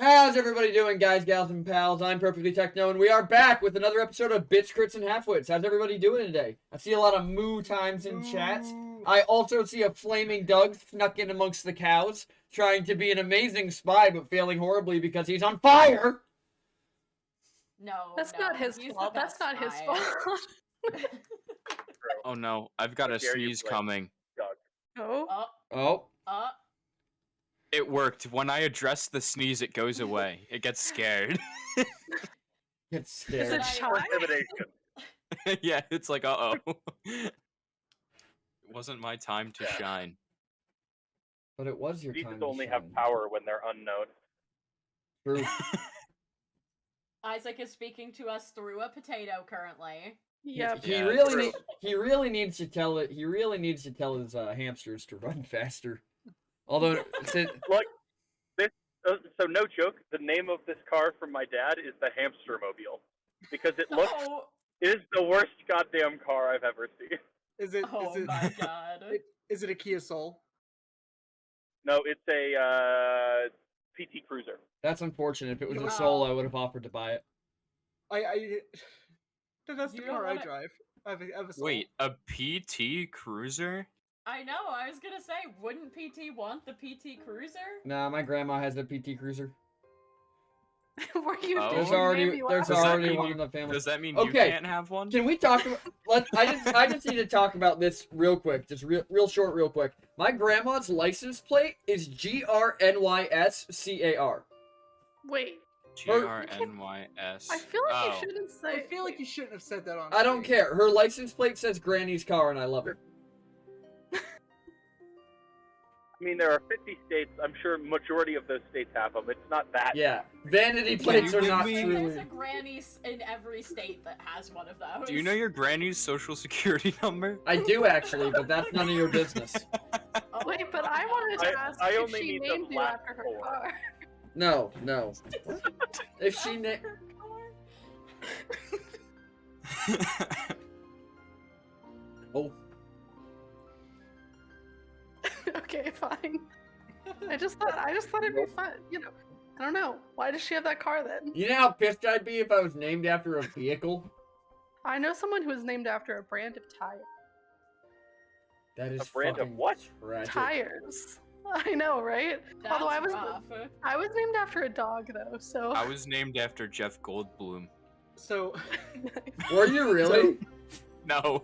How's everybody doing, guys, gals, and pals? I'm Perfectly Techno, and we are back with another episode of Bits, Crits, and Halfwits. How's everybody doing today? I see a lot of moo times in chat. I also see a flaming Doug snuck in amongst the cows, trying to be an amazing spy, but failing horribly because he's on fire! No, That's not his fault. That's not his fault. Oh no, I've got a sneeze coming. Oh. Oh. It worked. When I address the sneeze, it goes away. It gets scared. Gets Is scared. it shy? Yeah, it's like, uh-oh. It wasn't my time to shine. But it was your time These to only shine. have power when they're unknown. True. Isaac is speaking to us through a potato currently. Yep. He Yeah, really needs to tell it. He really needs to tell his hamsters to run faster. Although, Look, this. So no joke. The name of this car from my dad is the Hamster Mobile, because it looks. Oh, It is the worst goddamn car I've ever seen. Is it? oh is it? my god. Is it a Kia Soul? No, it's a PT Cruiser. that's unfortunate. If it was a Wow. Soul, I would have offered to buy it. That's the You car don't I wanna- drive. I have a Soul. Wait, a PT Cruiser? I know, I was gonna say, wouldn't PT want the PT Cruiser? Nah, my grandma has a PT Cruiser. Were you? Oh. There's Maybe already mean one you- in the family. Does that mean Okay. you can't have one? Can we talk about? I just need to talk about this real quick, just real short, real quick. My grandma's license plate is GRNYSCAR. Wait. GRNYS. I feel like Oh. you shouldn't say. I feel like you shouldn't have said that on. I don't screen. care. Her license plate says Granny's car, and I love it. I mean, there are 50 states. I'm sure majority of those states have them. It's not that. Yeah, vanity plates are not There's truly. a granny in every state that has one of those. Do you know your granny's social security number? I do actually, but that's none of your business. Oh, Wait, but I wanted to ask I if only she need the named you last after her four. car. No. If she oh. Okay, fine. I just thought it'd be fun. You know, I don't know. Why does she have that car then? You know how pissed I'd be if I was named after a vehicle? I know someone who was named after a brand of tire. That is A brand of fucking what? tragic. Tires. I know, right? That's Although rough. I was named after a dog though, so. I was named after Jeff Goldblum. So, Were you really? No.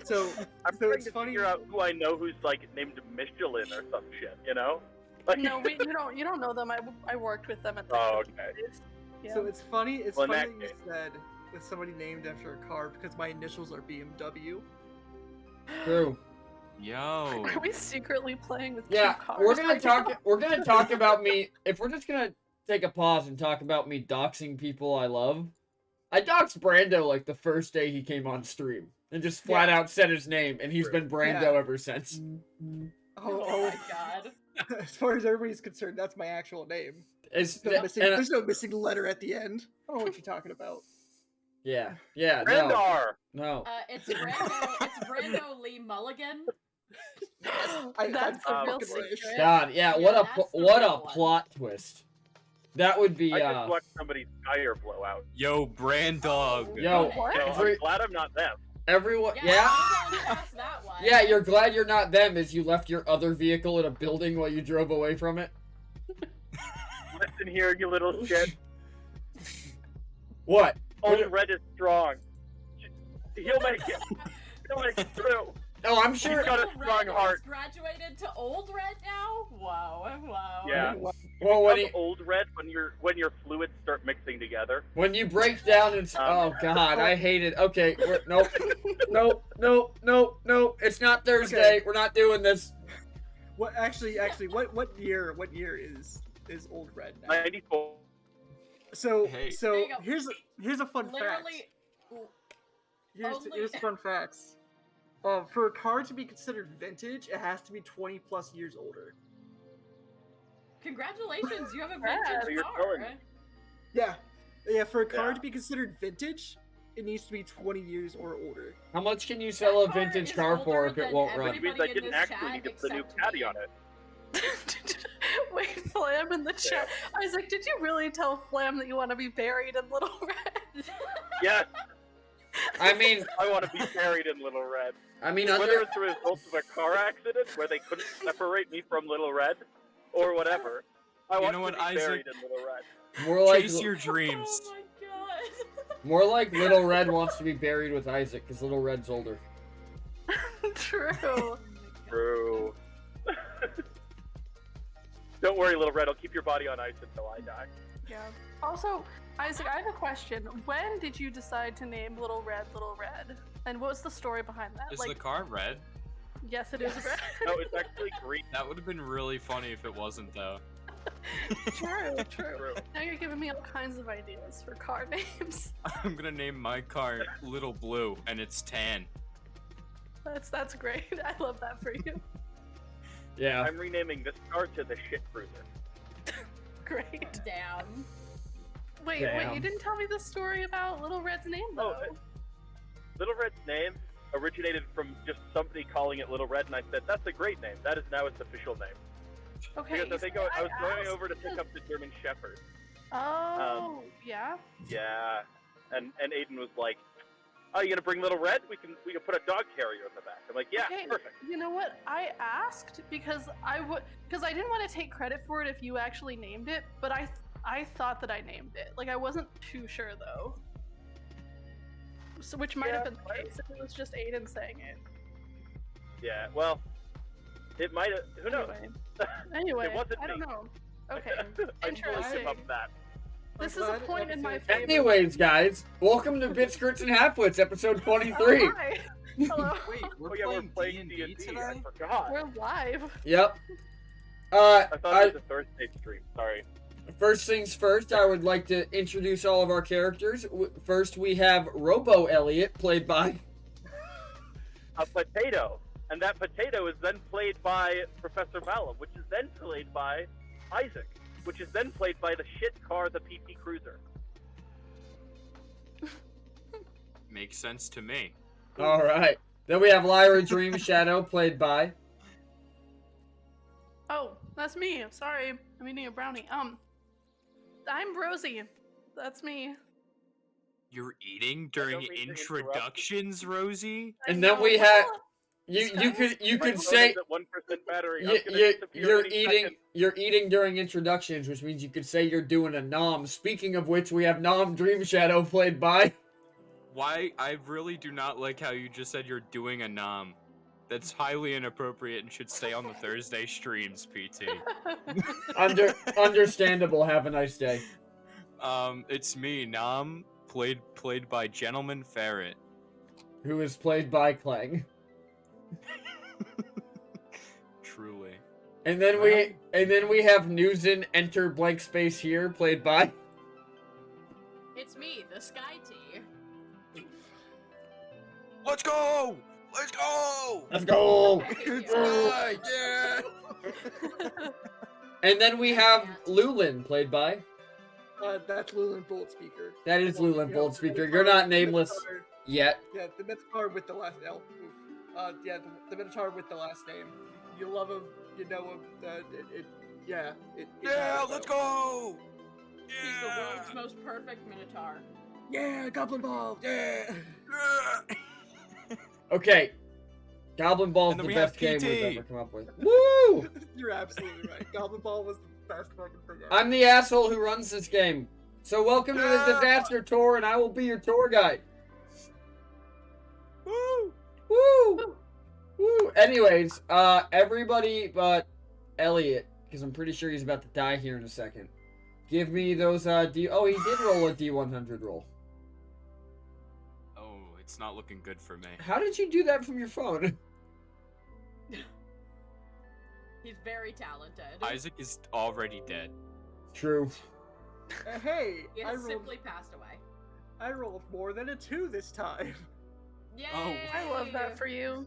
so, I'm so trying it's to funny. figure out who I know who's like named Michelin or some shit. You know? Like, No, you don't know them. I worked with them at the. Oh, okay. Yeah. So it's funny. It's Well, in funny that that you said with somebody named after a car because my initials are BMW. True. Yo. Are we secretly playing with Yeah, two cars? we're gonna right talk. now? We're gonna talk about me. If we're just gonna take a pause and talk about me doxing people I love, I doxed Brando like the first day he came on stream and just flat out said his name, and he's been Brando Yeah. ever since. Oh my god. As far as everybody's concerned, that's my actual name. It's There's no missing letter at the end. I don't know what you're talking about. yeah, no, Brandar. no. It's Brando Lee Mulligan. That's the real fucking right. secret. God, yeah, Yeah, what that's the what real a one. plot twist. That would be I just watched somebody's tire blow out. Yo, Brandog. Yo, What? So Every- I'm glad I'm not them. everyone. Yeah. Yeah, I don't trust that one. yeah. You're glad you're not them, as you left your other vehicle in a building while you drove away from it. Listen here, you little shit. What? Old Red is strong. He'll make it. He'll make it through. Oh, I'm He's sure. got a Old strong Red heart. has graduated to Old Red now? Wow. Yeah. Well, when Become Old Red when your fluids start mixing together. When you break down and oh god, I hate it. Okay, nope, nope. It's not Thursday. Okay. We're not doing this. What actually? What year is Old Red now? 94. So Hey. There you go. here's a fun fact. Literally. Here's fun facts. For a car to be considered vintage, it has to be 20 plus years older. Congratulations, you have a Congrats. vintage You're car. telling me. Yeah, for a car Yeah. to be considered vintage, it needs to be 20 years or older. How much can you sell a That car vintage is car for older if it than won't every- run? Which means I Everybody in didn't this actually chat need to put the new except caddy me. on it. Wait, Flam in the chat. Isaac, did you really tell Flam that you want to be buried in Little Red? Yes, I mean, I want to be buried in Little Red. whether Whether it's the result of a car accident where they couldn't separate me from Little Red, or whatever, I want know to what, be Isaac? buried in Little Red. more like Chase your dreams. Oh my god. more like Little Red wants to be buried with Isaac because Little Red's older. True. True. Don't worry, Little Red. I'll keep your body on ice until I die. Yeah. Also, Isaac, I have a question. When did you decide to name Little Red Little Red? And what's the story behind that? Is the car red? Yes, it is red. No, it's actually green. That would have been really funny if it wasn't, though. True. True. Now you're giving me all kinds of ideas for car names. I'm gonna name my car Little Blue, and it's tan. That's great. I love that for you. Yeah. I'm renaming this car to the Shit Cruiser. Great. Damn. Wait, Damn. you didn't tell me the story about Little Red's name though. Little Red's name originated from just somebody calling it Little Red, and I said, that's a great name. That is now its official name. Okay. Because I think I was going over to pick up the German Shepherd. Oh, yeah. Yeah. And Aiden was like, oh, you gonna bring Little Red? We can put a dog carrier in the back. I'm like, yeah, Okay, perfect. you know what? I asked because I didn't want to take credit for it if you actually named it, but I thought that I named it. Like I wasn't too sure though. So which might have been the case if it was just Aiden saying it. Yeah, well, it might have, who knows? Anyway, It wasn't I don't me. know. Okay, I'm willing to give up that. this is a point in my favor. Anyways, guys, welcome to Bits, Crits, and Halfwits, episode 23. Oh, hi. Hello. Wait, Oh yeah, we're playing D&D, I forgot. We're live. Yep. I thought it was a Thursday stream, sorry. First things first, I would like to introduce all of our characters. First, we have Robo Elliot, played by... A potato. And that potato is then played by Professor Malum, which is then played by Isaac, which is then played by the shit car, the PT Cruiser. Makes sense to me. All right. Then we have Lyra Dream Shadow, played by... Oh, that's me. Sorry, I'm eating a brownie. I'm Rosie. That's me. You're eating during don't mean to introductions, Rosie? And then we have... You My could phone say... is at 1% battery. I'm gonna disappear You're any eating. second. You're eating during introductions, which means you could say you're doing a nom. Speaking of which, we have Nom Dream Shadow, played by... Why? I really do not like how you just said you're doing a nom. That's highly inappropriate and should stay on the Thursday streams, PT. Understandable. Have a nice day. It's me, Nom, played by Gentleman Ferret. Who is played by Clang. Truly. And then we have Noozin enter blank space here, played by... It's me, the Sky Tea. Let's go! Let's go! Let's go! Right, yeah! And then we have Lulin, played by... That's Lulin Bolt Speaker. That is Lulin Yeah, Bolt Speaker. the You're not Minotaur- nameless yet. Yeah, the Minotaur with the last L. Yeah, the Minotaur with the last name. You love him, you know him. Yeah, matters, let's though. go! He's the world's most perfect Minotaur. Yeah, Goblin Ball. Yeah. Okay. Goblin Ball is And then the we have best game PT. we've ever come up with. Woo! You're absolutely right. Goblin Ball was the best fucking thing ever. I'm the asshole who runs this game. So welcome to the Yeah. Disaster Tour, and I will be your tour guide. Woo! Woo! Woo! Anyways, everybody but Elliot, because I'm pretty sure he's about to die here in a second. Give me those, Oh, he did roll a D100 roll. Oh, it's not looking good for me. How did you do that from your phone? He's very talented. Isaac is already dead. True. Hey, He I has rolled. simply passed away. I rolled more than a 2 this time. Yay! I love that for you.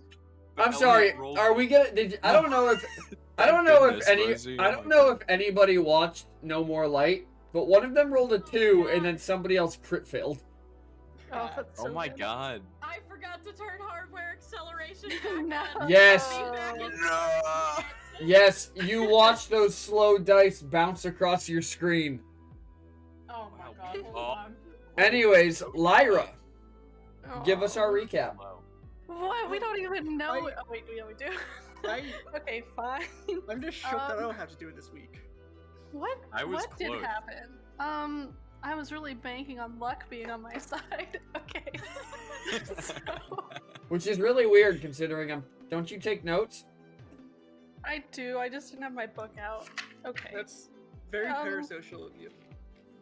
I'm Elliot sorry. rolled- Are we gonna? I don't know if. I Thank don't know if goodness, any. Rosie. I don't know if anybody watched No More Light, but one of them rolled a 2, and then somebody else crit failed. Oh, that's Oh so my good. god. I forgot to turn hardware acceleration back No. on. Yes. Be back in No. Yes, you watch those slow dice bounce across your screen. Oh my Wow. god, hold Oh. on. Anyways, Lyra, give us our Aw. recap. What? We don't even know. I- Oh wait, yeah, we do. I- Okay, fine. I'm just shocked that I Um, don't have to do it this week. What? I was what did close. happen? I was really banking on luck being on my side. Okay. So, Which is really weird considering don't you take notes? I do. I just didn't have my book out. Okay. That's very parasocial of you.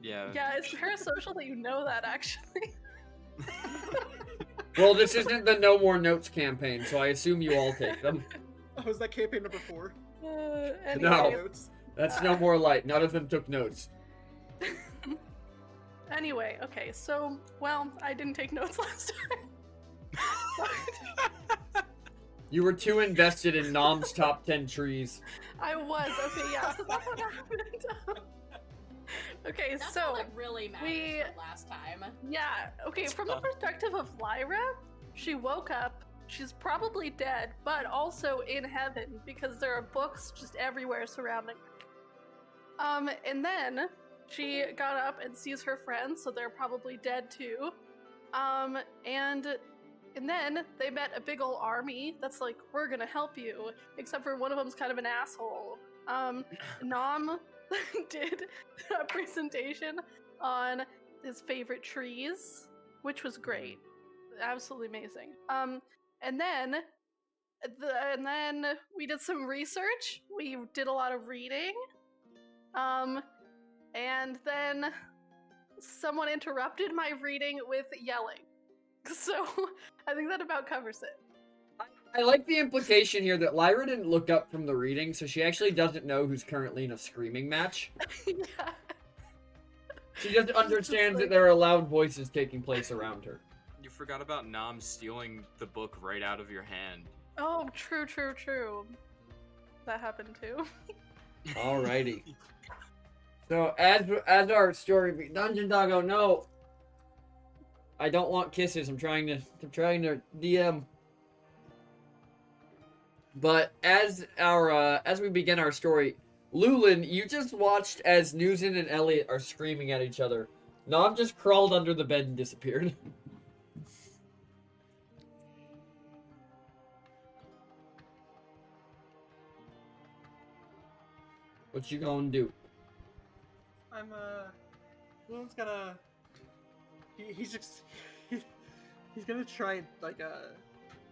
Yeah. Yeah, it's parasocial that you know that actually. Well, this isn't the No More Notes campaign, so I assume you all take them. Oh, was that campaign number 4? Anyway, No. Notes. That's No More Light. None of them took notes. Anyway, okay, so, well, I didn't take notes last time. You were too invested in Nom's top 10 trees. I was, okay, yeah, so that's what happened. Okay, That's so, all that really matters we- from last time. yeah, okay, from the perspective of Lyra, she woke up, she's probably dead, but also in heaven, because there are books just everywhere surrounding her. And then she got up and sees her friends, so they're probably dead too. And then they met a big ol' army that's like, we're gonna help you, except for one of them's kind of an asshole. Nom did a presentation on his favorite trees, which was great. Absolutely amazing. And then we did some research. We did a lot of reading. And then someone interrupted my reading with yelling. So I think that about covers it. I like the implication here that Lyra didn't look up from the reading, so she actually doesn't know who's currently in a screaming match. Yeah. She just understands that there are loud voices taking place around her. You forgot about Nom stealing the book right out of your hand. Oh, true. That happened too. Alrighty. So as our story, Dungeon Doggo, no. I don't want kisses. I'm trying to DM. But as we begin our story, Lulin, you just watched as Noozin and Elliot are screaming at each other. Nom just crawled under the bed and disappeared. What you gonna do? I'm Lulin's gonna he's gonna try and like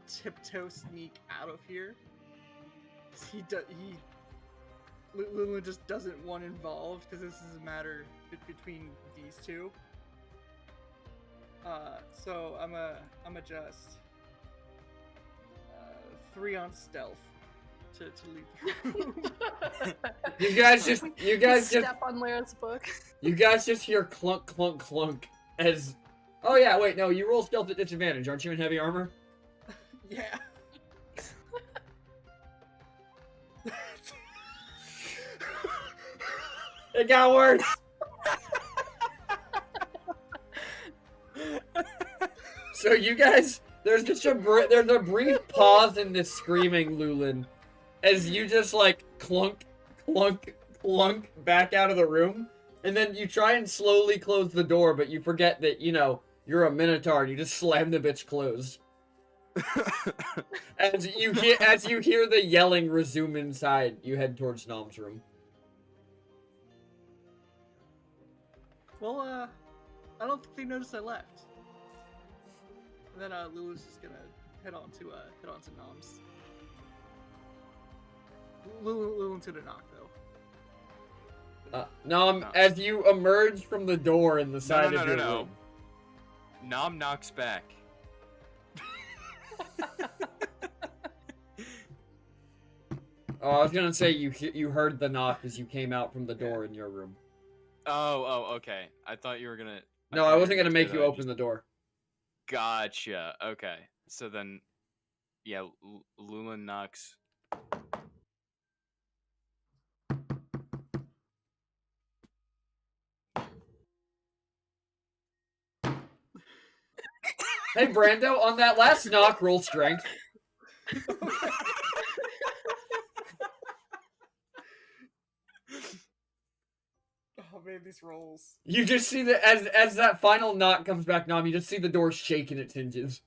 tiptoe sneak out of here. Lulin just doesn't want involved because this is a matter between these two. So I'm just 3 on stealth to leave the room. You guys just step on Lyra's book. you guys just hear clunk clunk clunk as. Oh yeah, wait, no, you roll stealth at disadvantage, aren't you in heavy armor? Yeah. It got worse. So you guys, there's just a brief pause in this screaming, Lulin, as you just like clunk, clunk, clunk back out of the room, and then you try and slowly close the door, but you forget that you're a minotaur and you just slam the bitch closed. As you hear the yelling resume inside, you head towards Nom's room. Well, I don't think they noticed I left. And then Lulu's just gonna head on to Nom's. Lulu's gonna knock though. Nom, No. as you emerge from the door in the side of your room. Nom knocks back. Oh, I was gonna say you heard the knock as you came out from the door in your room. Oh, okay. I thought you were gonna. No, I wasn't gonna make you open the door. Gotcha. Okay. So then, yeah, Lulin knocks. Hey, Brando, on that last knock, roll strength. Oh man, these rolls. You just see that as that final knock comes back, Nom, you just see the door shake in its hinges.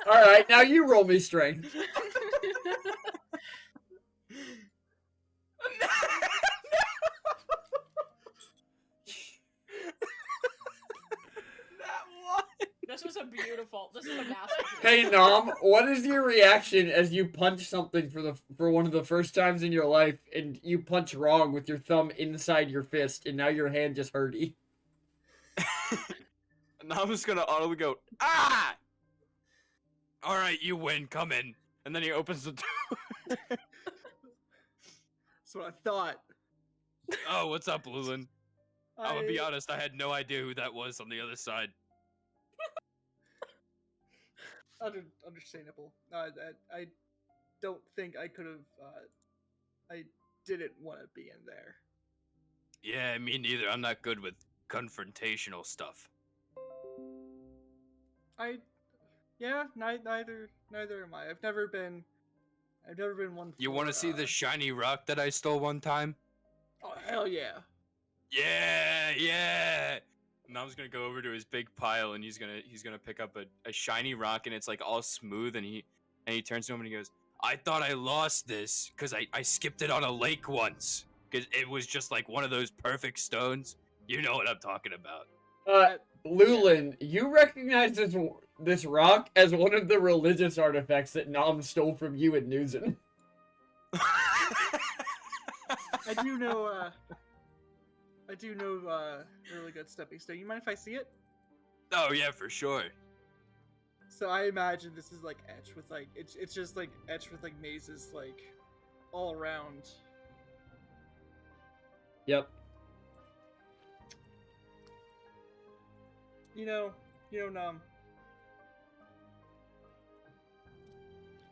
Alright, now you roll me strength. This was a masterpiece. Hey Nom, what is your reaction as you punch something for one of the first times in your life, and you punch wrong with your thumb inside your fist, and now your hand just hurty? And I'm just gonna audibly go, ah! Alright, you win, come in. And then he opens the door. That's what I thought. Oh, what's up, Lulin? I'm gonna be honest, I had no idea who that was on the other side. Understandable. I don't think I could have. I didn't want to be in there. Yeah, me neither. I'm not good with confrontational stuff. Neither am I. I've never been one. You want to see the shiny rock that I stole one time? Oh hell yeah! Yeah. And I was gonna go over to his big pile, and he's gonna pick up a shiny rock, and it's like all smooth, and he turns to him and he goes, "I thought I lost this because I skipped it on a lake once, because it was just like one of those perfect stones. You know what I'm talking about." Lulin, you recognize this rock as one of the religious artifacts that Nom stole from you at Noozin. I do know really good stepping stone. You mind if I see it? Oh yeah, for sure. So I imagine this is like etched with like it's just like etched with like mazes like all around. Yep. You know,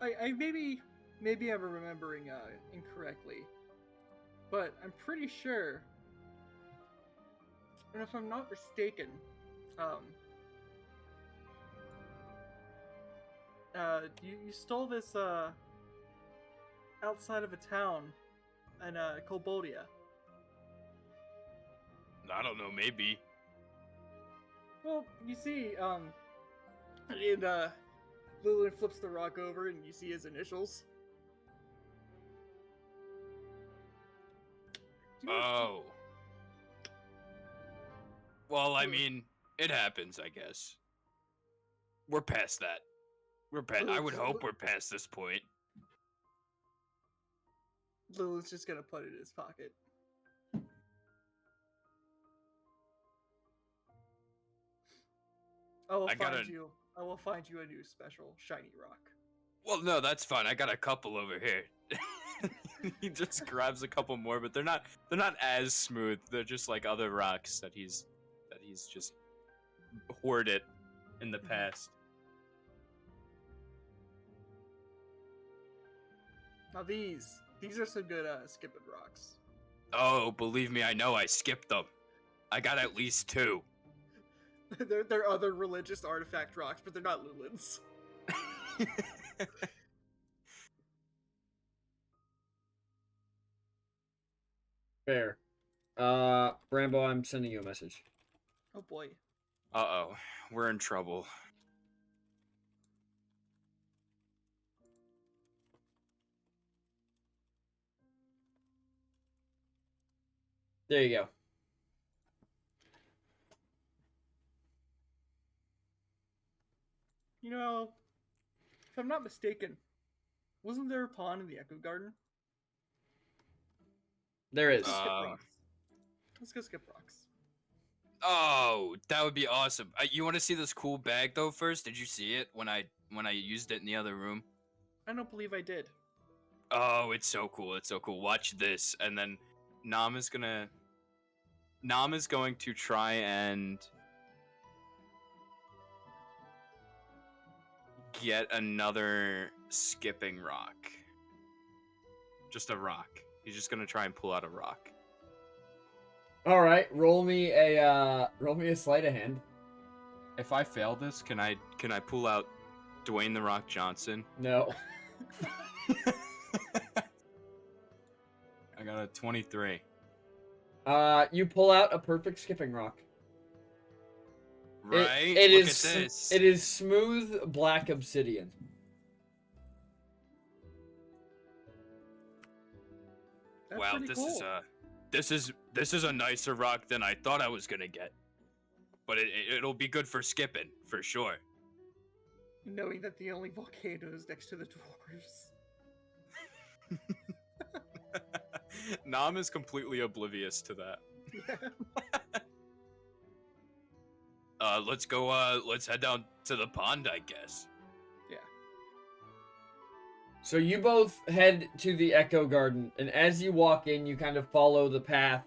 I maybe I'm remembering incorrectly, but I'm pretty sure, and if I'm not mistaken, you stole this outside of a town in Colbodia. I don't know, maybe. Well, you see, and Lillian flips the rock over, and you see his initials. Oh. Well, I mean, it happens, I guess. We're past that. I would hope we're past this point. Lilith's just gonna put it in his pocket. I will find you a new special shiny rock. Well, no, that's fine. I got a couple over here. He just grabs a couple more, but they're not as smooth. They're just like other rocks that he's just hoarded in the past. Now these are some good skipping rocks. Oh, believe me, I know. I skipped them. I got at least 2. They're other religious artifact rocks, but they're not Lulins. Fair. Brambo, I'm sending you a message. Oh boy. Uh-oh. We're in trouble. There you go. You know, if I'm not mistaken, wasn't there a pond in the Echo Garden? There is. Skip rocks. Let's go skip rocks. Oh, that would be awesome. You want to see this cool bag though first? Did you see it when I used it in the other room? I don't believe I did. Oh, it's so cool. It's so cool. Watch this. And then Nam is going to try and get another skipping rock. Just a rock. He's just going to try and pull out a rock. All right, roll me a sleight of hand. If I fail this, can I pull out Dwayne the Rock Johnson? No. 23. You pull out a perfect skipping rock. Right? It Look is at this. It is smooth black obsidian. That's Wow, pretty cool. this is a nicer rock than I thought I was gonna get. But it'll be good for skipping, for sure. Knowing that the only volcano is next to the dwarves. Nam is completely oblivious to that. Let's go, let's head down to the pond, I guess. So you both head to the Echo Garden, and as you walk in, you kind of follow the path,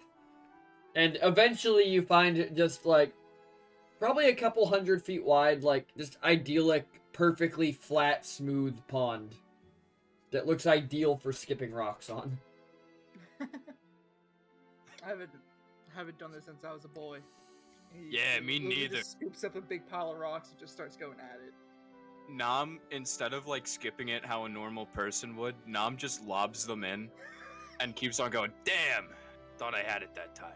and eventually you find just like probably a couple 100 feet wide, like just idyllic, perfectly flat, smooth pond that looks ideal for skipping rocks on. I haven't done this since I was a boy. Yeah, me literally neither. Just scoops up a big pile of rocks and just starts going at it. Nam, instead of like skipping it how a normal person would, Nam just lobs them in and keeps on going, damn, thought I had it that time.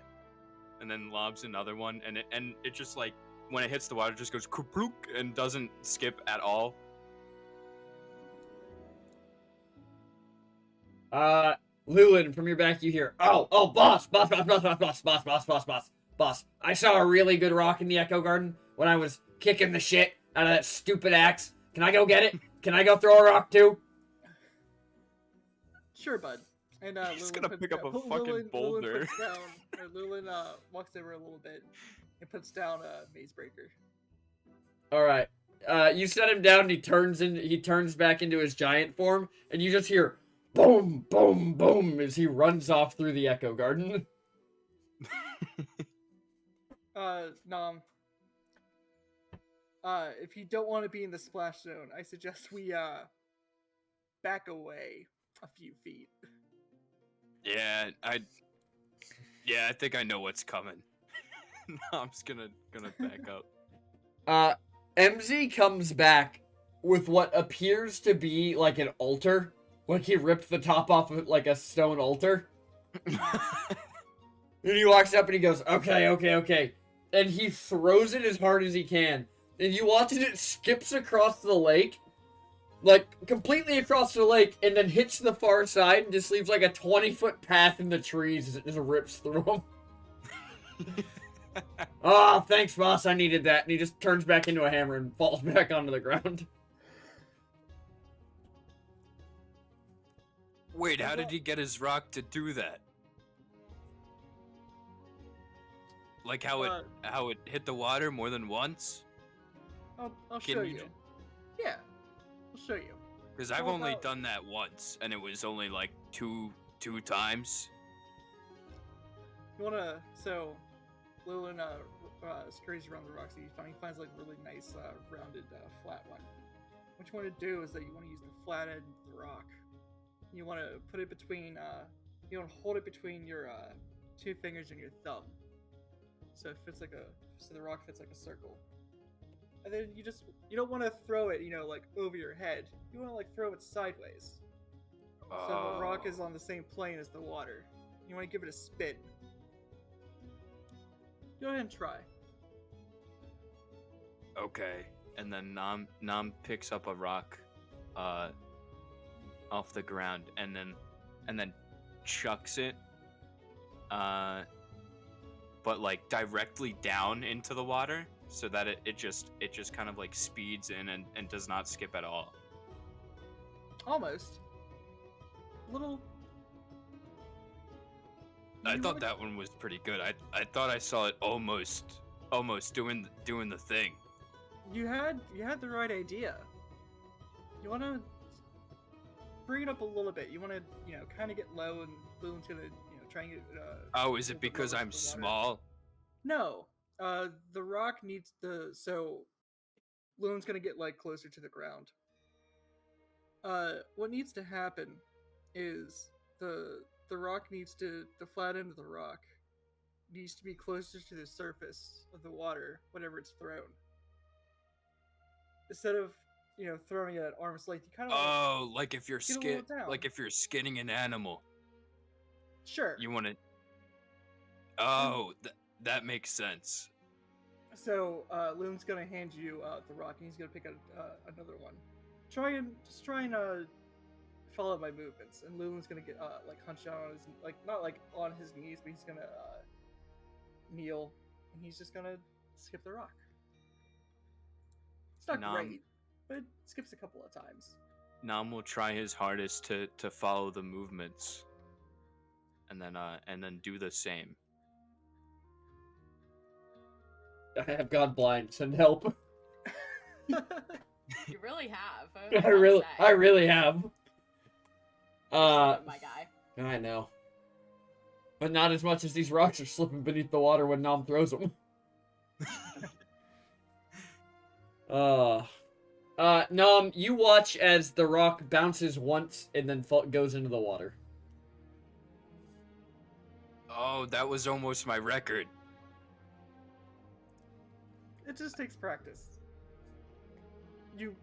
And then lobs another one, and it just like, when it hits the water, it just goes kaplook and doesn't skip at all. Lulin, from your back you hear, oh, boss, I saw a really good rock in the Echo Garden when I was kicking the shit out of that stupid axe. Can I go get it? Can I go throw a rock too? Sure, bud. And He's Lulin gonna puts pick up down- a fucking boulder. Lulin walks over a little bit and puts down a maze breaker. Alright. You set him down and he turns back into his giant form, and you just hear boom, boom, boom as he runs off through the Echo Garden. Nom. If you don't want to be in the splash zone, I suggest we back away a few feet. Yeah, I think I know what's coming. Nam's gonna back up. MZ comes back with what appears to be like an altar. Like he ripped the top off of like a stone altar. And he walks up and he goes, okay. And he throws it as hard as he can. And you watch as it skips across the lake. Like, completely across the lake, and then hits the far side and just leaves like a 20-foot path in the trees as it just rips through them. Oh, thanks, boss. I needed that. And he just turns back into a hammer and falls back onto the ground. Wait, how did he get his rock to do that? Like how it hit the water more than once? I'll Can show you you. ju- Yeah, I'll show you. Because I've How only about- done that once, and it was only like two times. You wanna Lulin scurries around the rocks and he finds like really nice rounded flat one. What you want to do is that you want to use the flat end of the rock. You want to put it between you want to hold it between your two fingers and your thumb. So the rock fits like a circle. And then you don't want to throw it, like over your head. You want to like throw it sideways. So the rock is on the same plane as the water. You want to give it a spin. Go ahead and try. Okay, and then Nam picks up a rock, off the ground, and then chucks it, but like directly down into the water, so that it just kind of like speeds in and does not skip at all. Almost. Little. I thought that one was pretty good. I thought I saw it almost doing the thing. You had the right idea. You want to bring it up a little bit. You want to kind of get low and Lulin's gonna try and get. Oh, is a it little bit because lower I'm with the water. small? No. The rock needs Lulin's gonna get like closer to the ground. What needs to happen is the rock the flat end of the rock needs to be closer to the surface of the water whenever it's thrown. Instead of throwing it at arm's length, you kind of Oh, like if you're get a little down. like if you're skinning an animal. Sure. You want to? Oh, that makes sense. So Loon's gonna hand you the rock, and he's gonna pick out another one. Try and follow my movements, and Loon's gonna get like hunched down on his not like on his knees, but he's gonna kneel, and he's just gonna skip the rock. It's not great, but it skips a couple of times. Nam will try his hardest to follow the movements, and then do the same. I have gone blind. Send help. You really have. I really have. My guy. I know. But not as much as these rocks are slipping beneath the water when Nom throws them. Nom, you watch as the rock bounces once and then goes into the water. Oh, that was almost my record. It just takes practice. You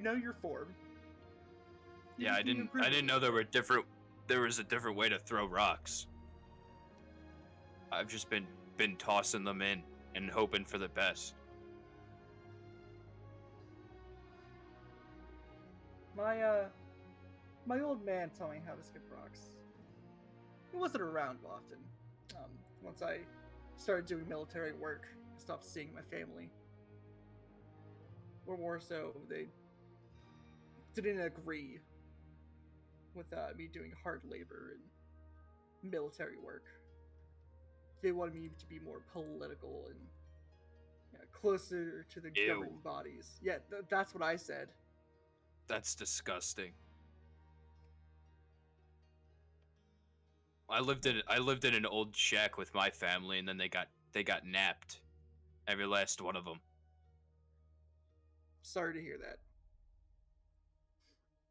know your form. You Yeah, just I need didn't improvement. know there was a different way to throw rocks. I've just been tossing them in and hoping for the best. My old man taught me how to skip rocks. He wasn't around often. Once I started doing military work, I stopped seeing my family. Or more so, they didn't agree with me doing hard labor and military work. They wanted me to be more political and closer to the Ew. governing bodies. Yeah, that's what I said. That's disgusting. I lived in an old shack with my family, and then they got napped. Every last one of them. Sorry to hear that.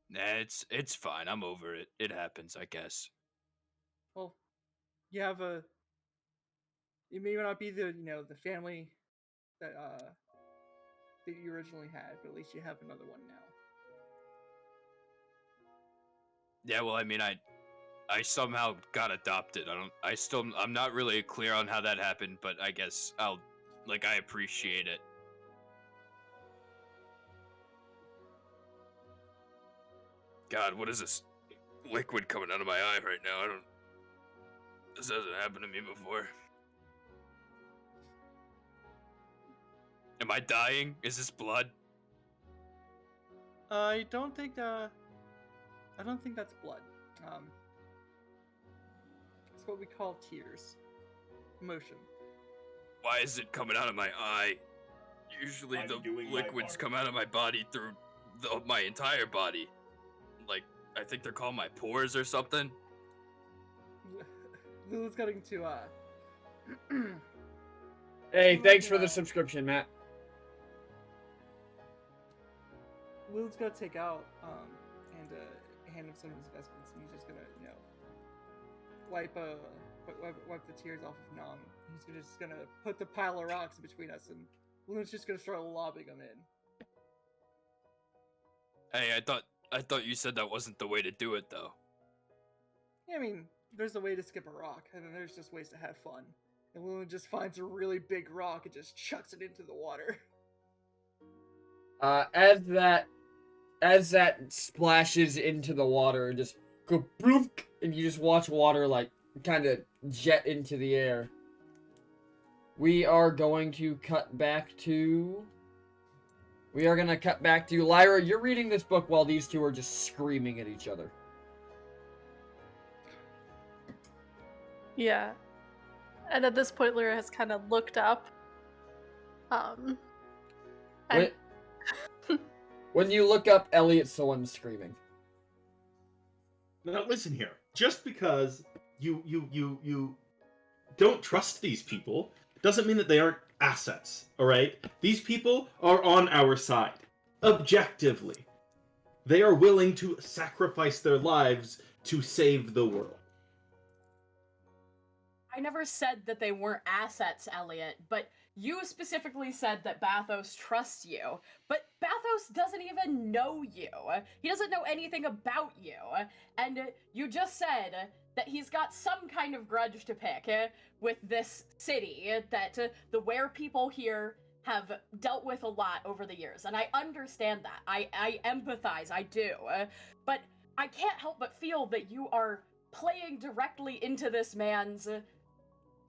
Nah, it's fine. I'm over it. It happens, I guess. Well, you may not be the family that you originally had, but at least you have another one now. Yeah, well, I mean, I somehow got adopted. I'm not really clear on how that happened, but I guess I appreciate it. God, what is this liquid coming out of my eye right now? This hasn't happened to me before. Am I dying? Is this blood? I don't think that's blood. It's what we call tears. Emotion. Why is it coming out of my eye? Usually I'm the doing my liquids part. come out of my body through my entire body. Like, I think they're called my pores or something. Lulu's getting to Hey, thanks for the subscription, Matt. Lulu's gonna take out and hand him some of his vestments, and he's just gonna wipe the tears off of Nam. He's just gonna put the pile of rocks between us, and Lulu's just gonna start lobbing them in. Hey, I thought you said that wasn't the way to do it, though. I mean, there's a way to skip a rock, and then there's just ways to have fun. And Lulu just finds a really big rock and just chucks it into the water. As that splashes into the water and just go bloop, and you just watch water like kind of jet into the air. We are going to cut back to Lyra. You're reading this book while these two are just screaming at each other. Yeah. And at this point, Lyra has kind of looked up. And When you look up, Elliot's the one screaming. Now listen here. Just because you don't trust these people doesn't mean that they aren't assets, all right? These people are on our side. Objectively. They are willing to sacrifice their lives to save the world. I never said that they weren't assets, Elliot, but you specifically said that Bathos trusts you. But Bathos doesn't even know you. He doesn't know anything about you. And you just said that he's got some kind of grudge to pick with this city that the were people here have dealt with a lot over the years, and I understand that. I empathize, I do. But I can't help but feel that you are playing directly into this man's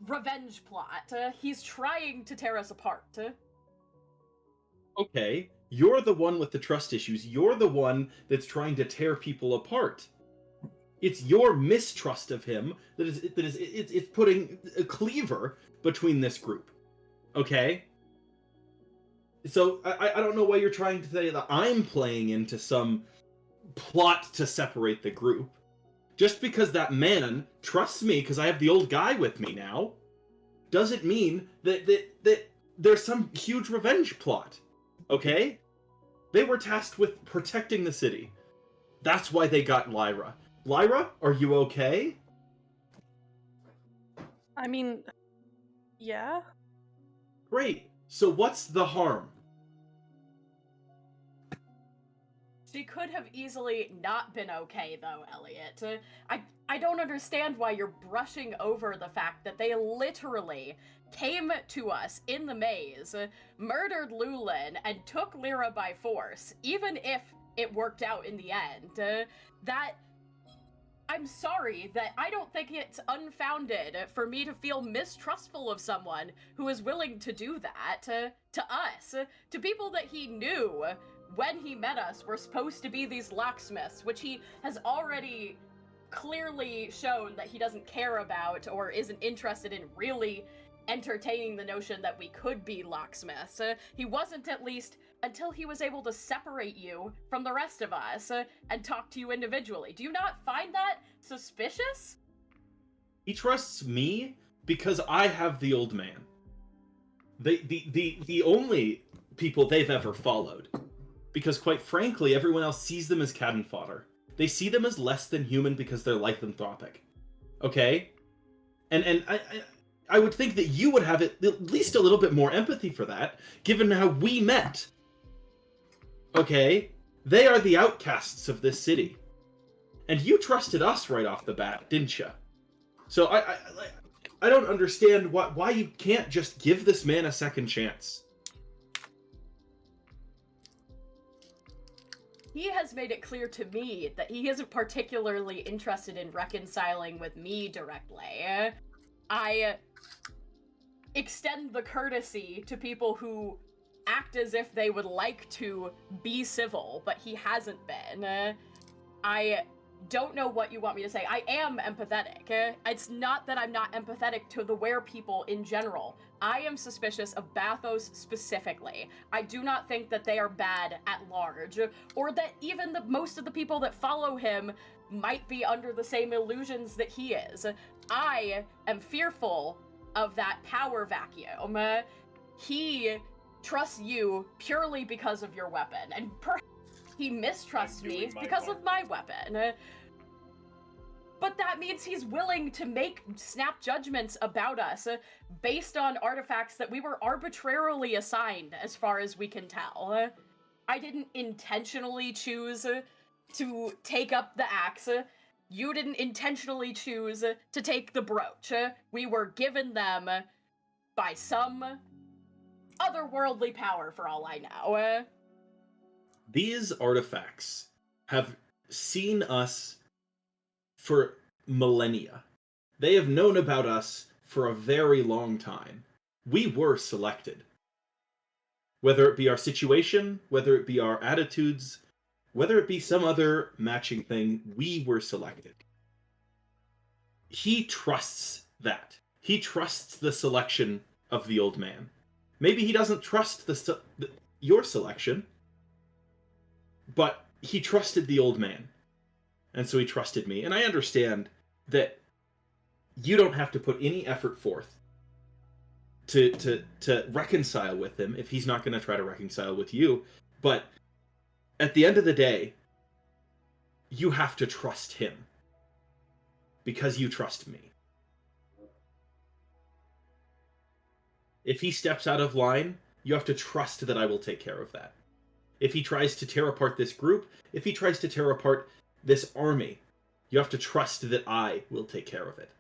revenge plot. He's trying to tear us apart. Okay, you're the one with the trust issues. You're the one that's trying to tear people apart. It's your mistrust of him it's putting a cleaver between this group. Okay? So I don't know why you're trying to say that I'm playing into some plot to separate the group. Just because that man trusts me because I have the old guy with me now, doesn't mean that there's some huge revenge plot. Okay? They were tasked with protecting the city. That's why they got Lyra. Lyra, are you okay? I mean, yeah. Great. So what's the harm? She could have easily not been okay, though, Elliot. I don't understand why you're brushing over the fact that they literally came to us in the maze, murdered Lulin, and took Lyra by force, even if it worked out in the end. I'm sorry that I don't think it's unfounded for me to feel mistrustful of someone who is willing to do that to us, to people that he knew when he met us were supposed to be these locksmiths, which he has already clearly shown that he doesn't care about or isn't interested in really entertaining the notion that we could be locksmiths. He wasn't, at least until he was able to separate you from the rest of us and talk to you individually. Do you not find that suspicious? He trusts me because I have the old man. The only people they've ever followed. Because quite frankly, everyone else sees them as cannon fodder. They see them as less than human because they're lycanthropic. Okay? And I would think that you would have at least a little bit more empathy for that, given how we met. Okay? They are the outcasts of this city. And you trusted us right off the bat, didn't you? So I don't understand why you can't just give this man a second chance. He has made it clear to me that he isn't particularly interested in reconciling with me directly. I extend the courtesy to people who act as if they would like to be civil, but he hasn't been. I don't know what you want me to say. I am empathetic. It's not that I'm not empathetic to the were people in general. I am suspicious of Bathos specifically. I do not think that they are bad at large, or that even most of the people that follow him might be under the same illusions that he is. I am fearful of that power vacuum. He trusts you purely because of your weapon, and perhaps he mistrusts me because of my weapon. But that means he's willing to make snap judgments about us based on artifacts that we were arbitrarily assigned, as far as we can tell. I didn't intentionally choose to take up the axe. You didn't intentionally choose to take the brooch. We were given them by some otherworldly power, for all I know. These artifacts have seen us for millennia. They have known about us for a very long time. We were selected. Whether it be our situation, whether it be our attitudes, whether it be some other matching thing, we were selected. He trusts that. He trusts the selection of the old man. Maybe he doesn't trust your selection, but he trusted the old man. And so he trusted me. And I understand that you don't have to put any effort forth to reconcile with him if he's not going to try to reconcile with you. But at the end of the day, you have to trust him. Because you trust me. If he steps out of line, you have to trust that I will take care of that. If he tries to tear apart this group, if he tries to tear apart this army, You have to trust that I will take care of it.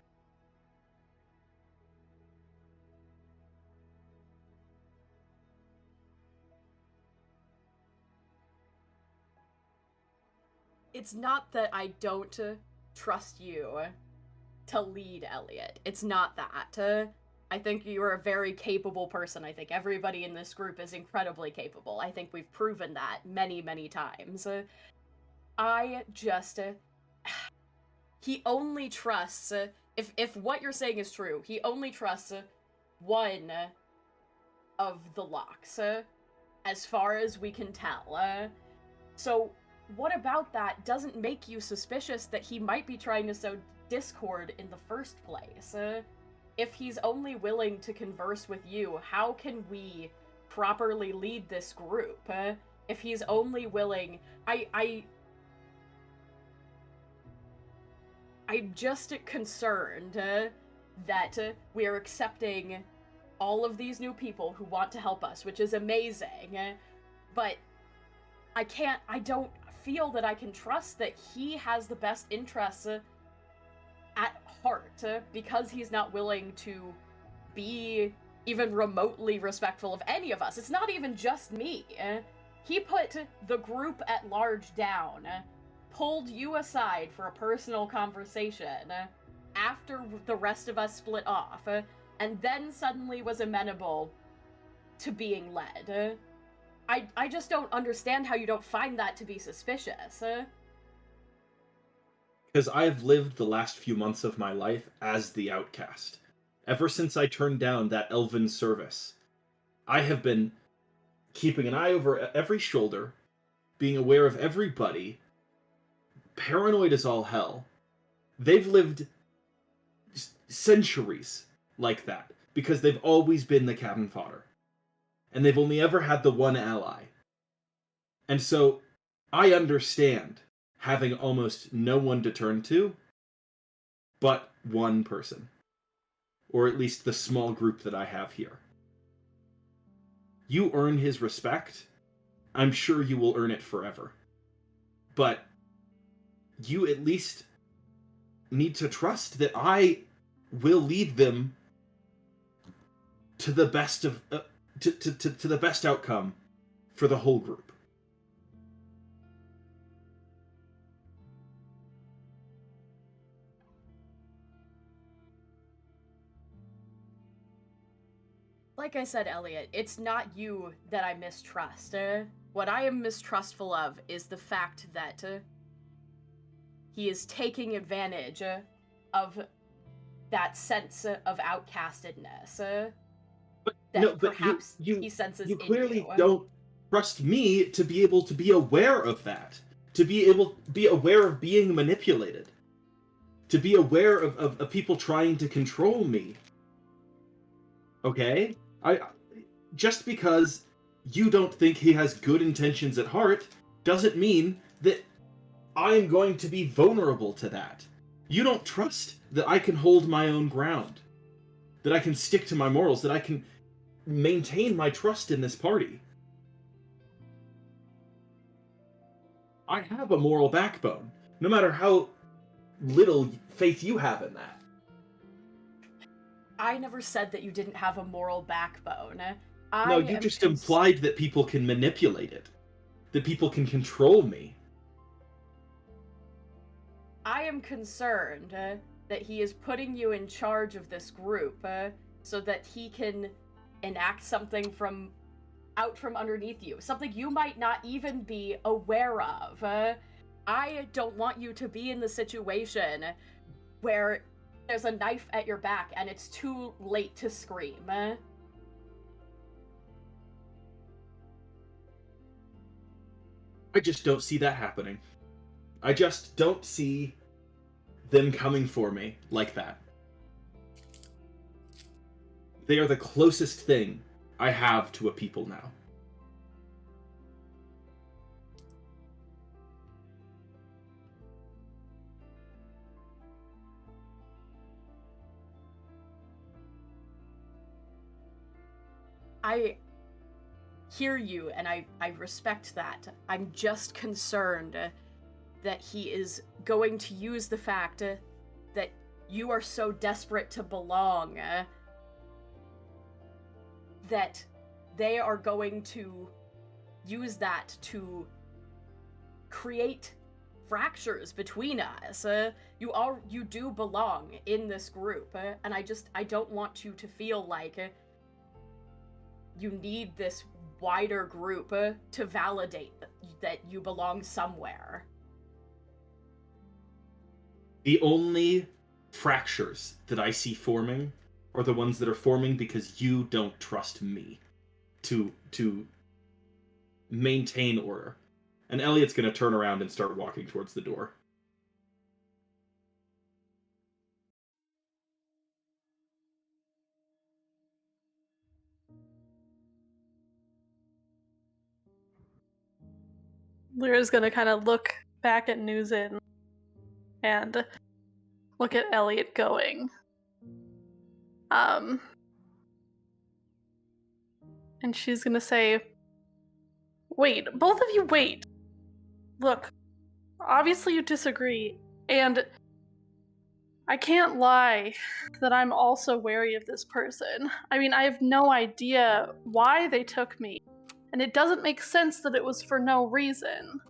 It's not that I don't trust you to lead, Elliot. It's not that. I think you're a very capable person. I think everybody in this group is incredibly capable. I think we've proven that many, many times. I just... he only trusts... if what you're saying is true, he only trusts one of the locks, as far as we can tell. So... what about that doesn't make you suspicious that he might be trying to sow discord in the first place? If he's only willing to converse with you, how can we properly lead this group? If he's only willing... I'm just concerned that we are accepting all of these new people who want to help us, which is amazing, but I don't feel that I can trust that he has the best interests at heart, because he's not willing to be even remotely respectful of any of us. It's not even just me. He put the group at large down, pulled you aside for a personal conversation after the rest of us split off, and then suddenly was amenable to being led. I just don't understand how you don't find that to be suspicious. Because I've lived the last few months of my life as the outcast. Ever since I turned down that elven service, I have been keeping an eye over every shoulder, being aware of everybody, paranoid as all hell. They've lived centuries like that, because they've always been the cannon fodder. And they've only ever had the one ally. And so, I understand having almost no one to turn to, but one person. Or at least the small group that I have here. You earn his respect. I'm sure you will earn it forever. But you at least need to trust that I will lead them to the best of... to the best outcome for the whole group. Like I said, Elliot, it's not you that I mistrust. What I am mistrustful of is the fact that he is taking advantage of that sense of outcastedness. That perhaps he senses you in clearly you. don't trust me to be able to be aware of that. To be able to be aware of being manipulated. To be aware of people trying to control me. Okay? Just because you don't think he has good intentions at heart doesn't mean that I am going to be vulnerable to that. You don't trust that I can hold my own ground. That I can stick to my morals. That I can maintain my trust in this party. I have a moral backbone, no matter how little faith you have in that. I never said that you didn't have a moral backbone. No, you just implied that people can manipulate it. That people can control me. I am concerned that he is putting you in charge of this group so that he can enact something from underneath you. Something you might not even be aware of. I don't want you to be in the situation where there's a knife at your back and it's too late to scream. I just don't see that happening. I just don't see them coming for me like that. They are the closest thing I have to a people now. I hear you, and I respect that. I'm just concerned that he is going to use the fact that you are so desperate to belong that they are going to use that to create fractures between us. You do belong in this group, and I don't want you to feel like you need this wider group to validate that you belong somewhere. The only fractures that I see forming are the ones that are forming because you don't trust me to maintain order. And Elliot's gonna turn around and start walking towards the door. Lyra's gonna kind of look back at Noozin and look at Elliot going. And she's gonna say, wait, both of you wait. Look, obviously you disagree, and I can't lie that I'm also wary of this person. I mean, I have no idea why they took me, and it doesn't make sense that it was for no reason.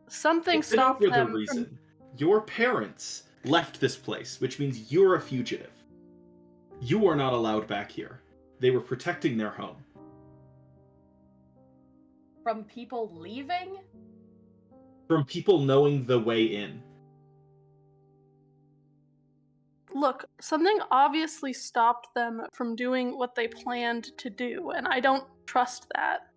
Something It's been stopped over the them reason. Your parents left this place, which means you're a fugitive. You are not allowed back here. They were protecting their home. From people leaving? From people knowing the way in. Look, something obviously stopped them from doing what they planned to do, and I don't trust that.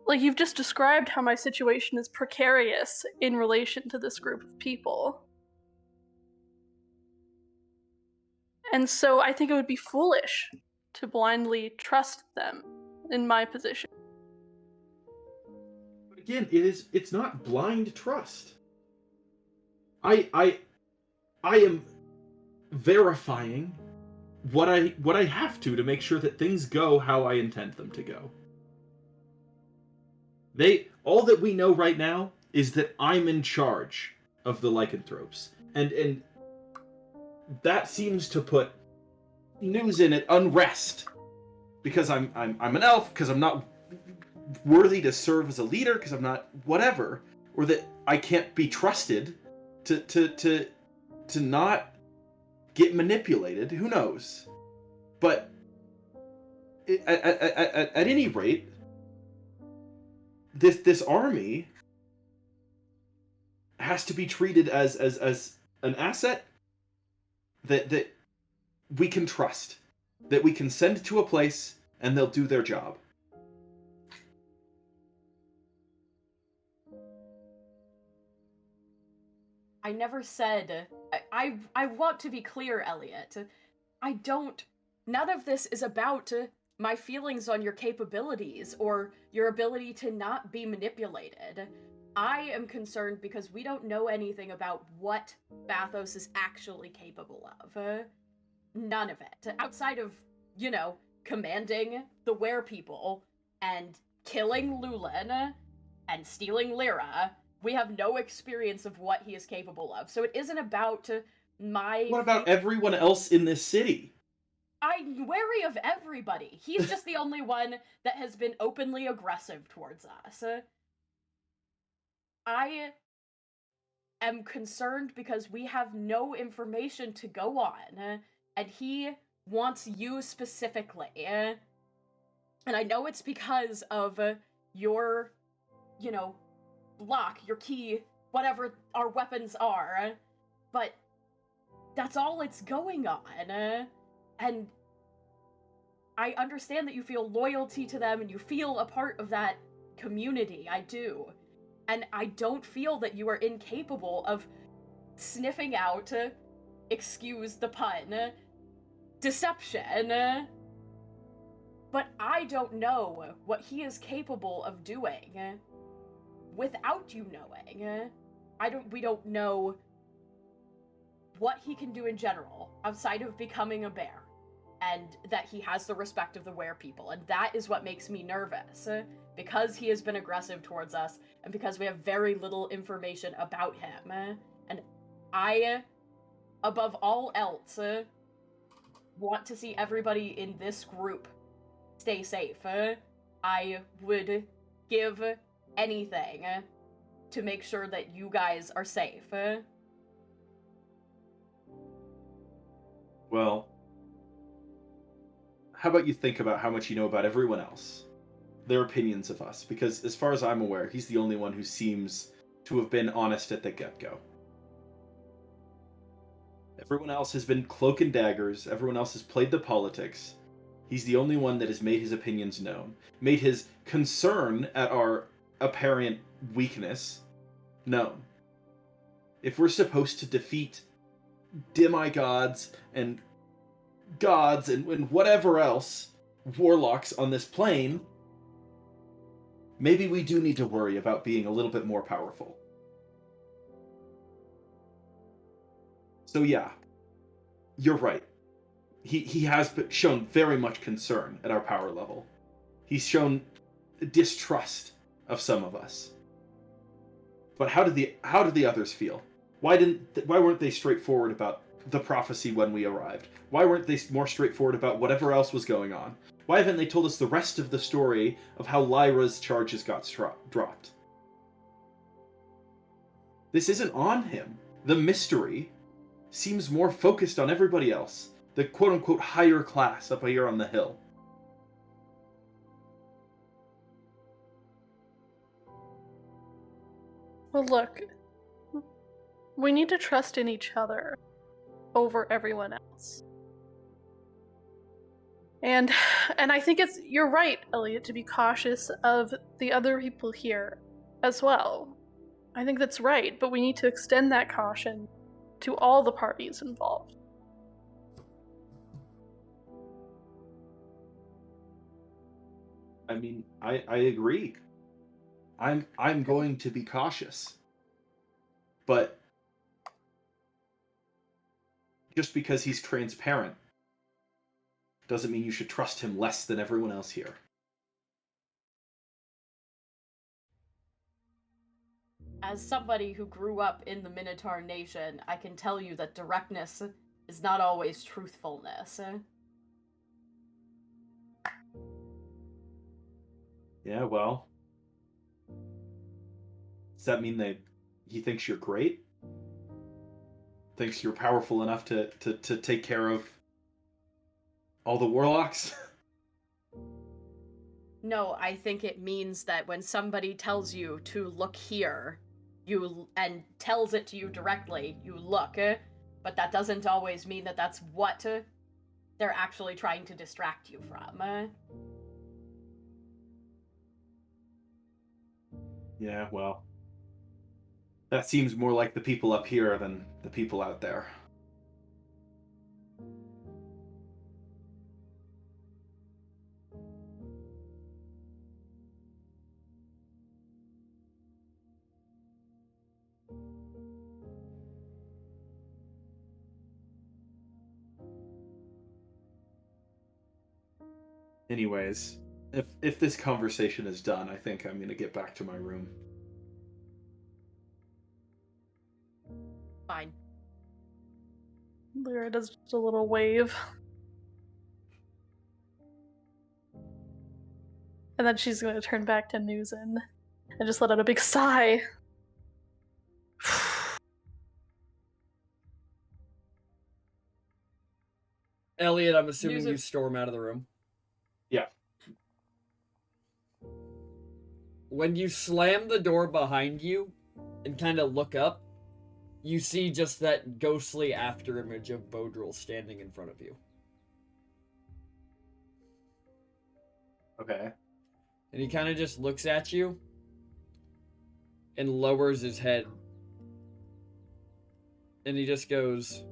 Like, you've just described how my situation is precarious in relation to this group of people. And so I think it would be foolish to blindly trust them in my position. But again, it's not blind trust. I am verifying what I have to make sure that things go how I intend them to go. All that we know right now is that I'm in charge of the lycanthropes. And that seems to put Noozin at unrest. Because I'm an elf, because I'm not worthy to serve as a leader, because I'm not whatever. Or that I can't be trusted to not get manipulated. Who knows? But at any rate, this army has to be treated as an asset that we can trust, that we can send to a place and they'll do their job. I never said... I want to be clear, Elliot. None of this is about my feelings on your capabilities or your ability to not be manipulated. I am concerned because we don't know anything about what Bathos is actually capable of. None of it. Outside of, commanding the werepeople and killing Lulin and stealing Lyra, we have no experience of what he is capable of. So it isn't about my... What about everyone else in this city? I'm wary of everybody. He's just the only one that has been openly aggressive towards us. I am concerned because we have no information to go on, and he wants you specifically. And I know it's because of your, lock, your key, whatever our weapons are, but that's all it's going on. And I understand that you feel loyalty to them and you feel a part of that community. I do. And I don't feel that you are incapable of sniffing out, excuse the pun, deception. But I don't know what he is capable of doing without you knowing. We don't know what he can do in general outside of becoming a bear. And that he has the respect of the werepeople, and that is what makes me nervous. because he has been aggressive towards us, and because we have very little information about him. And I, above all else, want to see everybody in this group stay safe. I would give anything to make sure that you guys are safe. Well, how about you think about how much you know about everyone else? Their opinions of us, because as far as I'm aware, he's the only one who seems to have been honest at the get-go. Everyone else has been cloak and daggers, everyone else has played the politics. He's the only one that has made his opinions known, made his concern at our apparent weakness known. If we're supposed to defeat demigods and gods and whatever else, warlocks on this plane, maybe we do need to worry about being a little bit more powerful. So yeah, you're right. He has shown very much concern at our power level. He's shown distrust of some of us. But how did the others feel? Why weren't they straightforward about the prophecy when we arrived? Why weren't they more straightforward about whatever else was going on? Why haven't they told us the rest of the story of how Lyra's charges got dropped? This isn't on him. The mystery seems more focused on everybody else. The quote-unquote higher class up here on the hill. Well, look, we need to trust in each other over everyone else. And I think you're right, Elliot, to be cautious of the other people here as well. I think that's right, but we need to extend that caution to all the parties involved. I mean, I agree. I'm going to be cautious. But just because he's transparent doesn't mean you should trust him less than everyone else here. As somebody who grew up in the Minotaur Nation, I can tell you that directness is not always truthfulness. Yeah, well, does that mean that he thinks you're great? Thinks you're powerful enough to take care of all the warlocks? No, I think it means that when somebody tells you to look here, and tells it to you directly, you look, but that doesn't always mean that that's what they're actually trying to distract you from. Yeah, well, that seems more like the people up here than the people out there. Anyways, if this conversation is done, I think I'm gonna get back to my room. Fine. Lyra does just a little wave. And then she's going to turn back to Noozin and just let out a big sigh. Elliot, I'm assuming Noozin- you storm out of the room. Yeah. When you slam the door behind you and kind of look up, you see just that ghostly after image of Bodril standing in front of you. Okay. And he kind of just looks at you and lowers his head. And he just goes,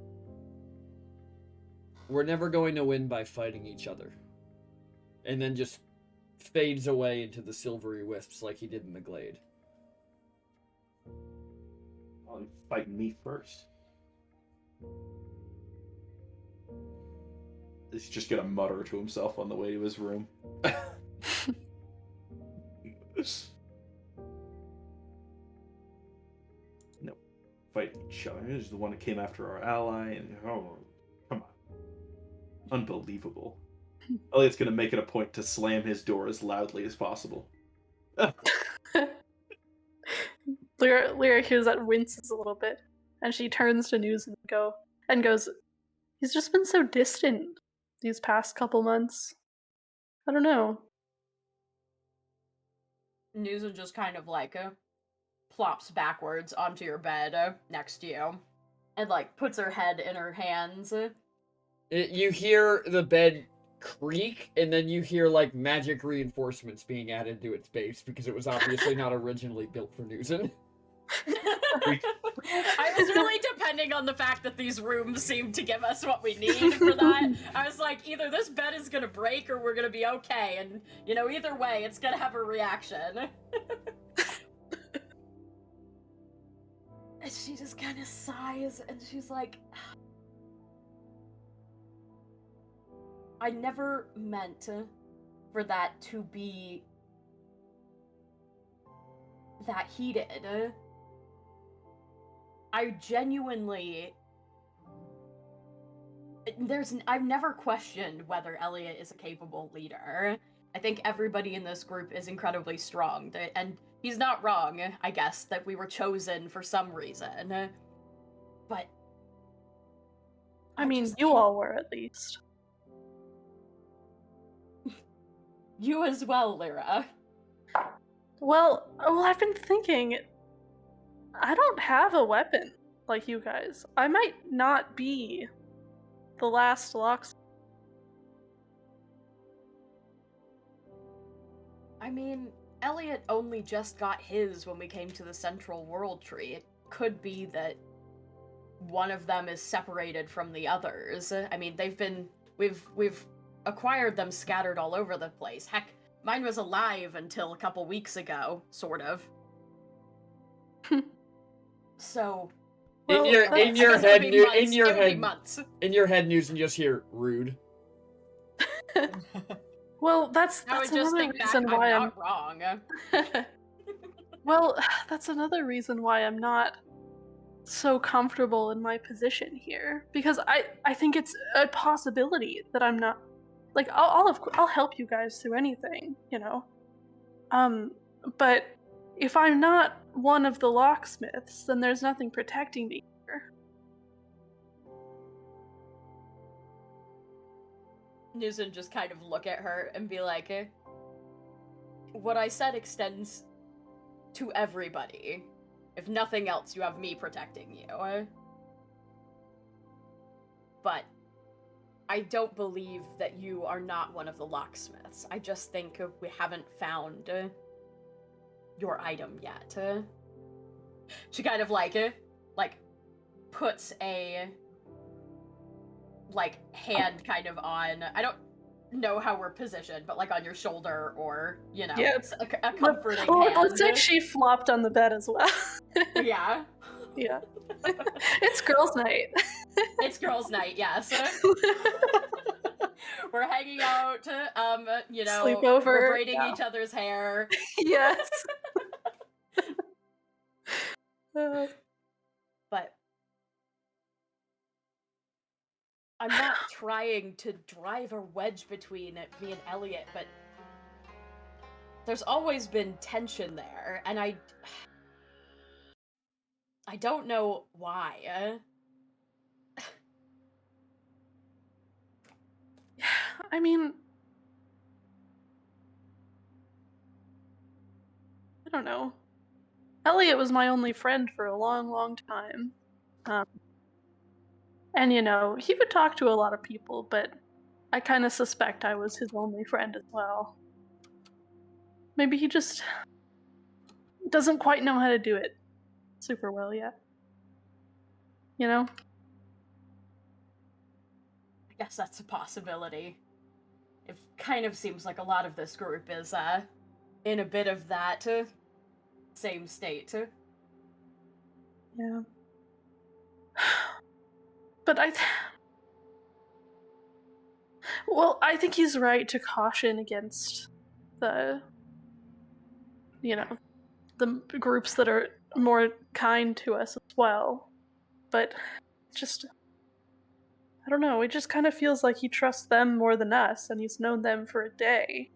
"We're never going to win by fighting each other." And then just fades away into the silvery wisps like he did in the glade. Well, you fight me first. He's just gonna mutter to himself on the way to his room. others? No. Fighting each other. He's the one who came after our ally, and oh, come on. Unbelievable. Elliot's gonna make it a point to slam his door as loudly as possible. Lyra hears that, winces a little bit, and she turns to Noozin and goes, "He's just been so distant these past couple months. I don't know." Noozin just kind of like plops backwards onto your bed next to you, and like puts her head in her hands. You hear the bed creak, and then you hear like magic reinforcements being added to its base because it was obviously not originally built for Noozin. I was really depending on the fact that these rooms seemed to give us what we need for that. I was like, either this bed is gonna break or we're gonna be okay, and either way, it's gonna have a reaction. And she just kind of sighs, and she's like, I never meant for that to be that heated. I genuinely... I've never questioned whether Elliot is a capable leader. I think everybody in this group is incredibly strong, and he's not wrong, I guess, that we were chosen for some reason. But... I mean, you all were, at least. You as well, Lyra. Well, I've been thinking, I don't have a weapon like you guys. I might not be the last locksmith. I mean, Elliot only just got his when we came to the Central World Tree. It could be that one of them is separated from the others. I mean, we've acquired them scattered all over the place. Heck, mine was alive until a couple weeks ago, sort of. So, In your head, Noozin, you just hear rude. Well, that's I would just another think back, reason why I'm not wrong. Well, that's another reason why I'm not so comfortable in my position here, because I think it's a possibility that I'm not, like, I'll help you guys through anything, but if I'm not one of the locksmiths, then there's nothing protecting me here. Noozin just kind of look at her and be like, what I said extends to everybody. If nothing else, you have me protecting you. But I don't believe that you are not one of the locksmiths. I just think we haven't found your item yet. She kind of puts a hand kind of on, I don't know how we're positioned, but on your shoulder, or a comforting hand. Let's say she flopped on the bed as well. Yeah. Yeah. It's girls' night. It's girls' night, yes. We're hanging out, sleepover, we're braiding each other's hair. Yes. But I'm not trying to drive a wedge between me and Elliot, but there's always been tension there, and I don't know why. I mean, I don't know. Elliot was my only friend for a long, long time. And he would talk to a lot of people, but I kind of suspect I was his only friend as well. Maybe he just doesn't quite know how to do it super well yet. I guess that's a possibility. It kind of seems like a lot of this group is in a bit of that same state. Yeah. But I think he's right to caution against the the groups that are more kind to us as well. But just, I don't know, it just kind of feels like he trusts them more than us, and he's known them for a day.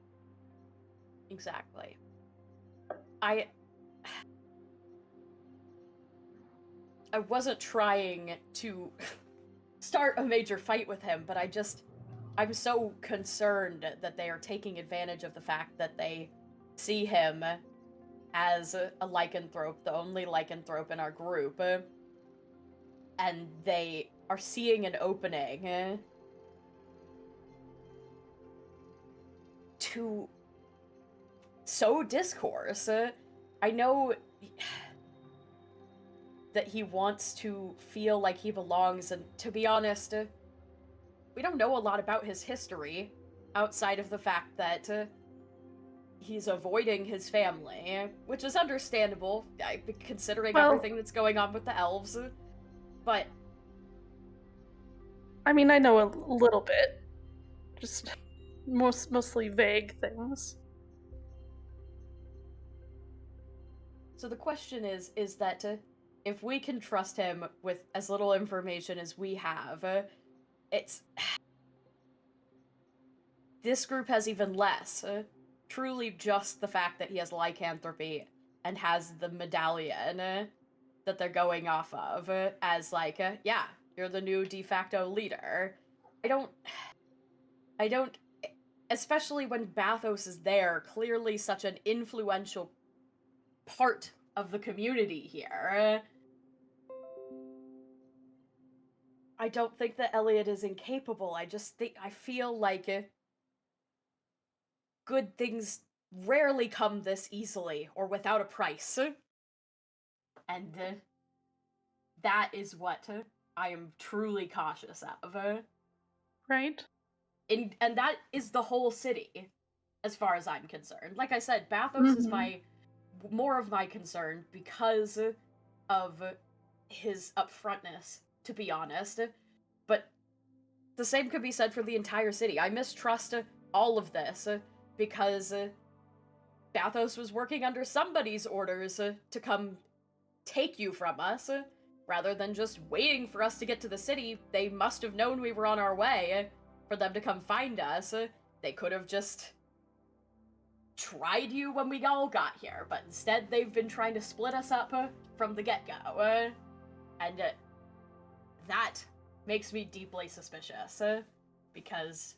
Exactly. I wasn't trying to start a major fight with him, but I'm so concerned that they are taking advantage of the fact that they see him as a lycanthrope, the only lycanthrope in our group, and they are seeing an opening to sow discourse. I know that he wants to feel like he belongs, and to be honest, we don't know a lot about his history outside of the fact that he's avoiding his family, which is understandable, considering everything that's going on with the elves, but... I mean, I know a little bit. Just mostly vague things. So the question is that if we can trust him with as little information as we have, it's... This group has even less. Truly just the fact that he has lycanthropy and has the medallion that they're going off of as like, yeah, you're the new de facto leader. I don't, especially when Bathos is there, clearly such an influential part of the community here. I don't think that Elliot is incapable. I feel like good things rarely come this easily or without a price. And that is what I am truly cautious of. Right? And that is the whole city, as far as I'm concerned. Like I said, Bathos is more of my concern because of his upfrontness, to be honest. But the same could be said for the entire city. I mistrust all of this because Bathos was working under somebody's orders to come take you from us. Rather than just waiting for us to get to the city, they must have known we were on our way for them to come find us. They could have just tried you when we all got here, but instead they've been trying to split us up from the get-go. And that makes me deeply suspicious, because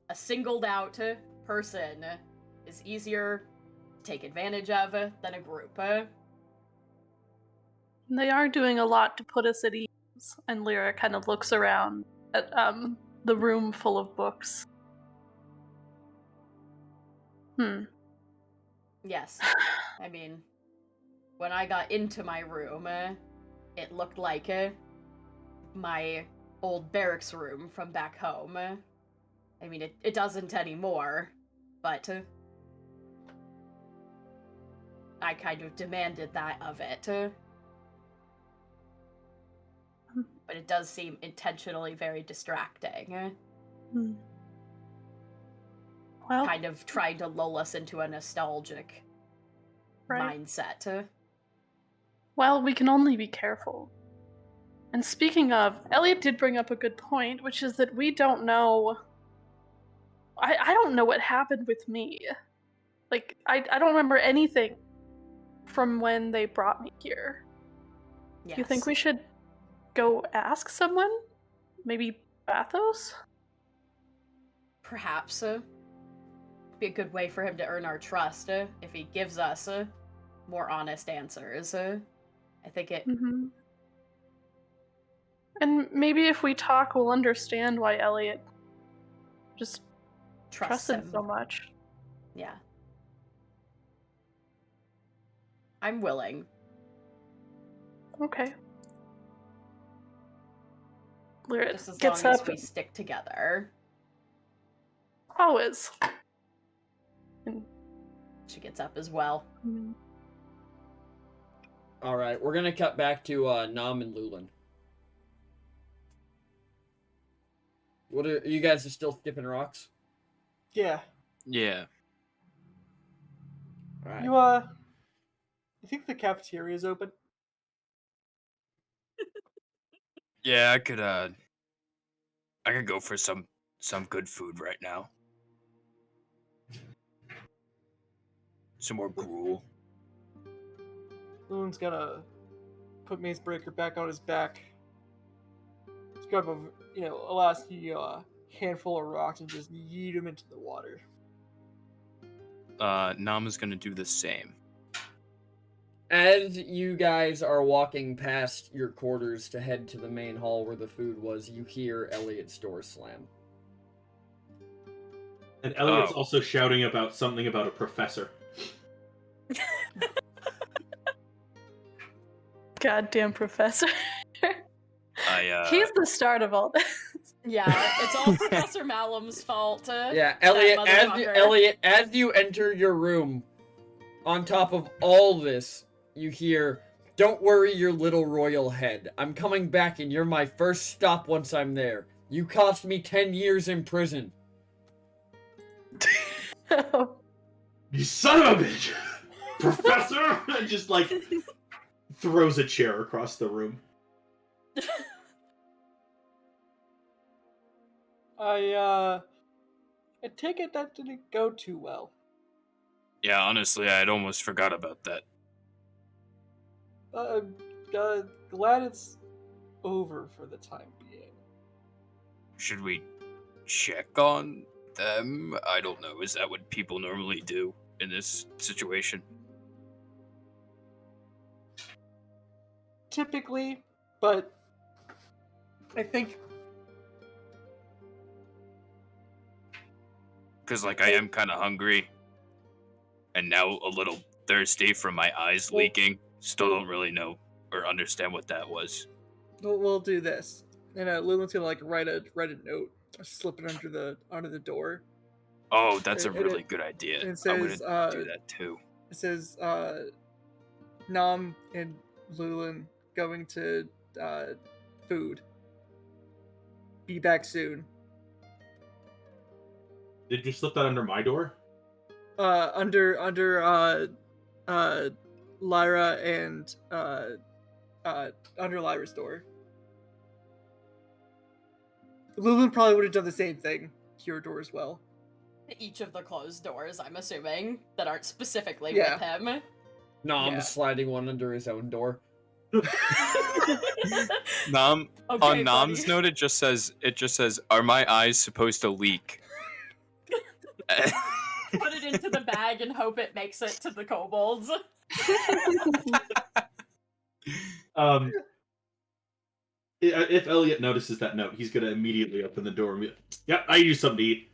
a singled out person is easier to take advantage of than a group. They are doing a lot to put us at ease, and Lyra kind of looks around at the room full of books. Yes. I mean, when I got into my room, it looked like my old barracks room from back home. I mean, it doesn't anymore, but I kind of demanded that of it. But it does seem intentionally very distracting. Well, kind of trying to lull us into a nostalgic mindset. Well, we can only be careful. And speaking of, Elliot did bring up a good point, which is that we don't know... I don't know what happened with me. Like, I don't remember anything from when they brought me here. Yes. Do you think we should go ask someone? Maybe Bathos? Perhaps. Be a good way for him to earn our trust if he gives us more honest answers. I think it... And maybe if we talk, we'll understand why Elliot just trusts him so much. Yeah. I'm willing. Okay. Lyra Just as gets long as up. we stick together. Always. And she gets up as well. Alright, we're gonna cut back to Nam and Lulin. What are you guys are still skipping rocks? Yeah. Yeah. Alright. You think the cafeteria is open? Yeah, I could go for some good food right now. Some more gruel. Loon's gonna put Mace Breaker back on his back. Just grab a last handful of rocks and just yeet him into the water. Nama's gonna do the same. As you guys are walking past your quarters to head to the main hall where the food was, you hear Elliot's door slam. And Elliot's also shouting about something about a professor. Goddamn professor. He's He's the start of all this. Yeah, it's all Professor Malum's fault. Yeah, motherfucker. Elliot, as you enter your room, on top of all this, you hear, "Don't worry your little royal head. I'm coming back and you're my first stop once I'm there. You cost me 10 years in prison." You son of a bitch! Professor! And just, like, throws a chair across the room. I take it that didn't go too well. Yeah, honestly, I had almost forgot about that. Glad it's over for the time being. Should we check on them? I don't know. Is that what people normally do in this situation? Typically, but I think Because, like, I am kind of hungry. And now a little thirsty from my eyes leaking. Still don't really know or understand what that was. we'll do this. And Lulu's gonna like write a note, slip it under the door. Oh, that's a And really good idea. it I'm says, going to do that too. It says, Nam and Lulin going to food. Be back soon. Did you slip that under my door? Under Lyra and under Lyra's door. Lulin probably would have done the same thing to your door as well. Each of the closed doors, I'm assuming, that aren't specifically Yeah. with him. Nom Yeah. sliding one under his own door. Nom, Okay, on Nom's buddy. note, it just says, "Are my eyes supposed to leak?" Put it into the bag and hope it makes it to the kobolds. If Elliot notices that note, he's gonna immediately open the door and be like, "Yep, I use something to eat."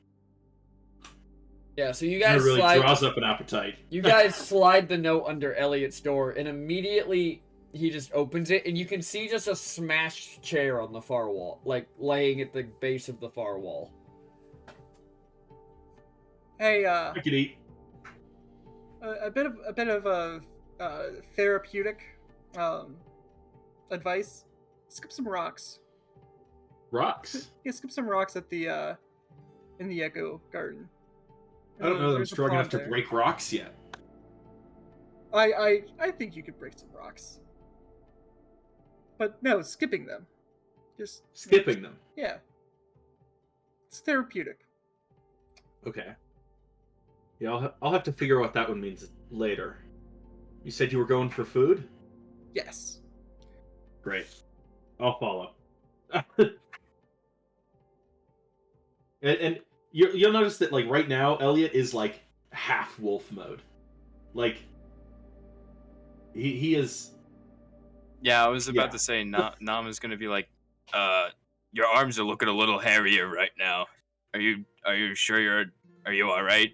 Yeah, so you That guys really slide. draws up an appetite. You guys slide the note under Elliot's door, and immediately he just opens it, and you can see just a smashed chair on the far wall, like laying at the base of the far wall. Hey, I could eat. a bit of therapeutic advice. Skip some rocks. Rocks. Yeah, skip some rocks at the in the Echo Garden. I don't know that I'm There's a strong enough pond to there. break rocks yet. I think you could break some rocks. But no, skipping them. Just Skipping them. Yeah. It's therapeutic. Okay. Yeah, I'll have to figure out what that one means later. You said you were going for food? Yes. Great. I'll follow. and you'll notice that, like, right now, Elliot is, like, half wolf mode. Like, he is... Yeah, I was about Yeah. to say, Nam is gonna be like, your arms are looking a little hairier right now. Are you sure are you all right?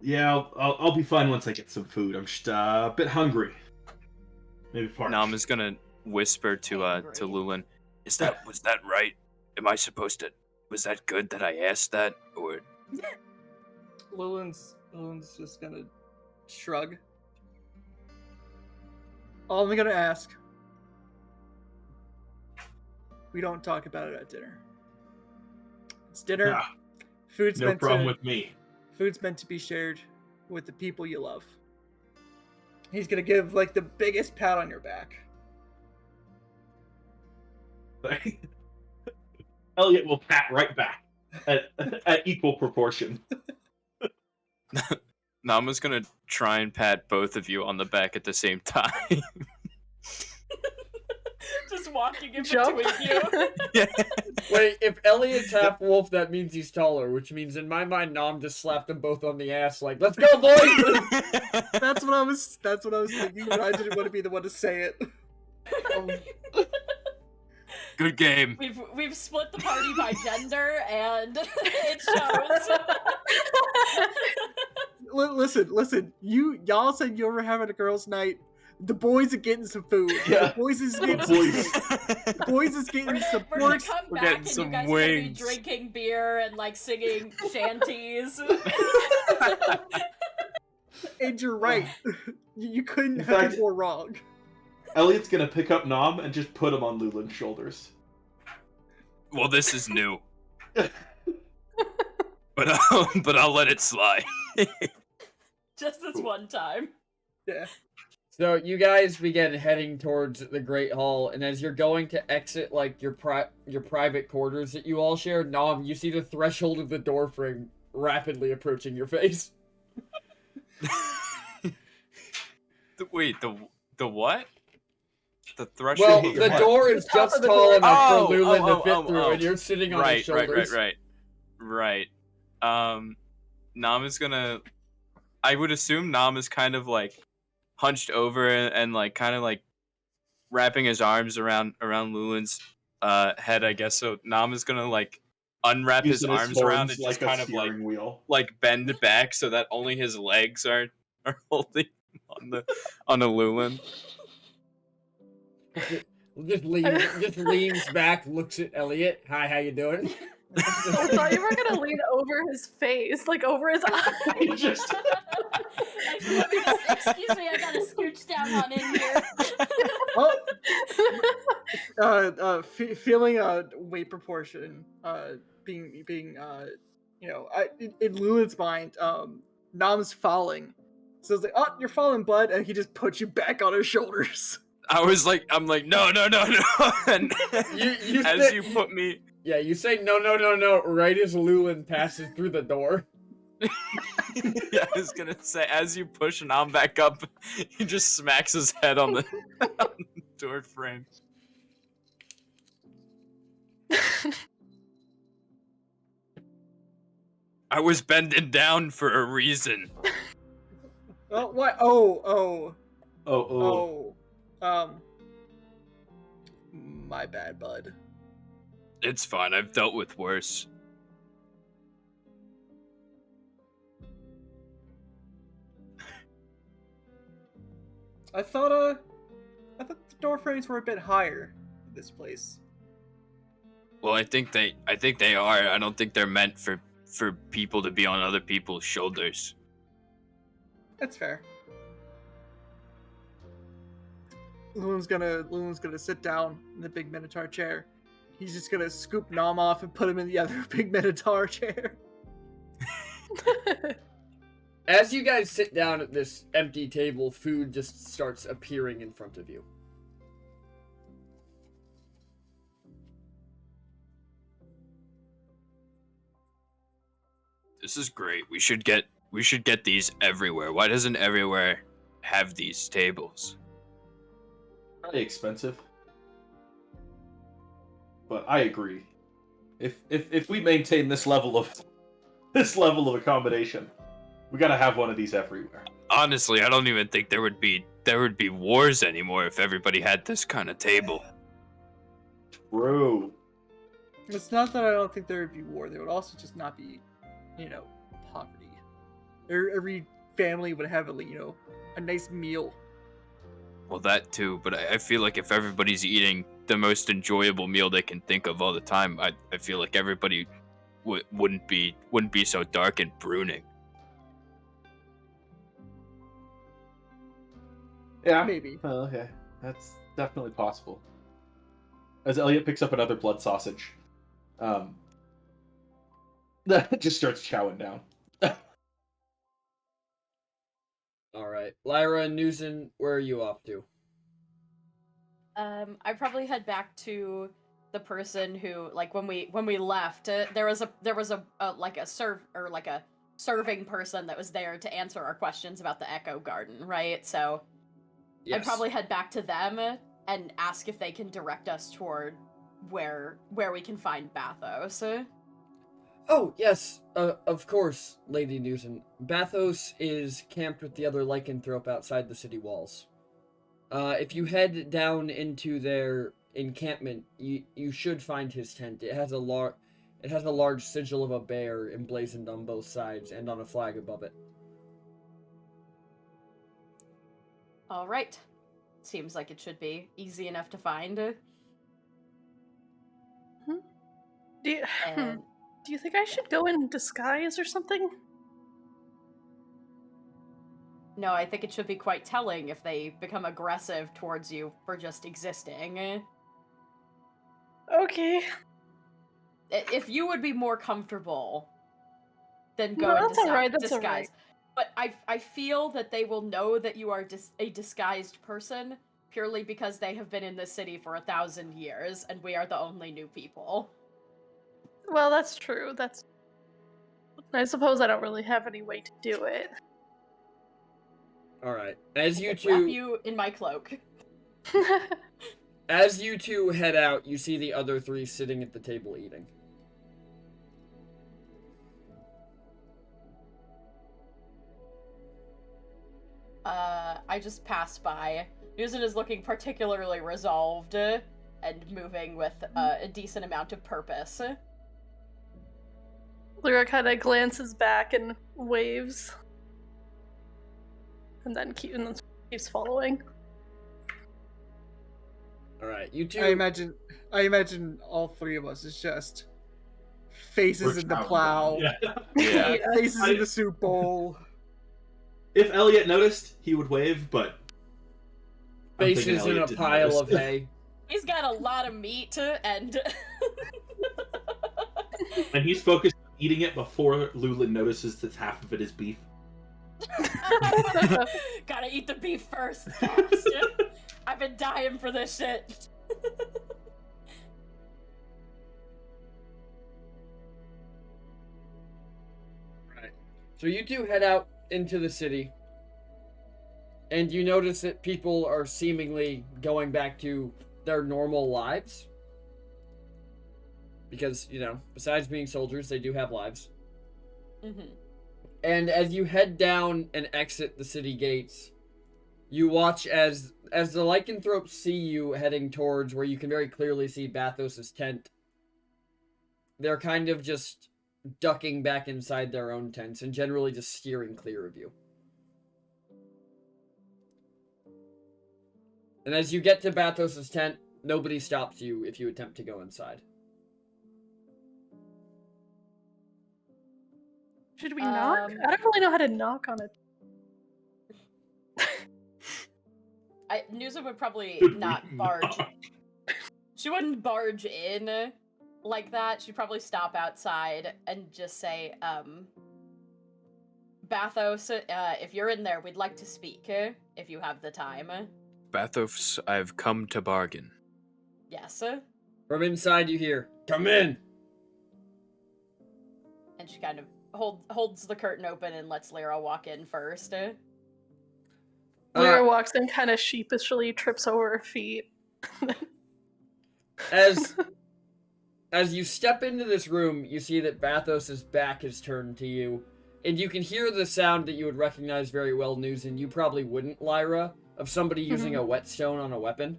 Yeah, I'll be fine once I get some food. I'm just a bit hungry. Maybe parched. Nam is gonna whisper to Lulin, was that right? Am I supposed to? Was that good that I asked that, or? Lulin's just gonna shrug. All I'm gonna ask. We don't talk about it at dinner. It's dinner. Ah, Food's no meant problem to with me. food's meant to be shared with the people you love. He's gonna give like the biggest pat on your back. Elliot will pat right back at equal proportion. Nama's gonna try and pat both of you on the back at the same time. Just walking in Jump. between you. Yeah. Wait, if Elliot's half wolf, that means he's taller, which means in my mind, Nom just slapped them both on the ass, like, "Let's go, boys!" That's what I was thinking, but I didn't want to be the one to say it. Good game. We've split the party by gender, and it shows. Listen. Y'all said you were having a girls' night. The boys are getting some food. Yeah. The boys is The getting boys. The boys is getting some We're gonna pork. come We're back getting and some you guys wings. are gonna be drinking beer and like singing shanties. And you're right. You couldn't In have fact- been more wrong. Elliot's gonna pick up Nom and just put him on Lulin's shoulders. Well, this is new. But I'll let it slide. Just this one time. Yeah. So you guys begin heading towards the Great Hall, and as you're going to exit like your private quarters that you all share, Nom, you see the threshold of the door frame rapidly approaching your face. Wait, the what? The threshold. Well, hit the your door is top just of the tall door. enough Oh, for Lulin oh, to fit oh, through, oh. and you're sitting on his shoulders. Right. Nam is gonna. I would assume Nam is kind of like hunched over and like kind of like wrapping his arms around Lulin's head, I guess. So Nam is gonna like unwrap his Using arms around horns and just like kind a of like steering wheel. bend back so that only his legs are holding on the Lulin. Just leans back, looks at Elliot. Hi, how you doing? I thought you were gonna lean over his face, like over his eyes. He just Excuse me, I gotta scooch down on in here. Feeling weight proportion, being in Lulin's mind, Nom's falling. So it's like, oh, you're falling, bud, and he just puts you back on his shoulders. I'm like, no. And You as said- you put me. Yeah, you say no, right as Lulin passes through the door. Yeah, I was gonna say, as you push Nam back up, he just smacks his head on the, on the door frame. I was bending down for a reason. Oh, what? My bad, bud. It's fine, I've dealt with worse. I thought the door frames were a bit higher in this place. Well, I think they are. I don't think they're meant for people to be on other people's shoulders. That's fair. Lulin's gonna sit down in the big Minotaur chair. He's just gonna scoop Nom off and put him in the other big Minotaur chair. As you guys sit down at this empty table, food just starts appearing in front of you. This is great. We should get these everywhere. Why doesn't everywhere have these tables? Probably expensive. But I agree. If we maintain this level of accommodation, we gotta have one of these everywhere. Honestly, I don't even think there would be wars anymore if everybody had this kind of table. True. It's not that I don't think there would be war. There would also just not be, poverty. Every family would have a nice meal. Well, that too, but I feel like if everybody's eating the most enjoyable meal they can think of all the time, I feel like everybody wouldn't be so dark and pruning. Yeah. Maybe. Well, okay. That's definitely possible. As Elliot picks up another blood sausage, that just starts chowing down. Alright. Lyra and Noozin, where are you off to? I probably head back to the person who, like, when we left, there was a serving person that was there to answer our questions about the Echo Garden, right? So Yes. I'd probably head back to them and ask if they can direct us toward where we can find Bathos. Oh, yes, of course, Lady Noozin. Bathos is camped with the other lycanthrope outside the city walls. If you head down into their encampment, you should find his tent. It has a large sigil of a bear emblazoned on both sides and on a flag above it. All right. Seems like it should be easy enough to find. Do you, And do you think I should go in disguise or something? no, I think it should be quite telling if they become aggressive towards you for just existing. Okay. If you would be more comfortable, then No, go in that's alright, that's disguise. alright. But I feel that they will know that you are a disguised person purely because they have been in this city for 1,000 years, and we are the only new people. Well, that's true. I suppose I don't really have any way to do it. Alright. As you Wrap two you in my cloak. As you two head out, you see the other three sitting at the table eating. I just passed by. Noozin is looking particularly resolved and moving with a decent amount of purpose. Lyra kind of glances back and waves. And then keeps following. Alright, you two... I imagine all three of us is just faces We're in the counting plow, them. Yeah. faces in the soup bowl. If Elliot noticed, he would wave, but I'm thinking faces in a Elliot didn't pile notice. of hay. He's got a lot of meat and And he's focused on eating it before Lulin notices that half of it is beef. gotta eat the beef first. Fast. I've been dying for this shit. Right. So you two head out into the city, and you notice that people are seemingly going back to their normal lives. Because, you know, besides being soldiers, they do have lives. Mm-hmm. And as you head down and exit the city gates, you watch as the lycanthropes see you heading towards where you can very clearly see Bathos' tent. They're kind of just ducking back inside their own tents and generally just steering clear of you. And as you get to Bathos' tent, nobody stops you if you attempt to go inside. Should we knock? I don't really know how to knock on it. Noozin would probably Should we not barge. knock? She wouldn't barge in like that. She'd probably stop outside and just say, Bathos, if you're in there, we'd like to speak, if you have the time. Bathos, I've come to bargain. Yes. From inside you hear, "Come in!" And she kind of holds the curtain open and lets Lyra walk in first. Lyra walks in, kind of sheepishly trips over her feet. As you step into this room, you see that Bathos' back is turned to you, and you can hear the sound that you would recognize very well, Noozin. You probably wouldn't, Lyra, of somebody using a whetstone on a weapon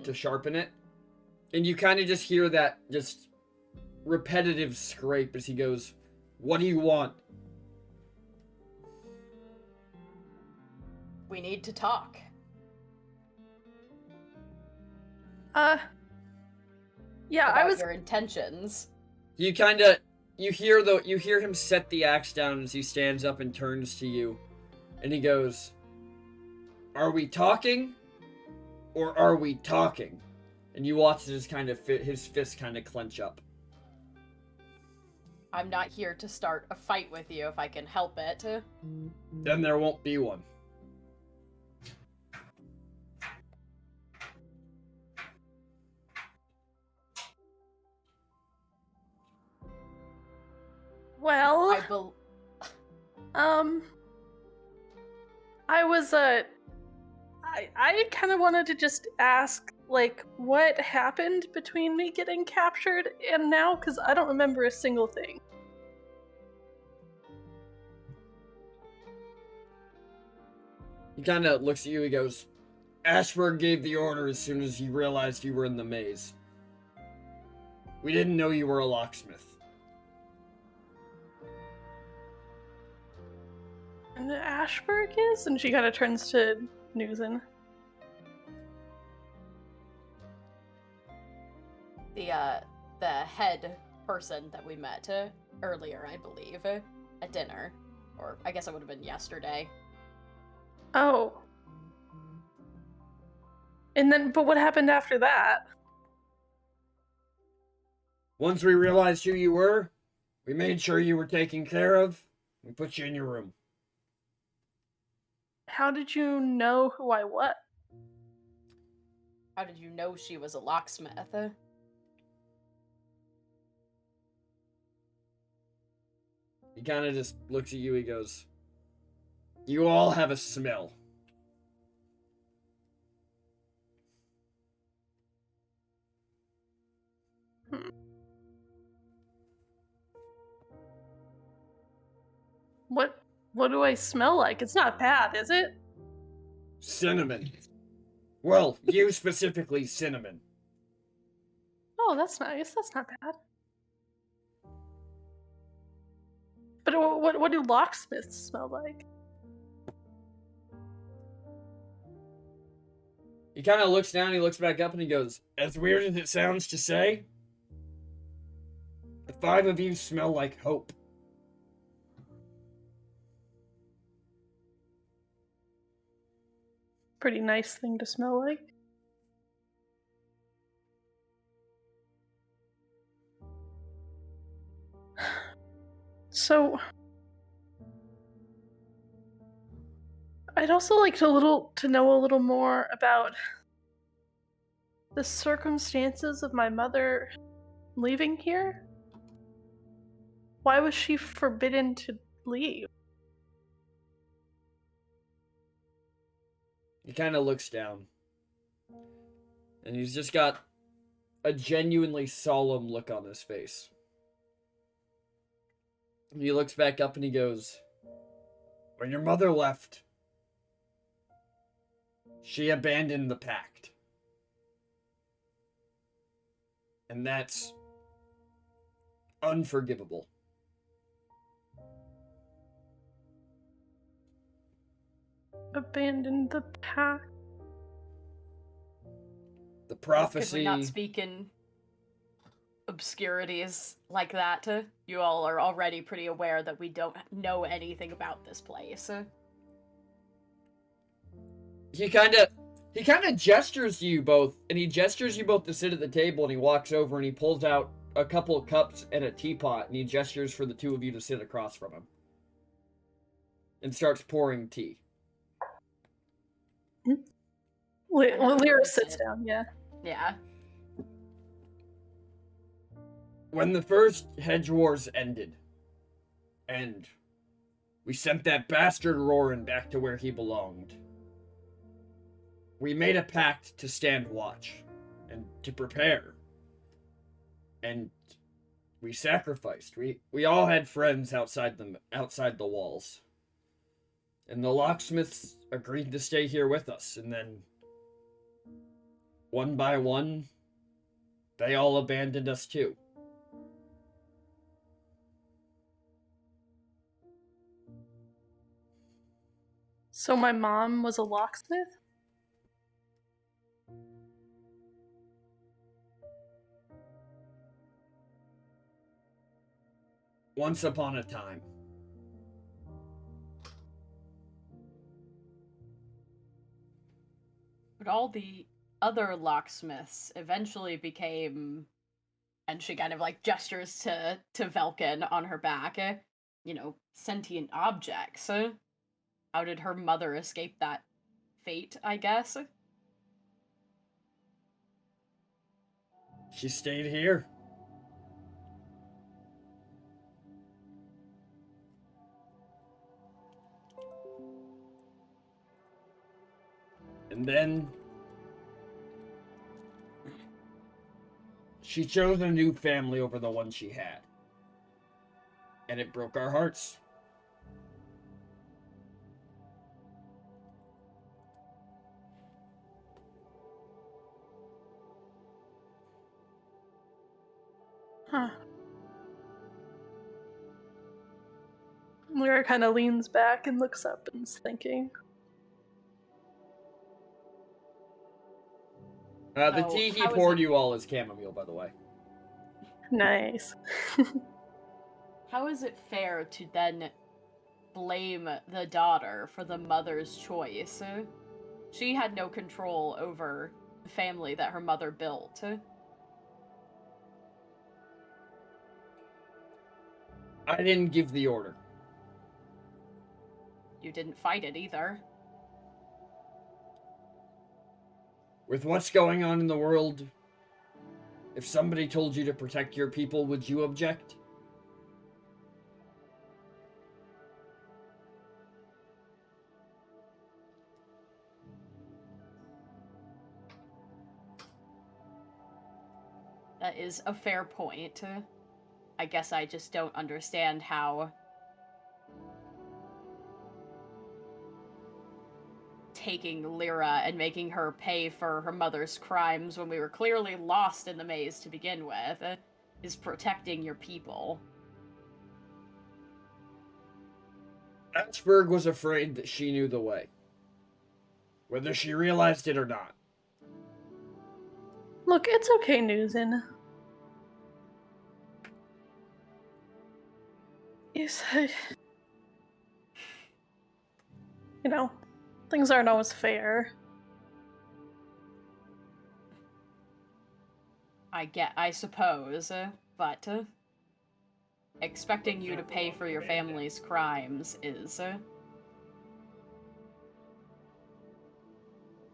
to sharpen it. And you kind of just hear that just repetitive scrape as he goes, "What do you want?" We need to talk. Yeah, About I was. your intentions. You hear him set the axe down as he stands up and turns to you, and he goes, "Are we talking, or are we talking?" And you watch his fist kind of clench up. I'm not here to start a fight with you if I can help it. then there won't be one. Well, I was I kind of wanted to just ask, like, what happened between me getting captured and now, because I don't remember a single thing. He kind of looks at you, he goes, Ashford gave the order as soon as he realized you were in the maze. We didn't know you were a locksmith. And Ashburg is? And she kind of turns to Noozin. The head person that we met earlier, I believe, at dinner. Or I guess it would have been yesterday. Oh. And then, but what happened after that? Once we realized who you were, we made sure you were taken care of. We put you in your room. How did you know who I was? How did you know she was a locksmith? He kind of just looks at you, he goes, you all have a smell. What do I smell like? It's not bad, is it? Cinnamon. Well, you specifically, cinnamon. Oh, that's nice. That's not bad. But what do locksmiths smell like? He kind of looks down, he looks back up, and he goes, as weird as it sounds to say, the 5 of you smell like hope. Pretty nice thing to smell like. So, I'd also like to know a little more about the circumstances of my mother leaving here. Why was she forbidden to leave? He kind of looks down. And he's just got a genuinely solemn look on his face. And he looks back up and he goes, when your mother left, she abandoned the pact. And that's unforgivable. Abandoned the pact. The Could prophecy. we not speak in obscurities like that? You all are already pretty aware that we don't know anything about this place. He kind of gestures to you both, and he gestures you both to sit at the table, and he walks over and he pulls out a couple of cups and a teapot, and he gestures for the 2 of you to sit across from him. And starts pouring tea. Lyra sits down, yeah. Yeah. When the first Hedge Wars ended, and we sent that bastard Roran back to where he belonged, we made a pact to stand watch, and to prepare. And we sacrificed. We all had friends outside the walls. And the locksmiths agreed to stay here with us, and then one by one, they all abandoned us too. So my mom was a locksmith? Once upon a time. But all the other locksmiths eventually became, and she kind of like gestures to Velkin on her back, sentient objects. How did her mother escape that fate, I guess? She stayed here. And then she chose a new family over the one she had. And it broke our hearts. Huh. Lyra kind of leans back and looks up and is thinking. The So, tea he how is poured it- you all is chamomile, by the way. Nice. How is it fair to then blame the daughter for the mother's choice? She had no control over the family that her mother built. I didn't give the order. You didn't fight it either. With what's going on in the world, if somebody told you to protect your people, would you object? That is a fair point. I guess I just don't understand how taking Lyra and making her pay for her mother's crimes when we were clearly lost in the maze to begin with is protecting your people. Asperg was afraid that she knew the way. Whether she realized it or not. Look, it's okay, Noozin. You said... You know, things aren't always fair. I suppose, but expecting you to pay for your family's crimes is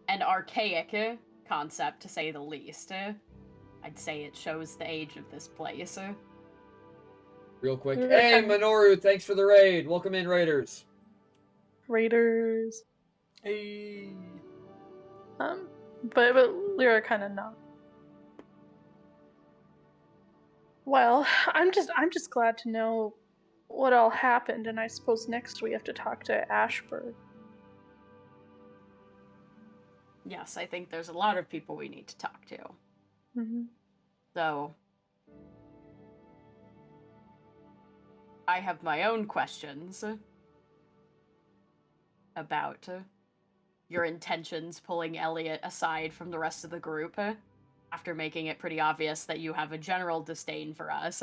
an archaic concept, to say the least. I'd say it shows the age of this place. Real quick. Yeah. Hey, Minoru, thanks for the raid. Welcome in, Raiders. Raiders. Hey. But Lyra kind of not. Well, I'm just glad to know what all happened, and I suppose next we have to talk to Ashburg. Yes, I think there's a lot of people we need to talk to. Mm-hmm. So, I have my own questions about your intentions pulling Elliot aside from the rest of the group after making it pretty obvious that you have a general disdain for us.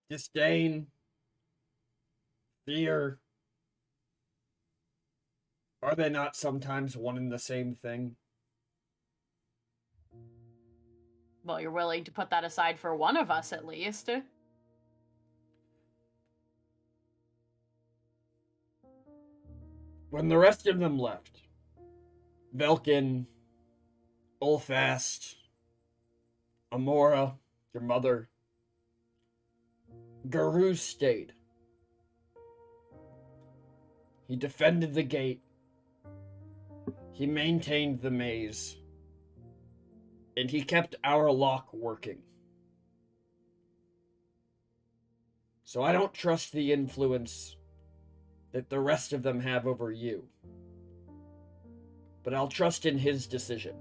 Disdain. Fear. Are they not sometimes one and the same thing? Well, you're willing to put that aside for one of us, at least. When the rest of them left, Velkin, Ulfast, Amora, your mother, Guru stayed. He defended the gate. He maintained the maze. And he kept our lock working. So I don't trust the influence that the rest of them have over you. But I'll trust in his decision.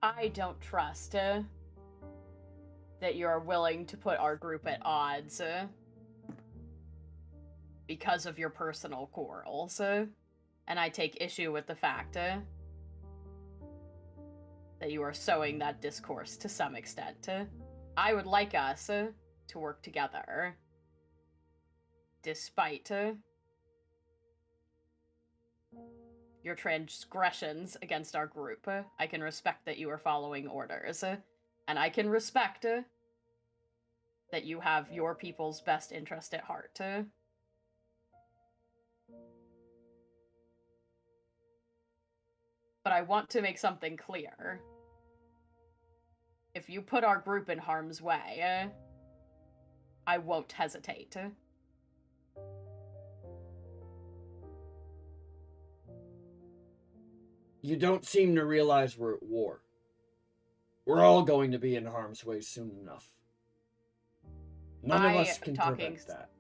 I don't trust that you're willing to put our group at odds because of your personal quarrels. And I take issue with the fact that you are sowing that discourse to some extent. I would like us to work together, despite your transgressions against our group. I can respect that you are following orders, and I can respect that you have your people's best interest at heart. But I want to make something clear. If you put our group in harm's way, I won't hesitate. You don't seem to realize we're at war. We're all going to be in harm's way soon enough. None of us can prevent that.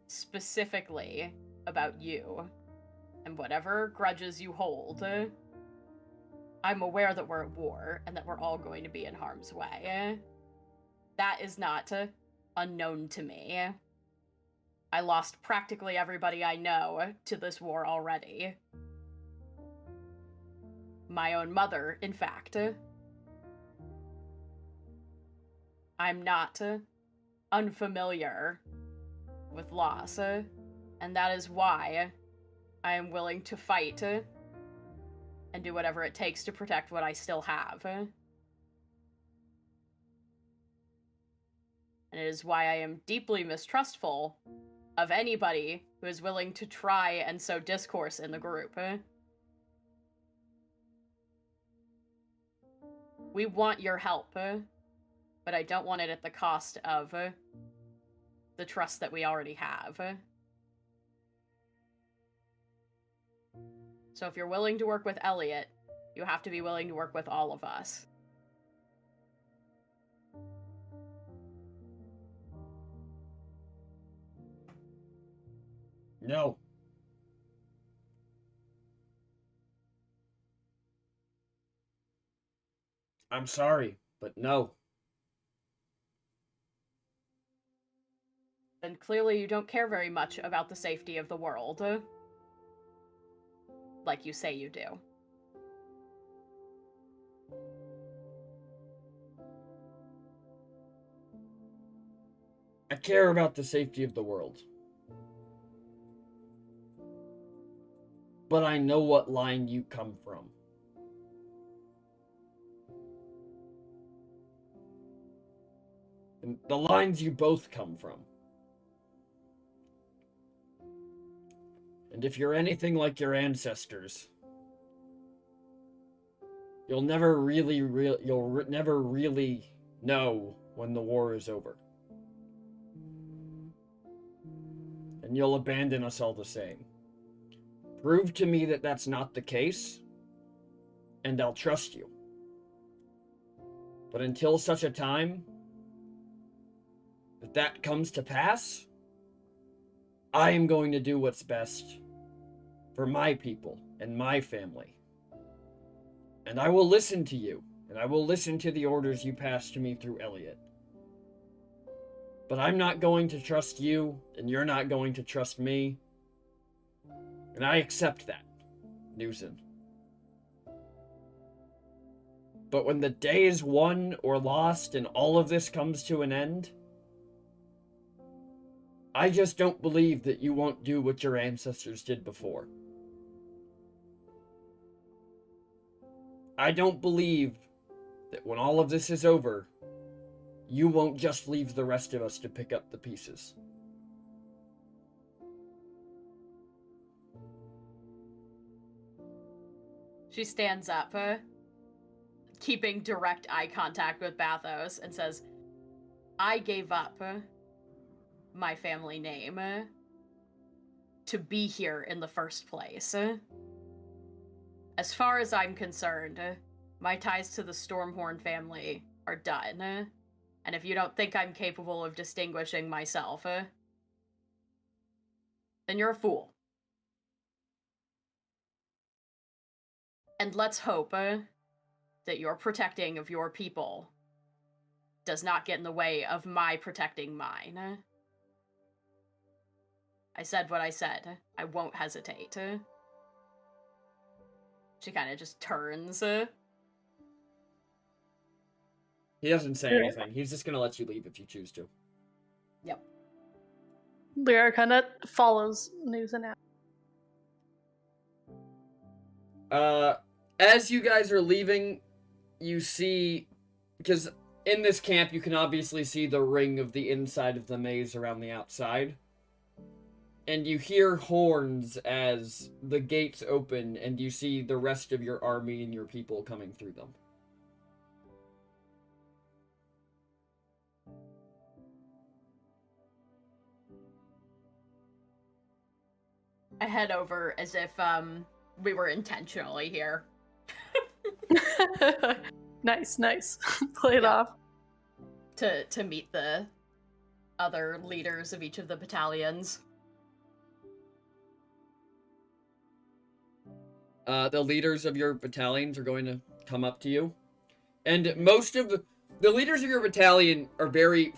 Specifically about you, and whatever grudges you hold. I'm aware that we're at war, and that we're all going to be in harm's way. That is not unknown to me. I lost practically everybody I know to this war already. My own mother, in fact. I'm not unfamiliar with loss, and that is why I am willing to fight and do whatever it takes to protect what I still have. And it is why I am deeply mistrustful of anybody who is willing to try and sow discourse in the group. We want your help, but I don't want it at the cost of the trust that we already have. So if you're willing to work with Elliot, you have to be willing to work with all of us. No. I'm sorry, but no. Then clearly you don't care very much about the safety of the world. Like you say you do. I care about the safety of the world. But I know what line you come from. And the lines you both come from. And if you're anything like your ancestors, you'll never really know when the war is over. And you'll abandon us all the same. Prove to me that that's not the case, and I'll trust you. But until such a time that comes to pass, I am going to do what's best for my people and my family. And I will listen to you, and I will listen to the orders you pass to me through Elliot. But I'm not going to trust you, and you're not going to trust me. And I accept that, Noozin. But when the day is won or lost and all of this comes to an end, I just don't believe that you won't do what your ancestors did before. I don't believe that when all of this is over, you won't just leave the rest of us to pick up the pieces. She stands up, keeping direct eye contact with Bathos, and says, I gave up my family name to be here in the first place. As far as I'm concerned, my ties to the Stormhorn family are done. And if you don't think I'm capable of distinguishing myself, then you're a fool. And let's hope that your protecting of your people does not get in the way of my protecting mine. I said what I said. I won't hesitate. She kind of just turns. He doesn't say Yeah. anything. He's just gonna let you leave if you choose to. Lyra kind of follows Noozin out. As you guys are leaving, you see, because in this camp you can obviously see the ring of the inside of the maze around the outside. And you hear horns as the gates open and you see the rest of your army and your people coming through them. I head over as if we were intentionally here. Nice. Play it Yeah. off. To meet the other leaders of each of the battalions. The leaders of your battalions are going to come up to you. And most of the leaders of your battalion are very,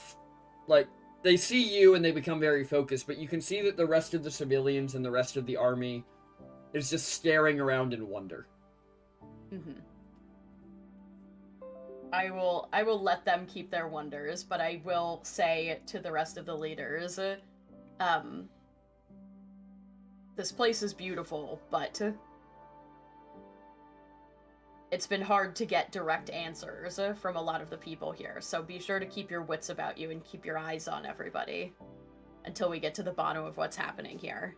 like, they see you and they become very focused, but you can see that the rest of the civilians and the rest of the army is just staring around in wonder. Mm-hmm. I will let them keep their wonders, but I will say to the rest of the leaders, this place is beautiful, but it's been hard to get direct answers from a lot of the people here, so be sure to keep your wits about you and keep your eyes on everybody until we get to the bottom of what's happening here.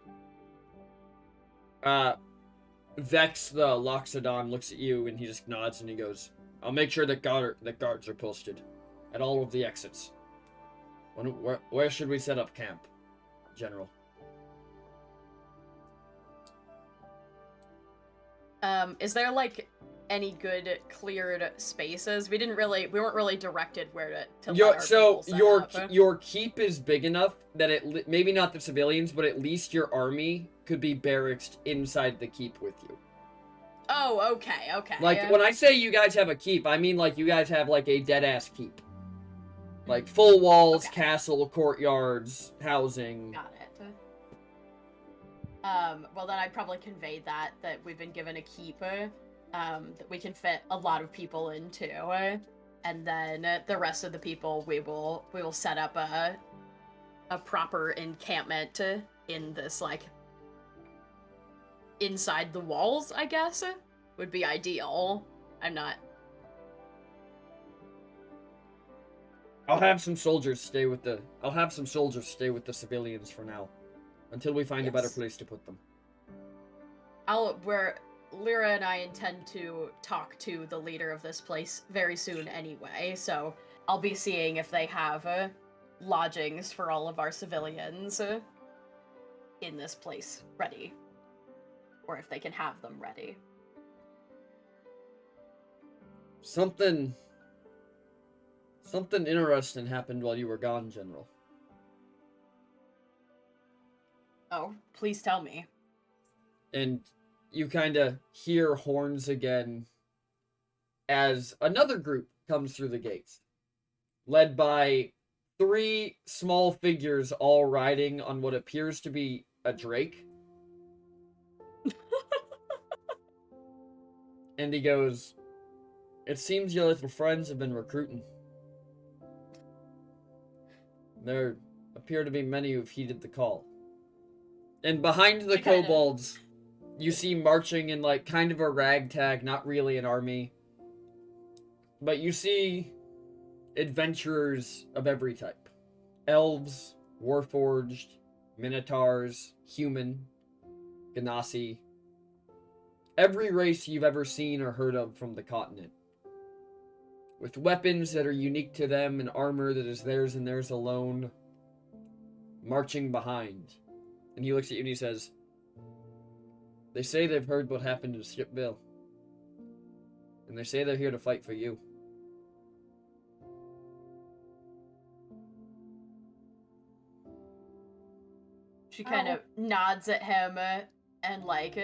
Vex, the Loxodon, looks at you and he just nods and he goes, I'll make sure that guards are posted at all of the exits. Where should we set up camp, General? Is there, like, any good cleared spaces? We weren't really directed where to let our people set up. Your keep is big enough that maybe not the civilians, but at least your army could be barracked inside the keep with you. Oh, okay. Like, when I say you guys have a keep, I mean, like, you guys have, like, a dead-ass keep. Like, full walls, Okay. castle, courtyards, housing. Got it. Well then I'd probably convey that we've been given a keep, that we can fit a lot of people into, and then the rest of the people we will set up a proper encampment in this, like, inside the walls, I guess, would be ideal. I'll have some soldiers stay with the civilians for now, until we find a better Yes. place to put them. Lyra and I intend to talk to the leader of this place very soon anyway, so I'll be seeing if they have lodgings for all of our civilians in this place ready, or if they can have them ready. Something interesting happened while you were gone, General. Oh, please tell me. And you kind of hear horns again as another group comes through the gates, led by 3 small figures all riding on what appears to be a drake. And he goes, "It seems your little friends have been recruiting. There appear to be many who've heeded the call." And behind the She kinda- kobolds, you see marching in, like, kind of a ragtag, not really an army, but you see adventurers of every type. Elves, warforged, minotaurs, human, Ganassi. Every race you've ever seen or heard of from the continent. With weapons that are unique to them and armor that is theirs and theirs alone. Marching behind. And he looks at you and he says, "They say they've heard what happened to Skip Bill. And they say they're here to fight for you." She kind of nods at him and, like,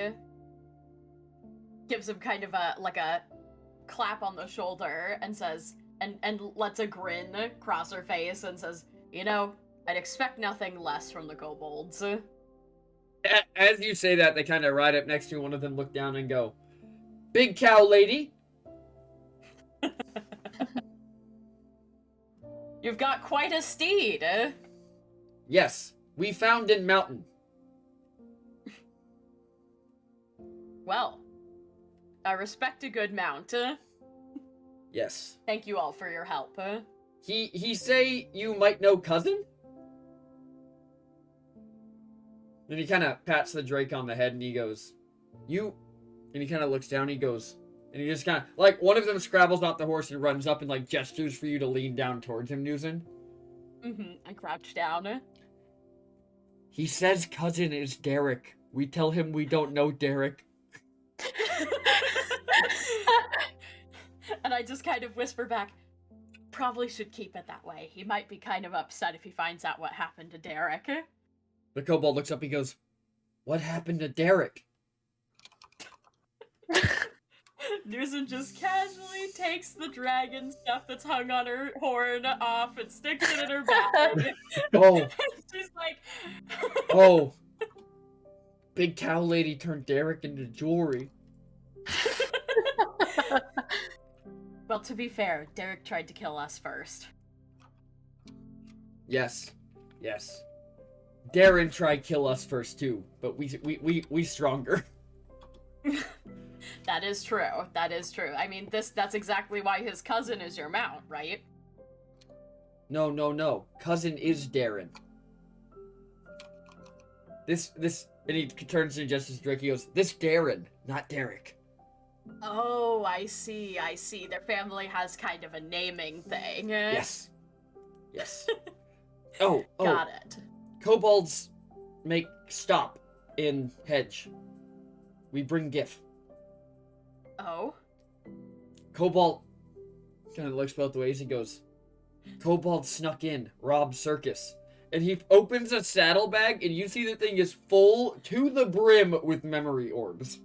gives him kind of a clap on the shoulder and says, and lets a grin cross her face and says, I'd expect nothing less from the kobolds. As you say that, they kind of ride up next to you. One of them look down and go, "Big cow lady." You've got quite a steed. Yes, we found in mountain. Well, I respect a good mount. Yes. Thank you all for your help. He say you might know cousin? Then he kind of pats the Drake on the head and he goes, you... And he kind of looks down and he goes... And he just kind of... Like, one of them scrabbles off the horse and runs up and, like, gestures for you to lean down towards him, Noozin. I crouch down. He says cousin is Derek. We tell him we don't know Derek. And I just kind of whisper back, probably should keep it that way. He might be kind of upset if he finds out what happened to Derek. The kobold looks up, he goes, what happened to Derek? Noozin just casually takes the dragon stuff that's hung on her horn off and sticks it in her bag. Oh. She's like... Oh. Big cow lady turned Derek into jewelry. Well, to be fair, Derek tried to kill us first. Yes. Yes. Darren tried kill us first too, but we stronger. That is true. That is true. I mean, that's exactly why his cousin is your mount, right? No. Cousin is Darren. This, and he turns to Justice Drake, he goes, this Darren, not Derek. Oh, I see. Their family has kind of a naming thing. Yes. Oh. Got it. Kobolds make stop in hedge. We bring gift. Oh? Kobold kind of looks both ways and goes, Kobold snuck in, robbed circus. And he opens a saddlebag and you see the thing is full to the brim with memory orbs.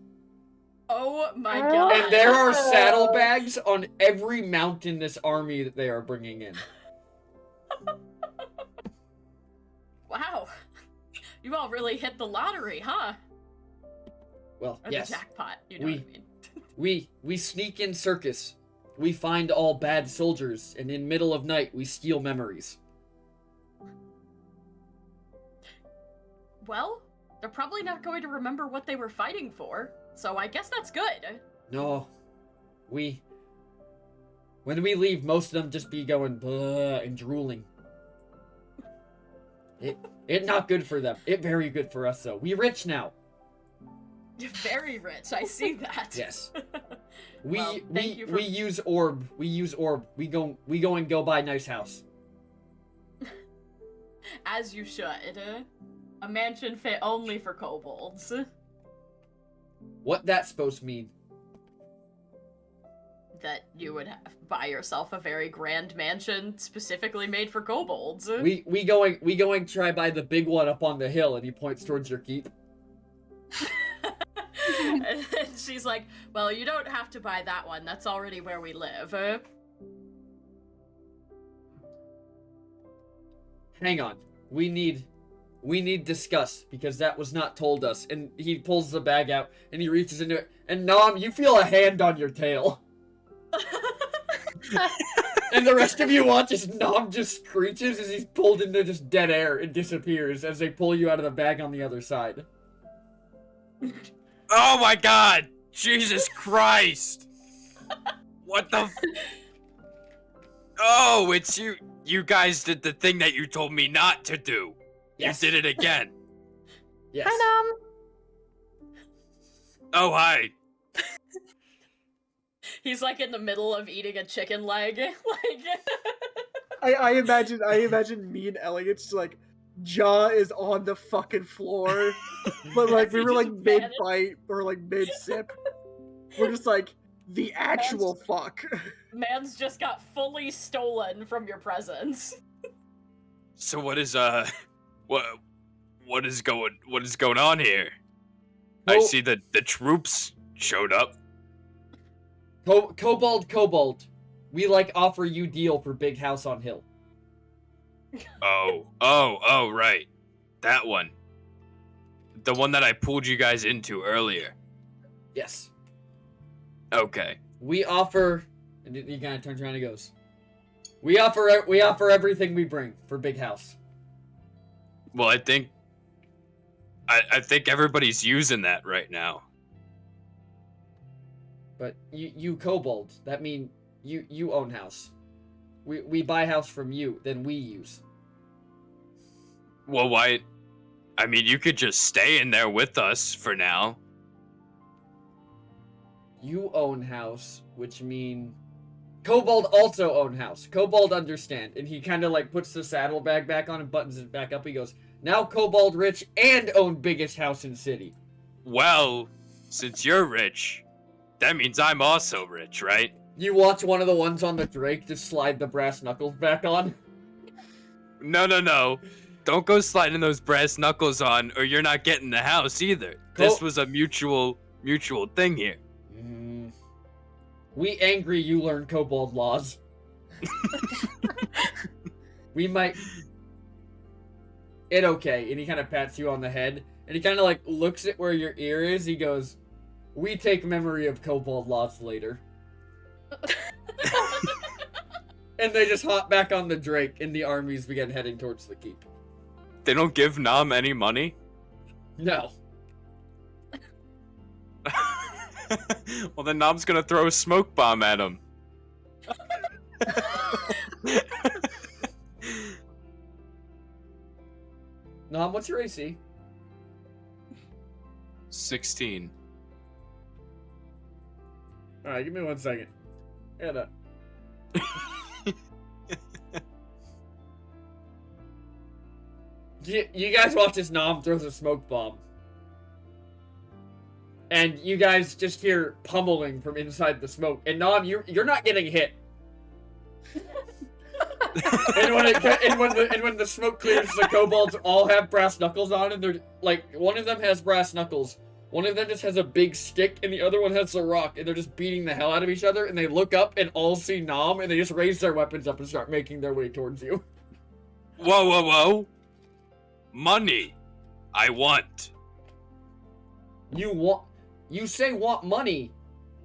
Oh my god. And there are saddlebags on every mount in this army that they are bringing in. Wow. You all really hit the lottery, huh? Well, Or yes. the jackpot, you know what I mean. We sneak in circus. We find all bad soldiers, and in middle of night, we steal memories. Well, they're probably not going to remember what they were fighting for, so I guess that's good. No. When we leave, most of them just be going, bleh, and drooling. It not good for them. It very good for us, though. We rich now. You're very rich, I see that. Yes. Well, thank you for- We use orb. We go and go buy nice house. As you should. A mansion fit only for kobolds. What that's supposed to mean? That you would buy yourself a very grand mansion specifically made for kobolds. We going try buy the big one up on the hill, and he points towards your keep. And she's like, well, you don't have to buy that one. That's already where we live. Hang on. We need discuss, because that was not told us. And he pulls the bag out, and he reaches into it. And Nom, you feel a hand on your tail. And the rest of you watch as Nom just screeches as he's pulled into just dead air and disappears as they pull you out of the bag on the other side. Oh my god! Jesus Christ! What the f- Oh, it's you. You guys did the thing that you told me not to do. Yes. You did it again. Yes. Hi, Nom. Oh, hi. He's like in the middle of eating a chicken leg. Like I imagine me and Elliot just like jaw is on the fucking floor, but like we were like mid bite or like mid sip. We're just like the actual fuck. man's just got fully stolen from your presence. So what is what is going on here? I Oh. see that the troops showed up. Kobold. We offer you deal for big house on hill. Oh, right. That one. The one that I pulled you guys into earlier. Yes. Okay. We offer, and he kind of turns around and goes, We offer everything we bring for Big House. Well, I think everybody's using that right now. But you kobold, that mean you own house. We buy house from you, then we use. Well, why? I mean, you could just stay in there with us for now. You own house, which mean kobold also own house. Kobold understand, and he kind of like puts the saddlebag back on and buttons it back up. He goes, now kobold rich and own biggest house in city. Well, since you're rich, that means I'm also rich, right? You watch one of the ones on the Drake just slide the brass knuckles back on. No. Don't go sliding those brass knuckles on, or you're not getting the house either. This was a mutual thing here. We angry you learn kobold laws. We might... It okay. And he kind of pats you on the head. And he kind of like looks at where your ear is. He goes, we take memory of kobold laws later. And they just hop back on the Drake and the armies begin heading towards the keep. They don't give Nam any money? No. Well, then Nam's gonna throw a smoke bomb at him. Nom, what's your AC? 16. Alright, give me 1 second. Anna. You guys watch as Nom throws a smoke bomb. And you guys just hear pummeling from inside the smoke. And Nom, you're not getting hit. and when the smoke clears, the kobolds all have brass knuckles on, and they're like, one of them has brass knuckles, one of them just has a big stick, and the other one has a rock, and they're just beating the hell out of each other. And they look up and all see Nom, and they just raise their weapons up and start making their way towards you. Whoa. Money. I want. You say want money,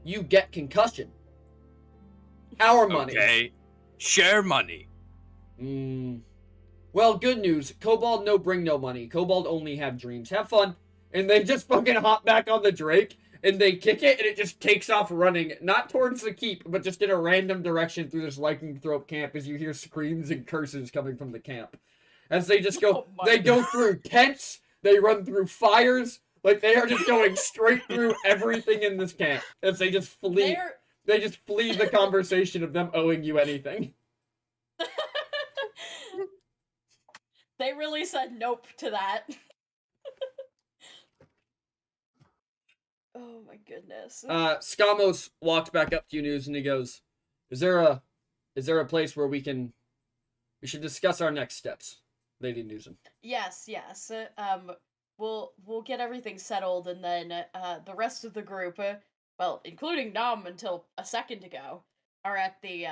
you get concussion. Our money. Okay. Share money. Well, good news. Kobold no bring no money. Kobold only have dreams. Have fun. And they just fucking hop back on the Drake, and they kick it, and it just takes off running. Not towards the keep, but just in a random direction through this lycanthrope camp as you hear screams and curses coming from the camp. As they just go, they go through tents, they run through fires, like they are just going straight through everything in this camp. As they just flee. They just flee the conversation of them owing you anything. They really said nope to that. Oh my goodness. Skamos walks back up to you, Noozin, and he goes, Is there a place where we should discuss our next steps, Lady Noozin? Yes. We'll get everything settled, and then the rest of the group, well, including Nom until a second ago, are at the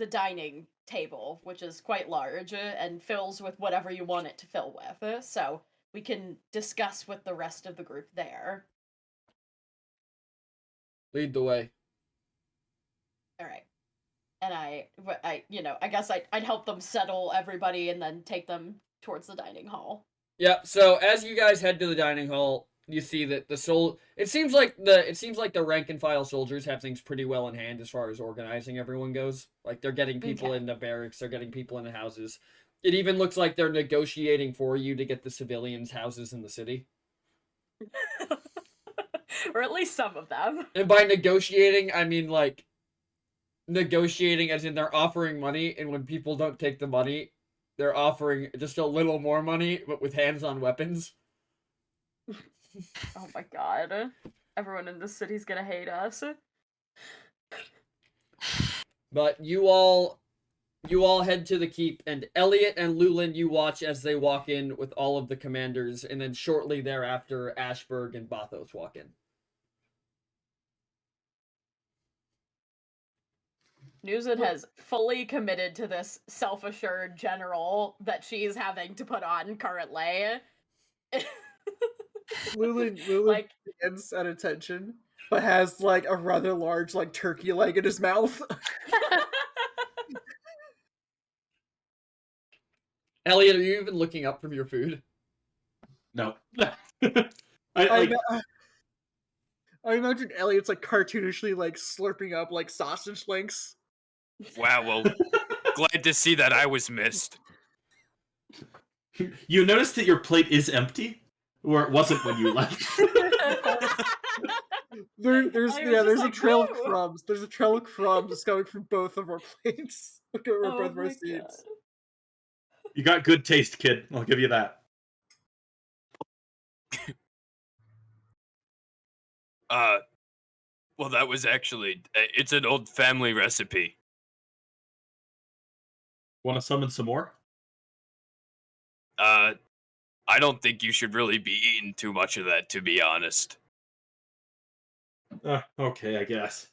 dining table, which is quite large and fills with whatever you want it to fill with. So we can discuss with the rest of the group there. Lead the way. All right. And I guess I'd help them settle everybody and then take them towards the dining hall. Yep. So as you guys head to the dining hall, you see that it seems like the rank and file soldiers have things pretty well in hand as far as organizing everyone goes. Like they're getting people into barracks, they're getting people into houses. It even looks like they're negotiating for you to get the civilians houses in the city. Or at least some of them. And by negotiating, I mean like negotiating as in they're offering money, and when people don't take the money, they're offering just a little more money, but with hands-on weapons. Oh my god. Everyone in this city's gonna hate us. But you all head to the keep, and Elliot and Lulin you watch as they walk in with all of the commanders, and then shortly thereafter, Ashburg and Bathos walk in. Noozin has fully committed to this self-assured general that she's having to put on currently. Lulin Like- stands at attention, but has like a rather large like turkey leg in his mouth. Elliot, are you even looking up from your food? No. I imagine Elliot's like cartoonishly like slurping up like sausage links. Wow, well, glad to see that I was missed. You noticed that your plate is empty? Or it wasn't when you left. There's I was yeah, just there's like, a trail of "Whoa." crumbs. There's a trail of crumbs coming from both of our plates. Or Oh both of our my seats. You got good taste, kid. I'll give you that. Well, that was actually, it's an old family recipe. Want to summon some more? I don't think you should really be eating too much of that, to be honest. Okay, I guess.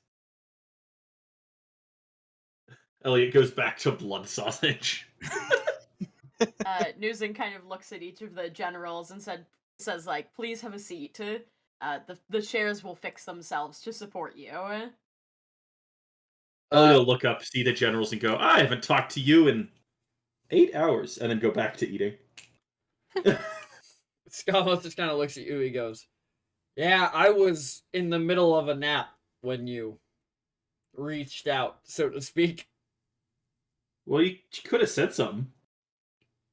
Elliot goes back to blood sausage. Noozin kind of looks at each of the generals and says like, please have a seat. The chairs will fix themselves to support you. Elliot will look up, see the generals, and go, I haven't talked to you in 8 hours, and then go back to eating. Scamos just kind of looks at you. He goes, "Yeah, I was in the middle of a nap when you reached out, so to speak. Well, you could have said something.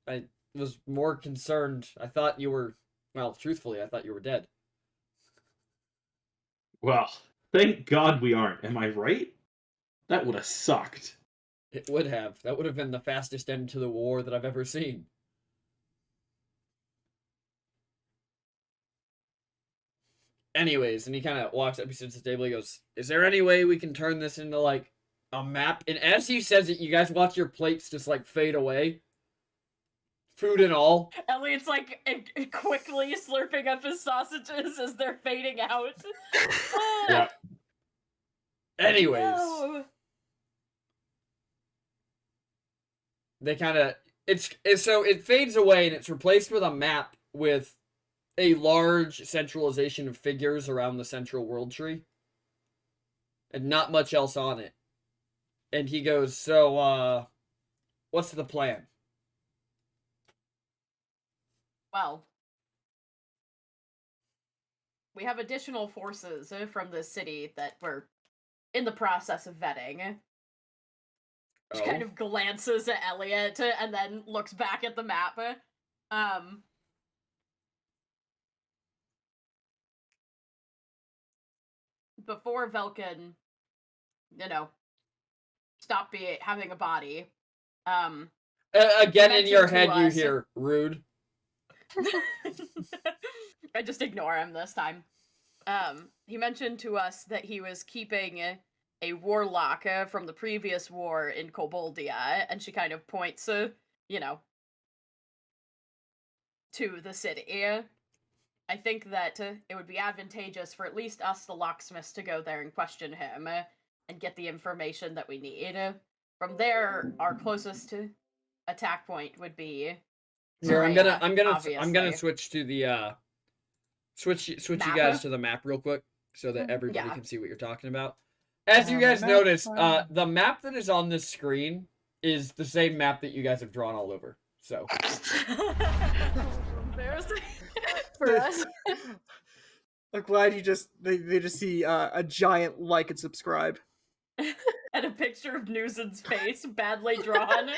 I was more concerned. I thought you were, well, truthfully, I thought you were dead." Well, thank God we aren't. Am I right? That would have sucked. It would have. That would have been the fastest end to the war that I've ever seen. Anyways, and he kind of walks up, he sits at the table, he goes, "Is there any way we can turn this into, like, a map?" And as he says it, you guys watch your plates just, like, fade away. Food and all. Elliot's like quickly slurping up his sausages as they're fading out. Yeah. Anyways. No. They kind of, so it fades away and it's replaced with a map with a large centralization of figures around the central world tree. And not much else on it. And he goes, "So, what's the plan?" Well, we have additional forces from the city that we're in the process of vetting. She kind of glances at Elliot and then looks back at the map. Before Velkin, stop having a body. Again, in your mentioned head, to you us- hear rude. I just ignore him this time. He mentioned to us that he was keeping a warlock from the previous war in Koboldia, and she kind of points, to the city. I think that it would be advantageous for at least us, the locksmiths, to go there and question him and get the information that we need. From there, our closest attack point would be. Here, I'm gonna obviously. switch to the switch you Map? guys to the map real quick so that everybody Yeah. can see what you're talking about. As you guys map, notice, the map that is on this screen is the same map that you guys have drawn all over. So Embarrassing for us. I'm glad they just see a giant like and subscribe. And a picture of Noozin's face, badly drawn.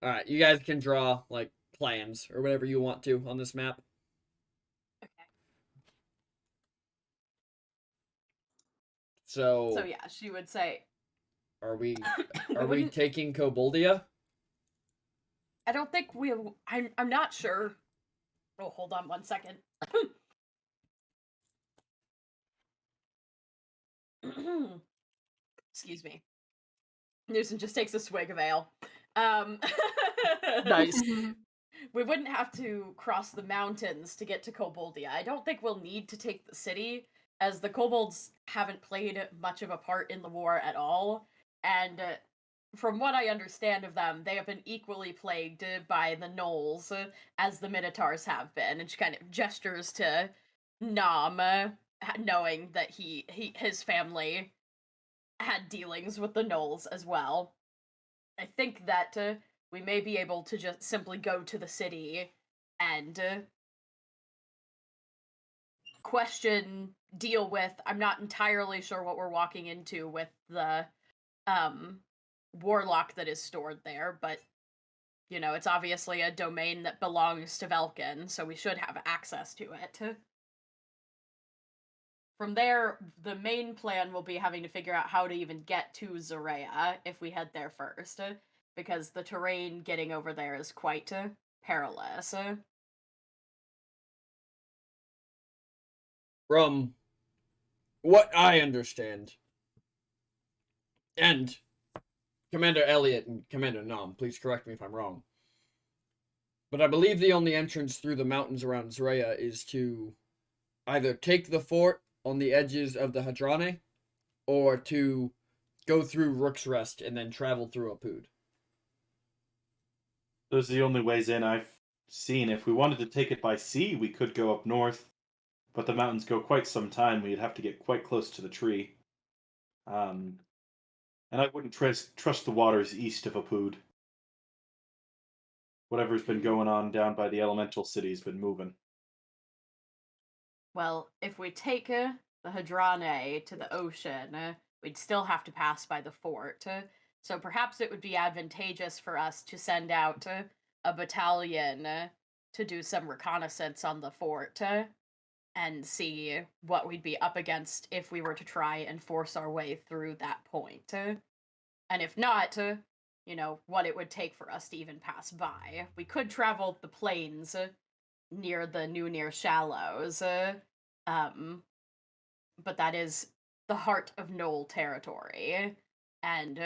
all right, you guys can draw like plans or whatever you want to on this map. Okay. So yeah, she would say, are we wouldn't- taking Koboldia? I don't think I'm not sure. Oh, hold on one second. Excuse me. Noozin just takes a swig of ale. Nice. We wouldn't have to cross the mountains to get to Koboldia. I don't think we'll need to take the city, as the kobolds haven't played much of a part in the war at all, and from what I understand of them, they have been equally plagued by the gnolls as the Minotaurs have been, and she kind of gestures to Nom, knowing that his family had dealings with the gnolls as well. I think that we may be able to just simply go to the city and deal with. I'm not entirely sure what we're walking into with the warlock that is stored there, but you know, it's obviously a domain that belongs to Velkin, so we should have access to it. From there, the main plan will be having to figure out how to even get to Zarea if we head there first, because the terrain getting over there is quite perilous. From what I understand, and Commander Elliot and Commander Nom, please correct me if I'm wrong, but I believe the only entrance through the mountains around Zarea is to either take the fort on the edges of the Hadrane, or to go through Rook's Rest and then travel through Apud. Those are the only ways in I've seen. If we wanted to take it by sea, we could go up north, but the mountains go quite some time. We'd have to get quite close to the tree. And I wouldn't trust the waters east of Apud. Whatever's been going on down by the elemental city's been moving. Well, if we take the Hadrane to the ocean, we'd still have to pass by the fort. So perhaps it would be advantageous for us to send out a battalion to do some reconnaissance on the fort and see what we'd be up against if we were to try and force our way through that point. And if not, you know, what it would take for us to even pass by. We could travel the plains near the Nunir Shallows, but that is the heart of Knoll territory, and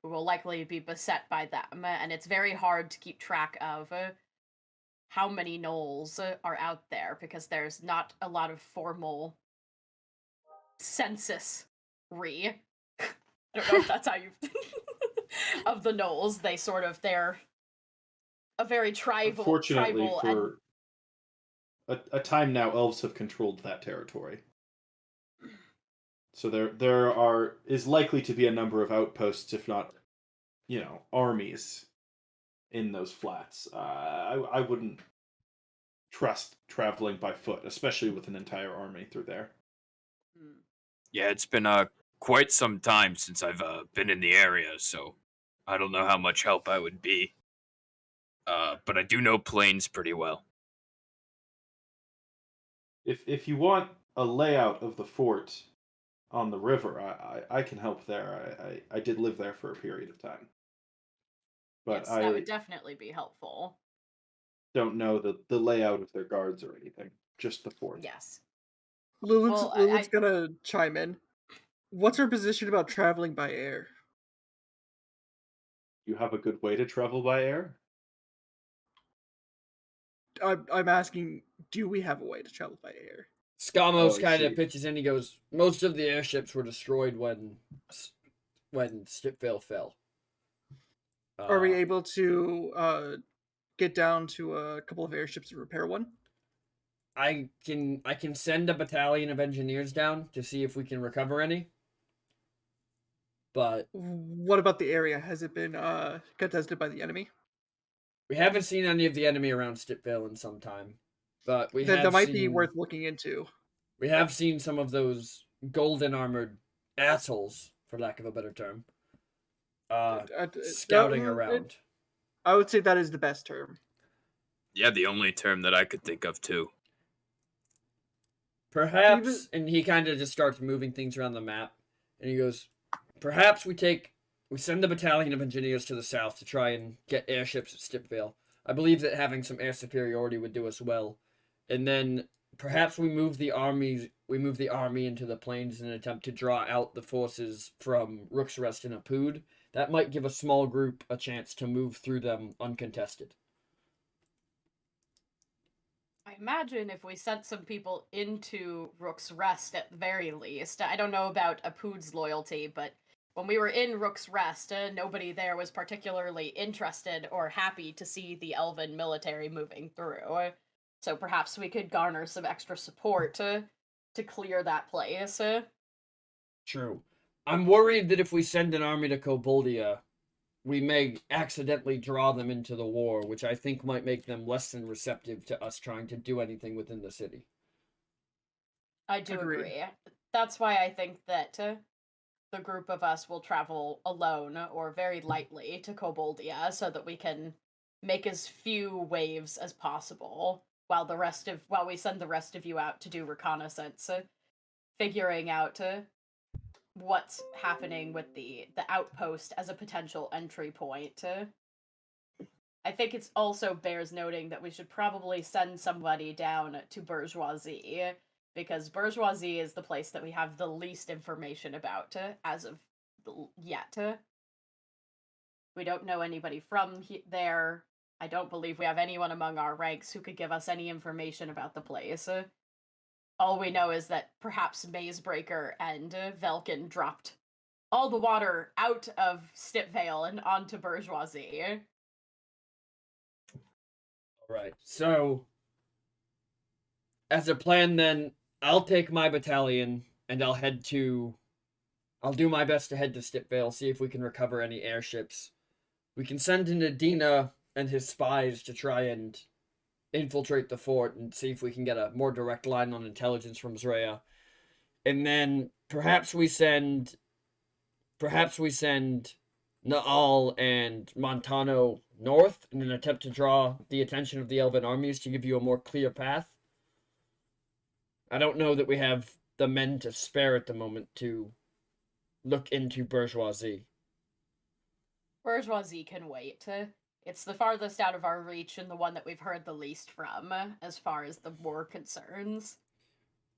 we will likely be beset by them, and it's very hard to keep track of how many gnolls are out there, because there's not a lot of formal census I don't know if that's how you of the gnolls. They're a very Unfortunately, tribal for a time now, elves have controlled that territory. So there is likely to be a number of outposts, if not, armies in those flats. I wouldn't trust traveling by foot, especially with an entire army through there. Yeah, it's been quite some time since I've been in the area, so I don't know how much help I would be. But I do know plains pretty well. If you want a layout of the fort on the river, I can help there. I did live there for a period of time. But yes, that would definitely be helpful. Don't know the layout of their guards or anything. Just the fort. Yes. Lilith's gonna chime in. What's her position about traveling by air? You have a good way to travel by air? I'm asking, do we have a way to travel by air? Skamos I kind see. of pitches in. He goes, most of the airships were destroyed when Stipvale fell. Are we able to get down to a couple of airships and repair one? I can send a battalion of engineers down to see if we can recover any. But what about the area? Has it been contested by the enemy? We haven't seen any of the enemy around Stipvale in some time. But that might be worth looking into. We have seen some of those golden armored assholes, for lack of a better term, scouting around. I would say that is the best term. Yeah, the only term that I could think of too. Perhaps, and he kind of just starts moving things around the map, and he goes, perhaps we send a battalion of engineers to the south to try and get airships at Stipvale. I believe that having some air superiority would do us well. And then perhaps we move the army into the plains in an attempt to draw out the forces from Rook's Rest and Apud. That might give a small group a chance to move through them uncontested. I imagine if we sent some people into Rook's Rest at the very least, I don't know about Apud's loyalty, but when we were in Rook's Rest, nobody there was particularly interested or happy to see the elven military moving through. So perhaps we could garner some extra support to clear that place. True. I'm worried that if we send an army to Koboldia, we may accidentally draw them into the war, which I think might make them less than receptive to us trying to do anything within the city. I do Agreed. agree. That's why I think that the group of us will travel alone or very lightly to Koboldia so that we can make as few waves as possible while we send the rest of you out to do reconnaissance, figuring out what's happening with the outpost as a potential entry point. I think it's also bears noting that we should probably send somebody down to Bourgeoisie, because Bourgeoisie is the place that we have the least information about as of yet. We don't know anybody from there. I don't believe we have anyone among our ranks who could give us any information about the place. All we know is that perhaps Mazebreaker and Velkin dropped all the water out of Stipvale and onto Bourgeoisie. Alright, so as a plan then, I'll take my battalion and I'll do my best to head to Stipvale, see if we can recover any airships. We can send in Adina and his spies to try and infiltrate the fort and see if we can get a more direct line on intelligence from Zrea. And then perhaps we send Naal and Montano north in an attempt to draw the attention of the Elven armies to give you a more clear path. I don't know that we have the men to spare at the moment to look into Bourgeoisie. Bourgeoisie can wait. It's the farthest out of our reach and the one that we've heard the least from, as far as the war concerns.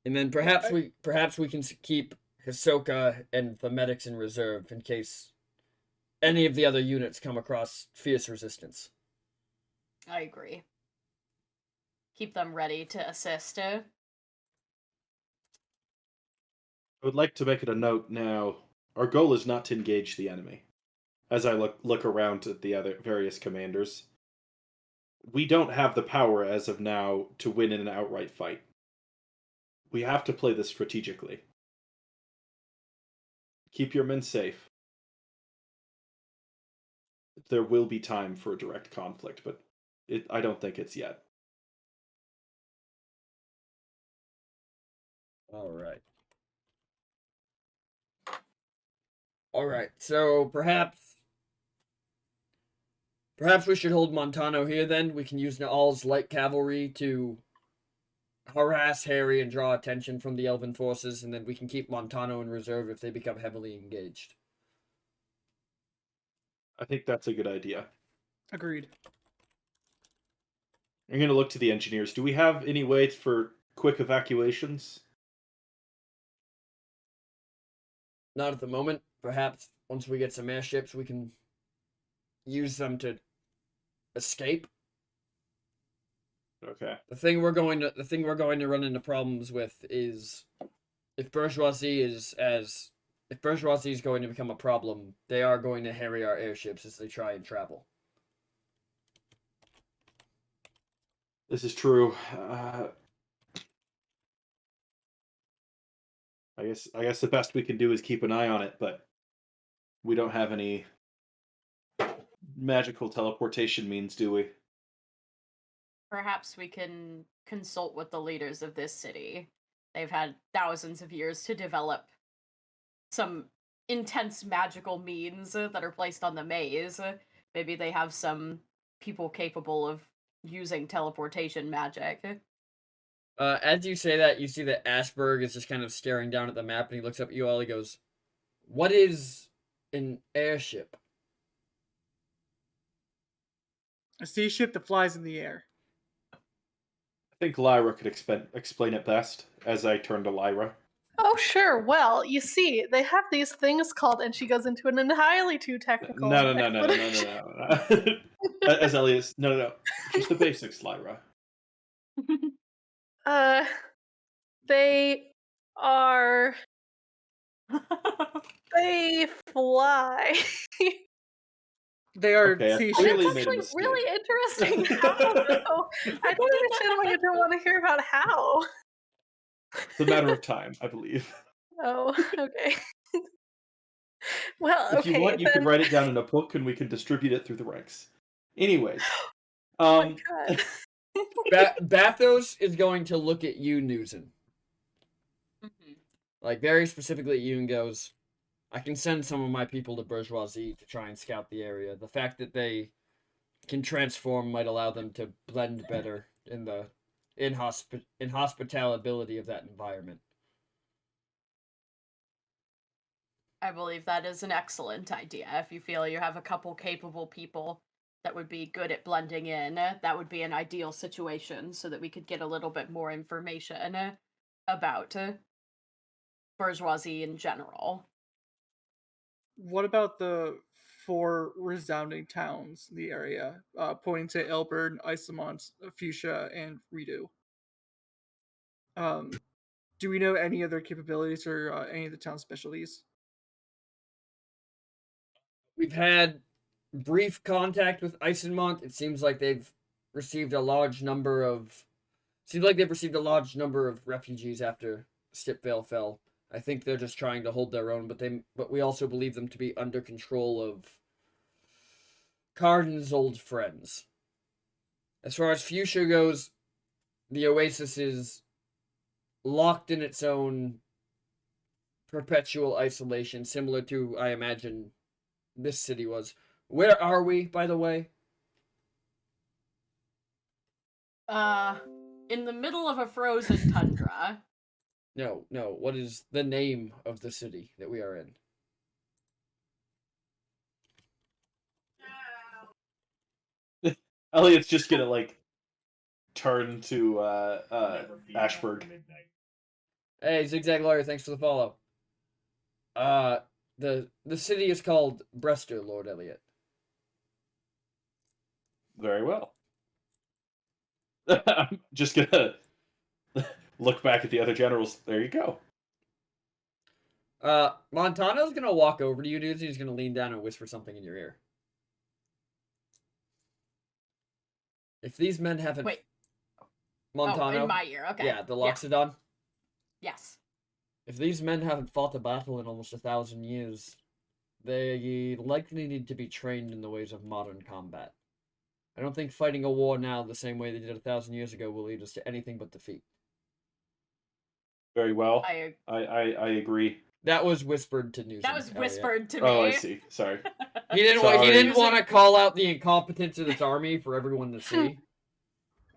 And then perhaps we can keep Hisoka and the medics in reserve in case any of the other units come across fierce resistance. I agree. Keep them ready to assist. I would like to make it a note now. Our goal is not to engage the enemy. As I look around at the other various commanders, we don't have the power as of now to win in an outright fight. We have to play this strategically. Keep your men safe. There will be time for a direct conflict, but I don't think it's yet. Alright, so perhaps we should hold Montano here then. We can use Naal's light cavalry to harass Harry and draw attention from the Elven forces, and then we can keep Montano in reserve if they become heavily engaged. I think that's a good idea. Agreed. I'm going to look to the engineers. Do we have any way for quick evacuations? Not at the moment. Perhaps once we get some airships, we can use them to escape. Okay. The thing we're going to run into problems with is if Bourgeoisie is going to become a problem, they are going to harry our airships as they try and travel. This is true. I guess the best we can do is keep an eye on it, but we don't have any magical teleportation means, do we? Perhaps we can consult with the leaders of this city. They've had thousands of years to develop some intense magical means that are placed on the maze. Maybe they have some people capable of using teleportation magic. As you say that, you see that Ashberg is just kind of staring down at the map, and he looks up at you all. He goes, "What is an airship?" A sea ship that flies in the air. I think Lyra could explain it best, as I turn to Lyra. Oh, sure. Well, you see, they have these things called, and she goes into an entirely too technical. No. explanation. As Elliot, no. Just the basics, Lyra. They are. They fly. They are. Okay, See, clearly That's made a actually mistake. really interesting. How, though? I don't understand why you don't want to hear about how. It's a matter of time, I believe. Oh, okay. Well, If you okay, want, you then. could write it down in a book and we can distribute it through the ranks. Anyways, Oh my god. Bathos is going to look at you, Noozin. Like, very specifically at you and goes, I can send some of my people to Bourgeoisie to try and scout the area. The fact that they can transform might allow them to blend better in the inhospitality of that environment. I believe that is an excellent idea. If you feel you have a couple capable people that would be good at blending in, that would be an ideal situation so that we could get a little bit more information about bourgeoisie in general. what about the 4 resounding towns in the area, pointing to Elbern, Isamont, Fuchsia, and Redo? Do we know any other capabilities or any of the town specialties? We've had brief contact with Isenmont. It seems like they've received a large number of refugees after Stipvale fell. I think they're just trying to hold their own, but we also believe them to be under control of Carden's old friends. As far as Fuchsia goes, the Oasis is locked in its own perpetual isolation, similar to, I imagine, this city was. Where are we, by the way? In the middle of a frozen tundra. No. What is the name of the city that we are in? Elliot's just gonna like turn to Ashburg. Hey, Zigzag Lawyer, thanks for the follow. The city is called Brester, Lord Elliot. Very well. I'm just gonna look back at the other generals. There you go. Montano's gonna walk over to you, dudes. He's gonna lean down and whisper something in your ear. If these men haven't... Wait. Montano? Oh, in my ear, okay. Yeah, the Loxodon. Yes. If these men haven't fought a battle in almost 1,000 years, they likely need to be trained in the ways of modern combat. I don't think fighting a war now the same way they did 1,000 years ago will lead us to anything but defeat. Very well. I agree. That was whispered to Noozin. That was Elliot. whispered to me. Oh, I see. Sorry. He didn't Sorry. want to call out the incompetence of this army for everyone to see.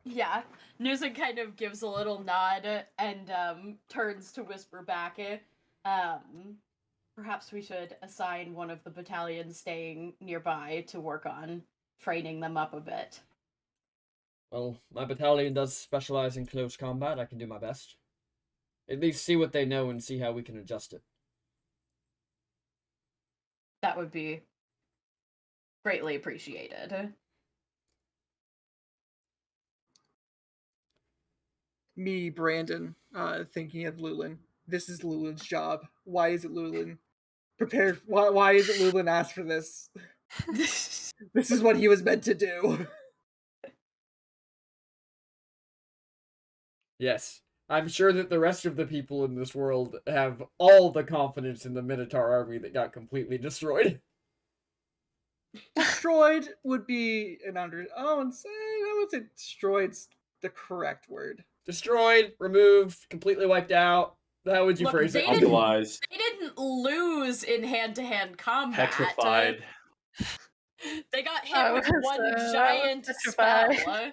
Yeah. Noozin kind of gives a little nod and turns to whisper back. Perhaps we should assign one of the battalions staying nearby to work on training them up a bit. Well, my battalion does specialize in close combat. I can do my best. At least see what they know and see how we can adjust it. That would be greatly appreciated. Me, Brandon, thinking of Lulin. This is Lulin's job. Why is it Lulin? Why is it Lulin asked for this? This is what he was meant to do. Yes. I'm sure that the rest of the people in this world have all the confidence in the Minotaur army that got completely destroyed. Destroyed would be an I would say destroyed's the correct word. Destroyed, removed, completely wiped out. How would you Look, phrase it? they didn't- Otherwise, They didn't lose in hand-to-hand combat. petrified. They got hit I with was, one I giant was petrified. spell.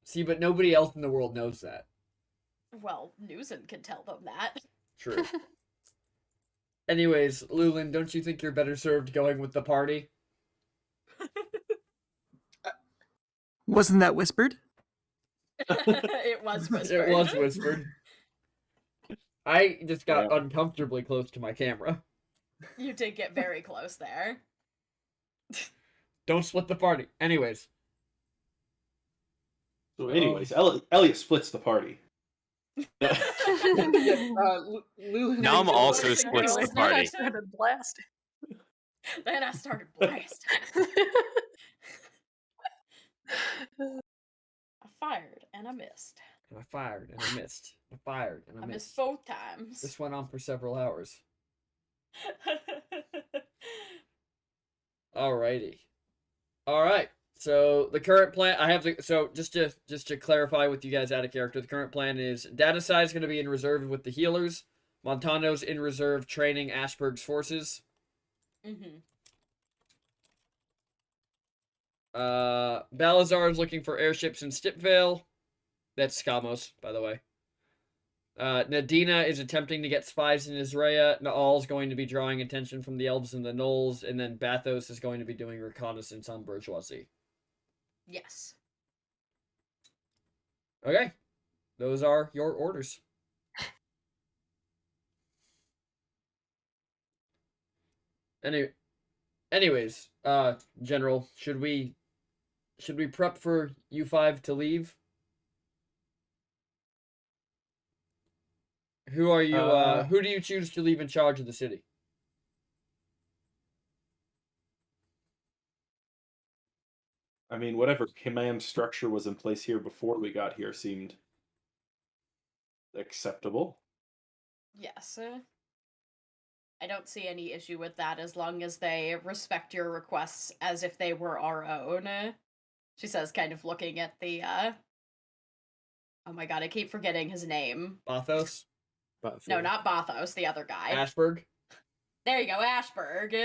See, but nobody else in the world knows that. Well, Noozin can tell them that. True. Anyways, Lulin, don't you think you're better served going with the party? Wasn't that whispered? It was whispered. It was whispered. I just got Yeah. uncomfortably close to my camera. You did get very close there. Don't split the party. Anyways. So, Elliot splits the party. Lulin Nom also Anyway, splits the now I party. started blasting. Then I started blasting. I fired and I missed. And I fired and I missed. I fired and I I missed missed. both times. This went on for several hours. Alrighty. Alright. So the current plan just to clarify with you guys out of character, the current plan is Datasai is gonna be in reserve with the healers. Montano's in reserve training Ashburg's forces. Mm-hmm. Balazar is looking for airships in Stipvale. That's Skamos, by the way. Nadina is attempting to get spies in Israel. Naal's going to be drawing attention from the elves and the gnolls, and then Bathos is going to be doing reconnaissance on bourgeoisie. Yes. Okay. Those are your orders. Anyways, General, should we prep for U5 to leave? Who are you? Who do you choose to leave in charge of the city? I mean, whatever command structure was in place here before we got here seemed acceptable. Yes. I don't see any issue with that as long as they respect your requests as if they were our own. She says, kind of looking at the, oh my god, I keep forgetting his name. Bathos? No, not Bathos, the other guy. Ashburg? There you go, Ashburg.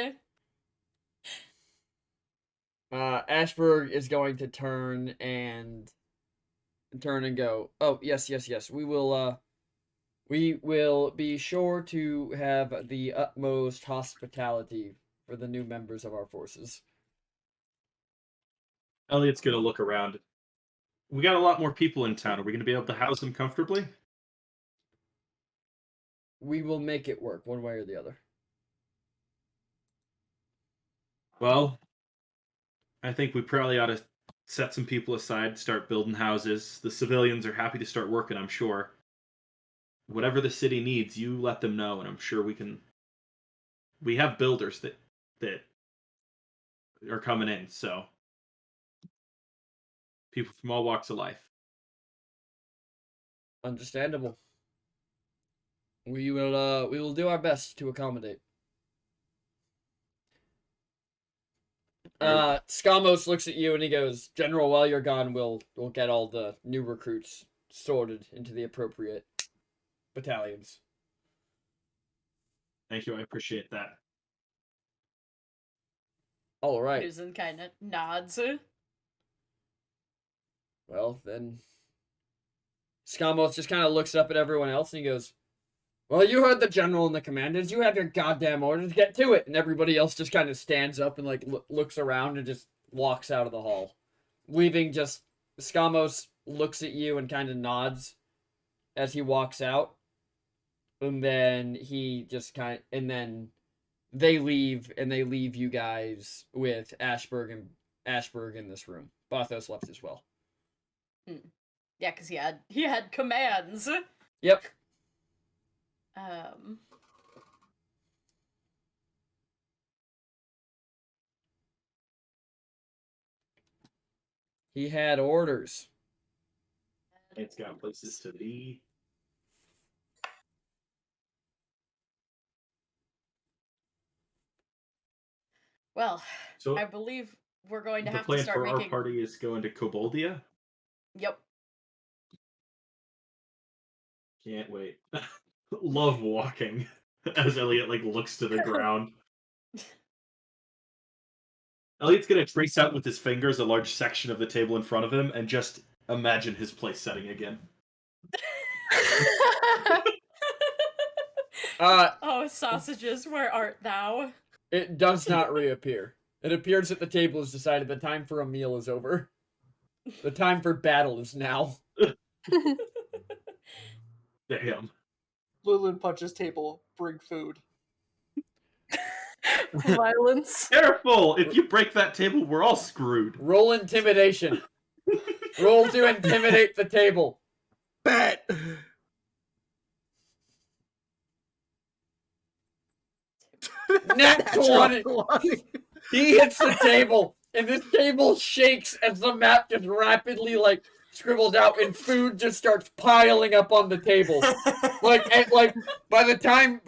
Ashburg is going to turn and go, oh, yes. We will be sure to have the utmost hospitality for the new members of our forces. Elliot's gonna look around. We got a lot more people in town. Are we gonna be able to house them comfortably? We will make it work, one way or the other. Well, I think we probably ought to set some people aside, start building houses. The civilians are happy to start working, I'm sure. Whatever the city needs, you let them know, and I'm sure we can. We have builders that are coming in, so people from all walks of life. Understandable. We will do our best to accommodate. Skamos looks at you and he goes, General, while you're gone, we'll get all the new recruits sorted into the appropriate battalions. Thank you, I appreciate that. All right. Susan kind of nods. Well, then Skamos just kind of looks up at everyone else and he goes, well, you heard the general and the commanders. You have your goddamn orders. Get to it. And everybody else just kind of stands up and, like, looks around and just walks out of the hall. Leaving just... Skamos looks at you and kind of nods as he walks out. And then he just kind of... And then they leave, and they leave you guys with Ashburg in this room. Bathos left as well. Yeah, because he had commands. Yep. He had orders. It's got places to be. Well, So I believe we're going to the have to plan start for making... our party is going to Koboldia? Yep. Can't wait. Love walking as Elliot looks to the ground. Elliot's gonna trace out with his fingers a large section of the table in front of him and just imagine his place setting again. Oh, sausages, where art thou? It does not reappear. It appears that the table has decided the time for a meal is over. The time for battle is now. Damn. Lulun punches table, bring food. Violence. Careful! If you break that table, we're all screwed. Roll intimidation. Roll to intimidate the table. Bet! Nat 20. He hits the table, and this table shakes as the map just rapidly like scribbles out, and food just starts piling up on the table. Like by the time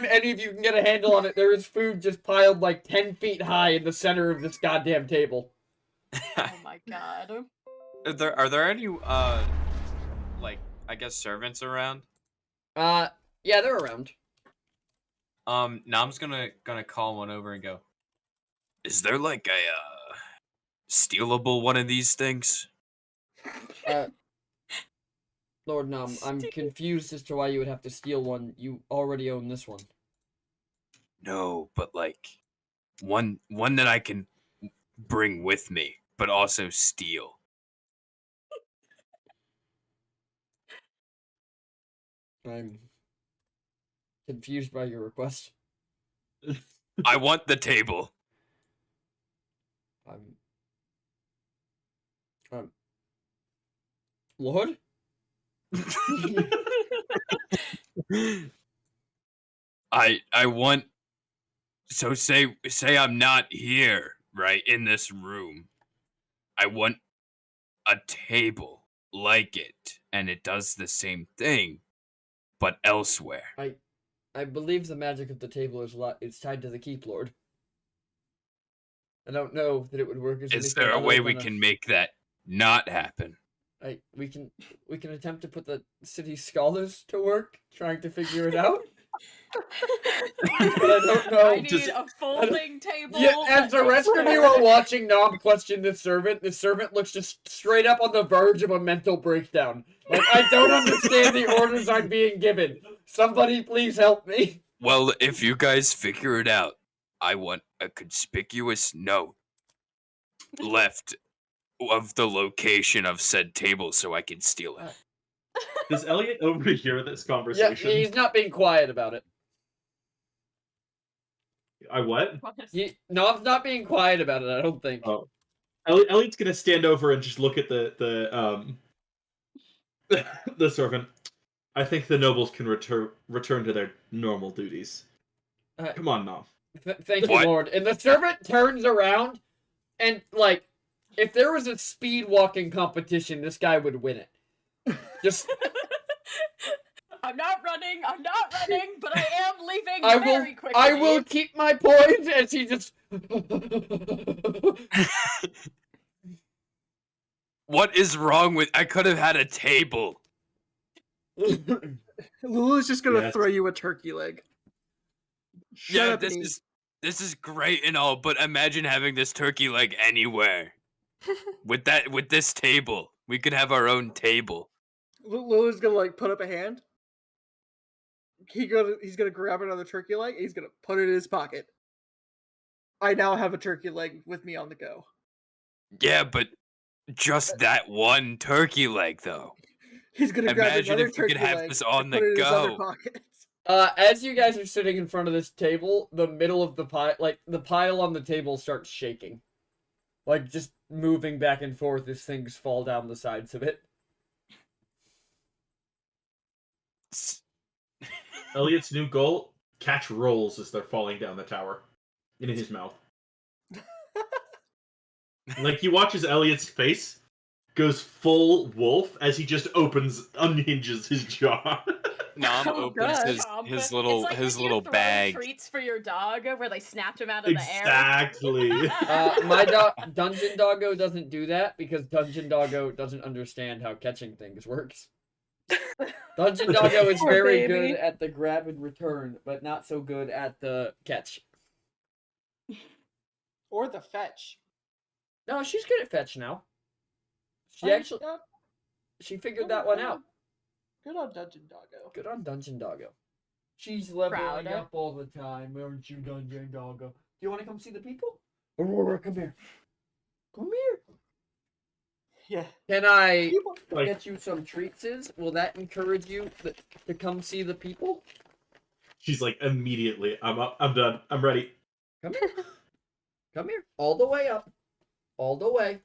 any of you can get a handle on it, there is food just piled like 10 feet high in the center of this goddamn table. Oh my god. Are there any like I guess servants around? Yeah, they're around. Nam's gonna call one over and go. Is there like a stealable one of these things? Lord Nom, I'm confused as to why you would have to steal one. You already own this one. No, but like one that I can bring with me, but also steal. I'm confused by your request. I want the table. Lord? I want. So say I'm not here, right, in this room. I want a table like it, and it does the same thing, but elsewhere. I believe the magic of the table is tied to the keep, Lord. I don't know that it would work as Is anything there a other way than we can make that not happen? We can attempt to put the city scholars to work trying to figure it out. But I don't know. I need a folding table. Yeah, as the that rest makes of you sense. are watching Nom question this servant looks just straight up on the verge of a mental breakdown. Like, I don't understand the orders I'm being given. Somebody please help me. Well, if you guys figure it out, I want a conspicuous note left of the location of said table so I can steal it. Does Elliot overhear this Yeah, conversation? he's not being quiet about it. I what? Nom's not being quiet about it, I don't think. Oh. Elliot's gonna stand over and just look at the servant. I think the nobles can return to their normal duties. Come on, Nom. Thank you, What? Lord. And the servant turns around, and, like, if there was a speed walking competition, this guy would win it. Just... I'm not running, but I am leaving I very quickly. I will keep my poise as he just... What is wrong with... I could have had a table. Lulu's just gonna Yes. throw you a turkey leg. Shut Yeah, up and eat. this is great and all, but imagine having this turkey leg anywhere. With this table. We could have our own table. Lulu's gonna like put up a hand. He's gonna grab another turkey leg. And he's gonna put it in his pocket. I now have a turkey leg with me on the go. Yeah, but just that one turkey leg, though. He's gonna grab Imagine another if we could turkey have leg this on and the put it in his other go. pocket. As you guys are sitting in front of this table, the middle of the pile, like, the pile on the table starts shaking. Like, just moving back and forth as things fall down the sides of it. Elliot's new goal: catch rolls as they're falling down the tower in his mouth. Like, you watch as Elliot's face goes full wolf as he just unhinges his jaw. Nom Oh, opens God. his little it's like when you throw bag. treats for your dog where they snapped him out of Exactly. the air. My Dungeon Doggo doesn't do that because Dungeon Doggo doesn't understand how catching things works. Dungeon Doggo is Poor very baby. good at the grab and return, but not so good at the catch. Or the fetch. No, she's good at fetch now. She figured that one out. Good on Dungeon Doggo. Good on Dungeon Doggo. She's leveling Proud. up all the time, aren't you, Dungeon Doggo? Do you want to come see the people? Aurora, come here. Come here. Yeah. Can I People- Like, get you some treats? Will that encourage you to come see the people? she's like, immediately, I'm up, I'm done, I'm ready. Come here. Come here. All the way up. All the way.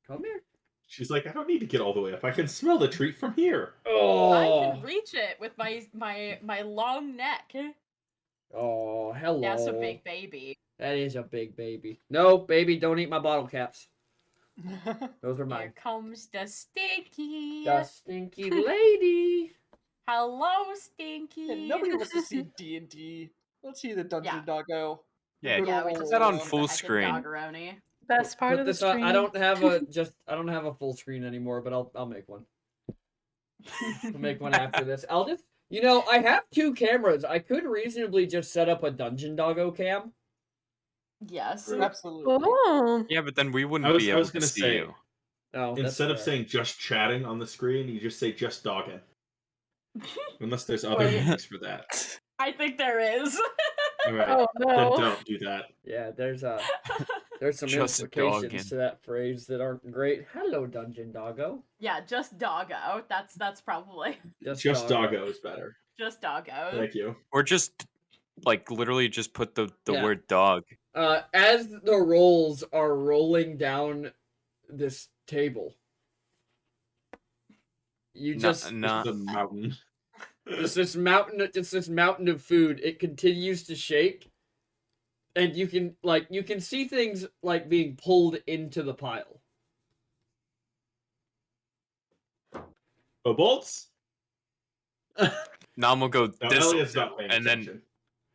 Come here. She's like, I don't need to get all the way up. I can smell the treat from here. Oh. I can reach it with my long neck. Oh, hello. That's a big baby. That is a big baby. No, baby, don't eat my bottle caps. Those are Here mine. comes the Stinky. The stinky lady. Hello, Stinky. Yeah, nobody wants to see D&D. Let's see the Dungeon Yeah. Doggo. Yeah, Yeah, we Good just that on old, use full the heck of screen. Doggeroni. Best part Put of the this on. stream. I don't have a full screen anymore, but I'll make one. I'll make one after this. I'll just I have 2 cameras. I could reasonably just set up a Dungeon Doggo cam. Yes. Absolutely. Oh. Yeah, but then we wouldn't I was be able to gonna see say, you. Oh, that's Instead of fair. saying just chatting on the screen, you just say just dogging. Unless there's other Wait. meanings for that. I think there is. Alright, Oh then no. don't do that. Yeah, there's some Just implications dogging. to that phrase that aren't great. Hello, Dungeon Doggo. Yeah, just Doggo. That's probably Just doggo is better. just Doggo. Thank you. Or just like literally just put the Yeah. word dog. As the rolls are rolling down this table, you just Not The mountain. this mountain of food. It continues to shake, and you can see things like being pulled into the pile. Bolts? Nam will go No, this, Elliot's not paying and then attention.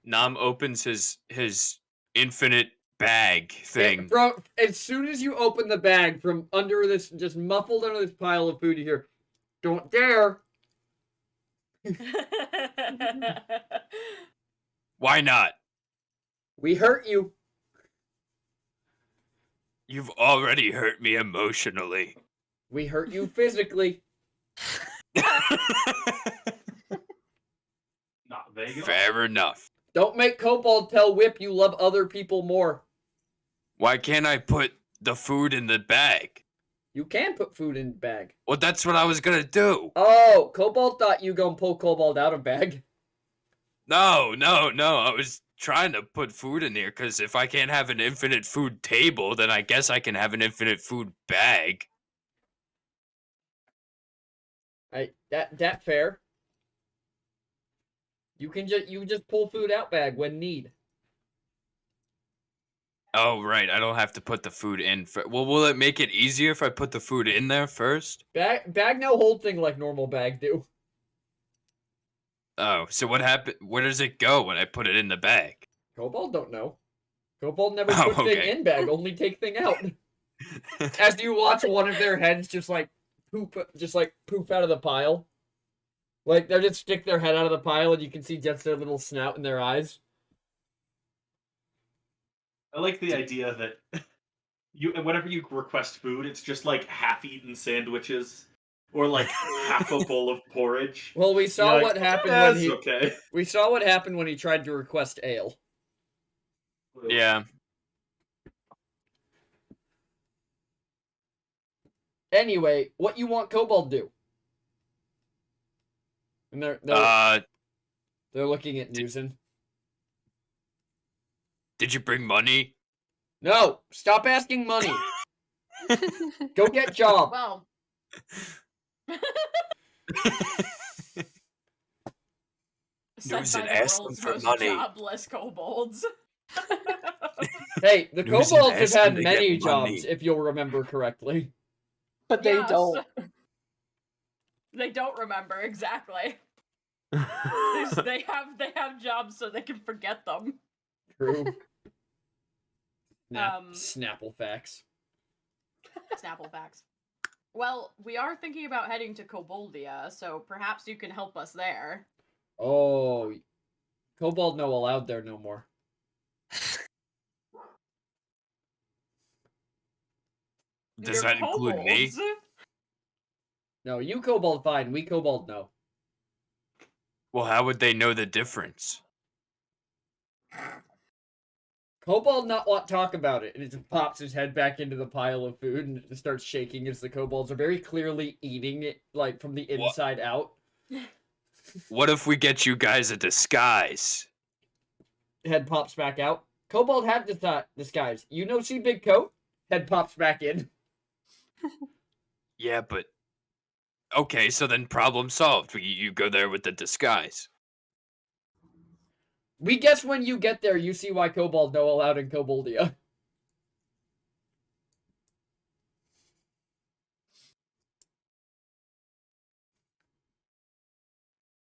Nam opens his infinite bag thing. Bro, as soon as you open the bag from under this, just muffled under this pile of food, you hear, "Don't dare!" Why not? We hurt you. You've already hurt me emotionally. We hurt you physically. Not vague. at all. Fair enough. Don't make Kobold tell Whip you love other people more. Why can't I put the food in the bag? You can put food in bag. Well, that's what I was gonna do. Oh, Kobold thought you gonna pull Kobold out of bag. No. I was trying to put food in here because if I can't have an infinite food table, then I guess I can have an infinite food bag. That fair. You just pull food out bag when need. Oh, right. I don't have to put the food in. Well, will it make it easier if I put the food in there first? Bag no hold thing like normal bag do. Oh, so what happened? Where does it go when I put it in the bag? Kobold don't know. Kobold never Oh, put thing okay. in bag, only take thing out. As you watch one of their heads just poof out of the pile. Like they'll just stick their head out of the pile and you can see just their little snout in their eyes. I like the idea that whenever you request food, it's just like half-eaten sandwiches or like half a bowl of porridge. Well, we saw You're like, what happened "That's when he okay." we saw what happened when he tried to request ale. Yeah. Anyway, what you want Kobold do? And they're looking at Noozin. Did you bring money? No, stop asking money. Go get job. Well. Sent Noozin by the asked them world's for most money. jobless kobolds. Hey, the Noozin kobolds have asked had them to many get money. jobs, if you'll remember correctly. But they Yes. don't. They don't remember exactly. They have jobs so they can forget them. True. Um, Snapple facts. Snapple facts. Well, we are thinking about heading to Koboldia, so perhaps you can help us there. Oh, Kobold no allowed there no more. Does You're that include me? kobolds. No, you Kobold fine. We Kobold no. Well, how would they know the difference? Kobold not want to talk about it, and it just pops his head back into the pile of food and it just starts shaking as the kobolds are very clearly eating it, like from the inside out. What if we get you guys a disguise? Head pops back out. Kobold had disguise. You know, see big coat? Head pops back in. Yeah, but okay, so then problem solved. You go there with the disguise. We guess when you get there, you see why Kobold no allowed in Koboldia.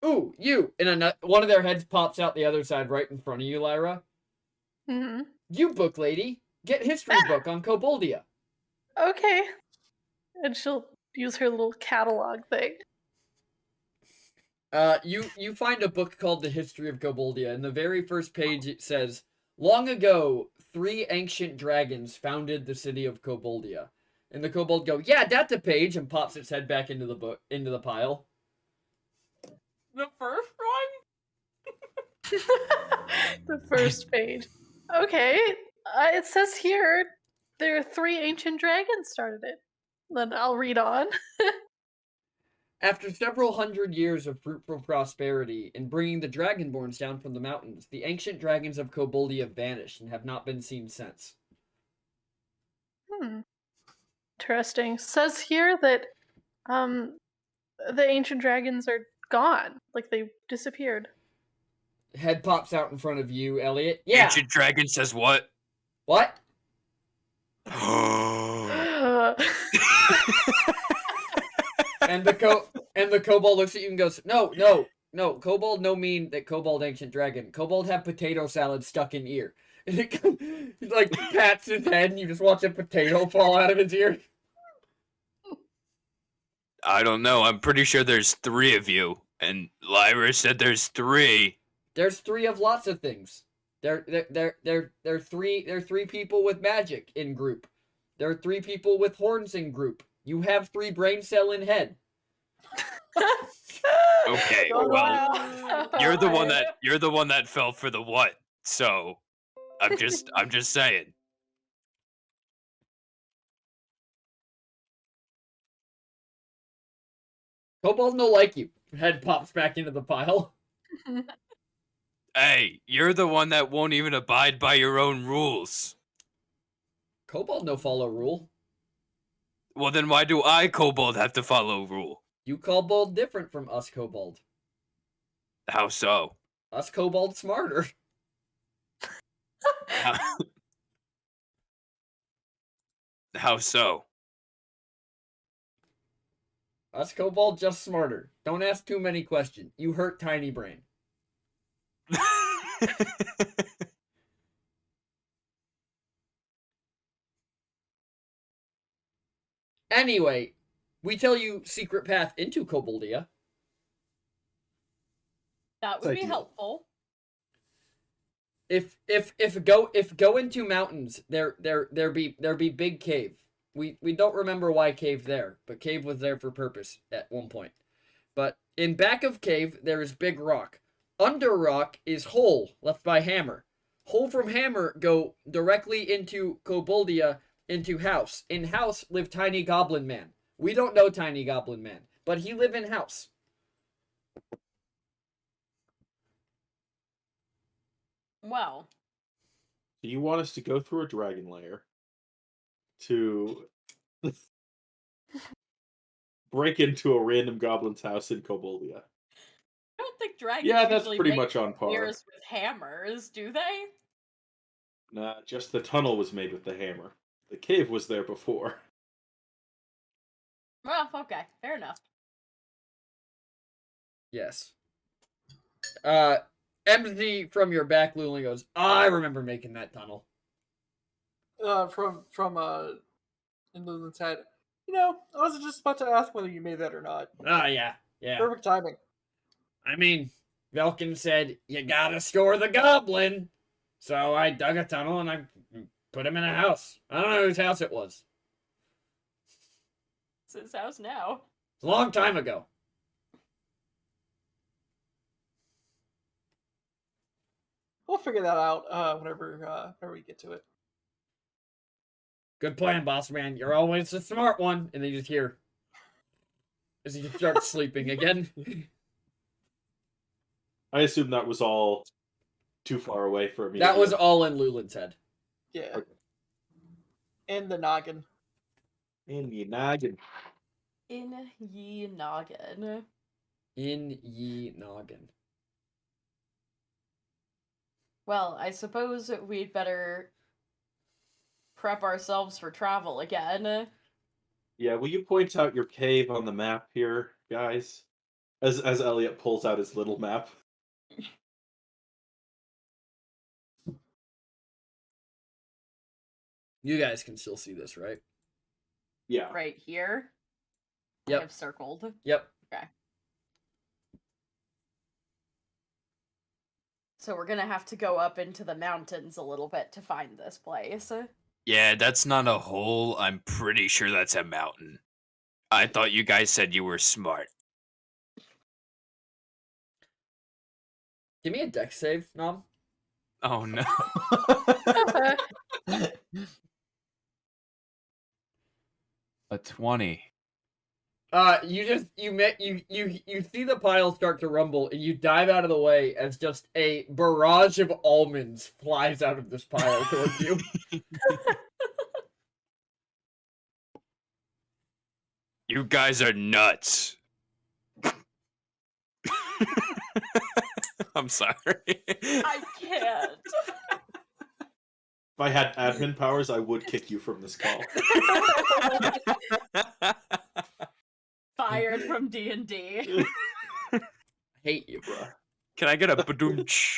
Ooh, you! And one of their heads pops out the other side right in front of you, Lyra. Mm-hmm. You book lady, get history book on Koboldia. Okay. And she'll use her little catalog thing. You find a book called The History of Koboldia. In the very first page, it says, "Long ago, 3 ancient dragons founded the city of Koboldia." And the kobold go, "Yeah, that's a page," and pops its head back into the pile. The first one? The first page. Okay. It says here there are 3 ancient dragons started it. Then I'll read on. After several hundred years of fruitful prosperity in bringing the Dragonborns down from the mountains, the ancient dragons of Koboldia vanished and have not been seen since. Interesting. Says here that the ancient dragons are gone. Like they disappeared. Head pops out in front of you, Elliot. Yeah. Ancient dragon says what? What? And the kobold looks at you and goes, "No, kobold no mean that kobold ancient dragon. Kobold have potato salad stuck in ear." And he like pats his head and you just watch a potato fall out of his ear. I don't know. I'm pretty sure there's 3 of you, and Lyra said there's 3. There's 3 of lots of things. There are 3 people with magic in group. There are 3 people with horns in group. You have 3 brain cell in head. Okay, well, you're the one that fell for the what. So, I'm just saying. Kobold no like you. Head pops back into the pile. Hey, you're the one that won't even abide by your own rules. Kobold no follow rule. Well, then why do I, Kobold, have to follow rule? You kobold different from us kobold. How so? Us kobold smarter. How so? Us kobold just smarter. Don't ask too many questions. You hurt tiny brain. Anyway, we tell you secret path into Koboldia. That would be Ideal. helpful. If go into mountains, there be big cave. We don't remember why cave there, but cave was there for purpose at one point. But in back of cave there is big rock. Under rock is hole left by hammer. Hole from hammer go directly into Koboldia into house. In house live tiny goblin man. We don't know tiny goblin man, but he live in house. Well, Do you want us to go through a dragon lair to break into a random goblin's house in Koboldia? I don't think dragons Yeah, that's usually pretty make much on par. spears with hammers, do they? Nah, just the tunnel was made with the hammer. The cave was there before. Well, okay, fair enough. Yes. MZ from your back, Lulu goes, I remember making that tunnel. From in Lulin's head. You know, I was just about to ask whether you made that or not. Oh, yeah. Perfect timing. I mean, Velkin said, you gotta store the goblin. So I dug a tunnel and I put him in a house. I don't know whose house it was. It's his house now. It's a long time ago. We'll figure that out whenever we get to it. Good plan, boss man. You're always the smart one. And then you just hear as he starts sleeping again. I assume that was all too far away for me. That was all in Lulin's head. Yeah. Okay. And the noggin. In the noggin. In ye noggin. In ye noggin. Well, I suppose we'd better prep ourselves for travel again. Yeah, will you point out your cave on the map here, guys? As Elliot pulls out his little map. You guys can still see this, right? Yeah. Right here. I Yep. have circled. Yep. Okay. So we're gonna have to go up into the mountains a little bit to find this place. Yeah, that's not a hole. I'm pretty sure that's a mountain. I thought you guys said you were smart. Give me a dex save, Nom. Oh no. A 20. You see the pile start to rumble, and you dive out of the way as just a barrage of almonds flies out of this pile towards you. You guys are nuts. I'm sorry. I can't. If I had admin powers, I would kick you from this call. Fired from D&D. I hate you. Bruh. Can I get a badoomch?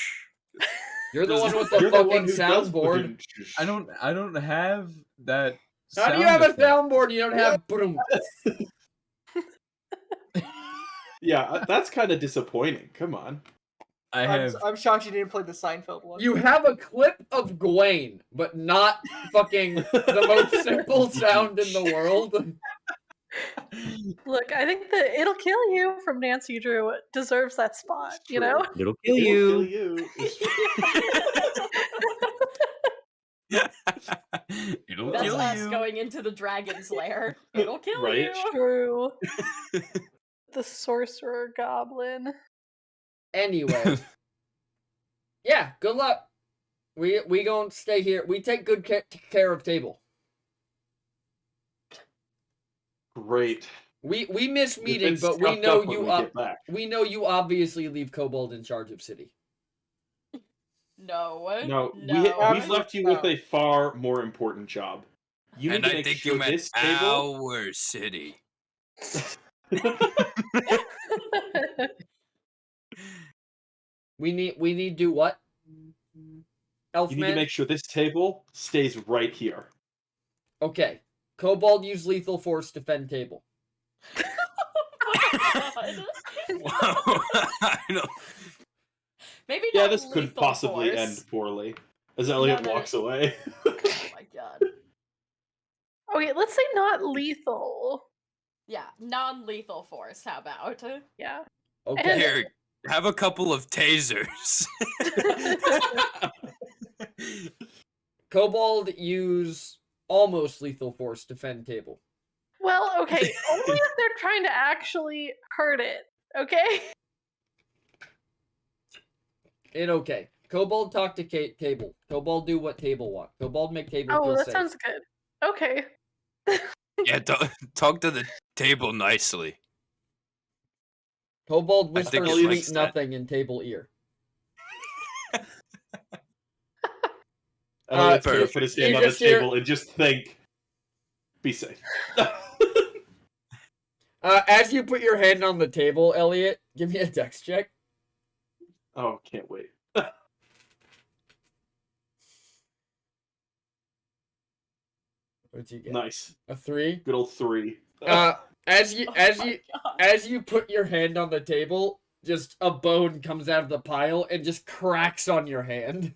You're the one with the You're the fucking one who does soundboard. the- I don't have that. How do you sound have a effect. soundboard? You don't have. Boom. Yeah, that's kind of disappointing. Come on. I have. I'm shocked you didn't play the Seinfeld one. You have a clip of Gwaine, but not fucking the most simple sound in the world. Look, I think the "It'll Kill You" from Nancy Drew deserves that spot. It's You know. true. It'll kill It'll you. kill you. It'll That's kill us you. going into the dragon's lair. It'll kill Right? you. True. The sorcerer goblin. Anyway. Yeah, good luck. We gonna stay here. We take good care of Table. Great. We miss We've meeting, been but we stuffed know up when you we get back. we know you obviously leave Kobold in charge of city. No. No, No. we've left you with a far more important job. You And need to I make think sure you meant this table. our city. We need do what? Elfman? You need to make sure this table stays right here. Okay. Kobold use lethal force defend Table. God. Wow. I don't- Maybe Yeah, not this could lethal possibly force. end poorly. As Elliot No. walks away. Oh my god. Okay, let's say not lethal. Yeah, non-lethal force. How about? Yeah. Okay. Here, have a couple of tasers. Kobold use almost lethal force defend Table. Well, okay, only if they're trying to actually hurt it. Okay. Okay. Kobold talk to Table. Kobold do what Table want. Kobold make Table Oh, feel that safe. sounds good. Okay. Yeah, talk to the table nicely. Kobold I think whispers it sweet likes that. nothing in Table ear. Elliot's gonna you- put his you hand on the just hear- table and just think, be safe. As you put your hand on the table, Elliot, give me a dex check. Oh, can't wait. What'd you get? Nice. A 3? Good old 3. As you Oh as my you God. as you put your hand on the table, just a bone comes out of the pile and just cracks on your hand.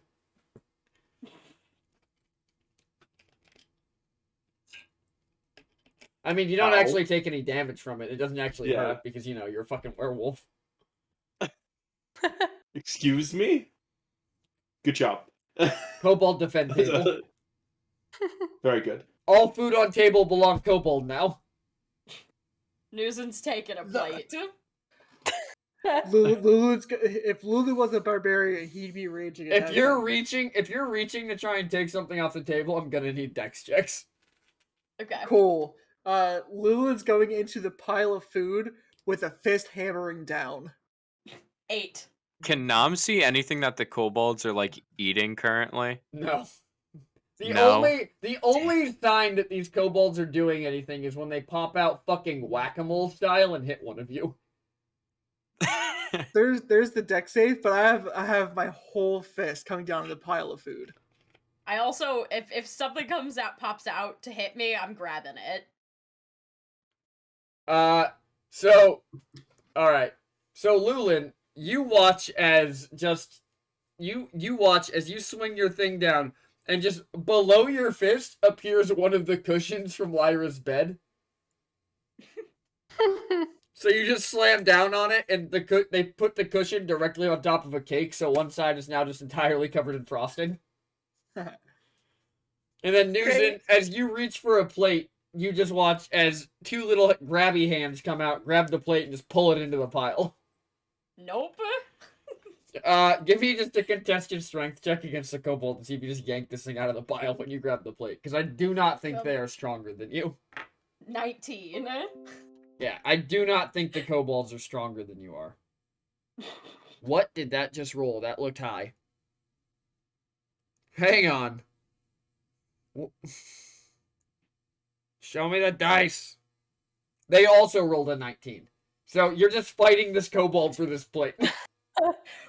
I mean, you don't Ow. actually take any damage from it. It doesn't actually Yeah. hurt because, you know, you're a fucking werewolf. Excuse me? Good job. Kobold defend table. Very good. All food on table belong Kobold now. Noozin's taking a plate. If Lulu was a barbarian, he'd be raging. at If that you're time. reaching to try and take something off the table, I'm gonna need dex checks. Okay. Cool. Lulu's going into the pile of food with a fist hammering down. 8. Can Nam see anything that the kobolds are like eating currently? No. No. The only sign that these kobolds are doing anything is when they pop out fucking whack-a-mole style and hit one of you. There's the deck save, but I have my whole fist coming down to the pile of food. I also, if something pops out to hit me, I'm grabbing it. So, alright. So, Lulin, you watch as you watch as you swing your thing down, and just below your fist appears one of the cushions from Lyra's bed. So you just slam down on it, and they put the cushion directly on top of a cake, so one side is now just entirely covered in frosting. And then Noozin, as you reach for a plate, you just watch as two little grabby hands come out, grab the plate, and just pull it into the pile. Nope. Give me just a contested strength check against the kobold and see if you just yank this thing out of the pile when you grab the plate, because I do not think they are stronger than you. 19. Yeah, I do not think the kobolds are stronger than you are. What did that just roll? That looked high. Hang on. Show me the dice. They also rolled a 19. So you're just fighting this kobold for this plate.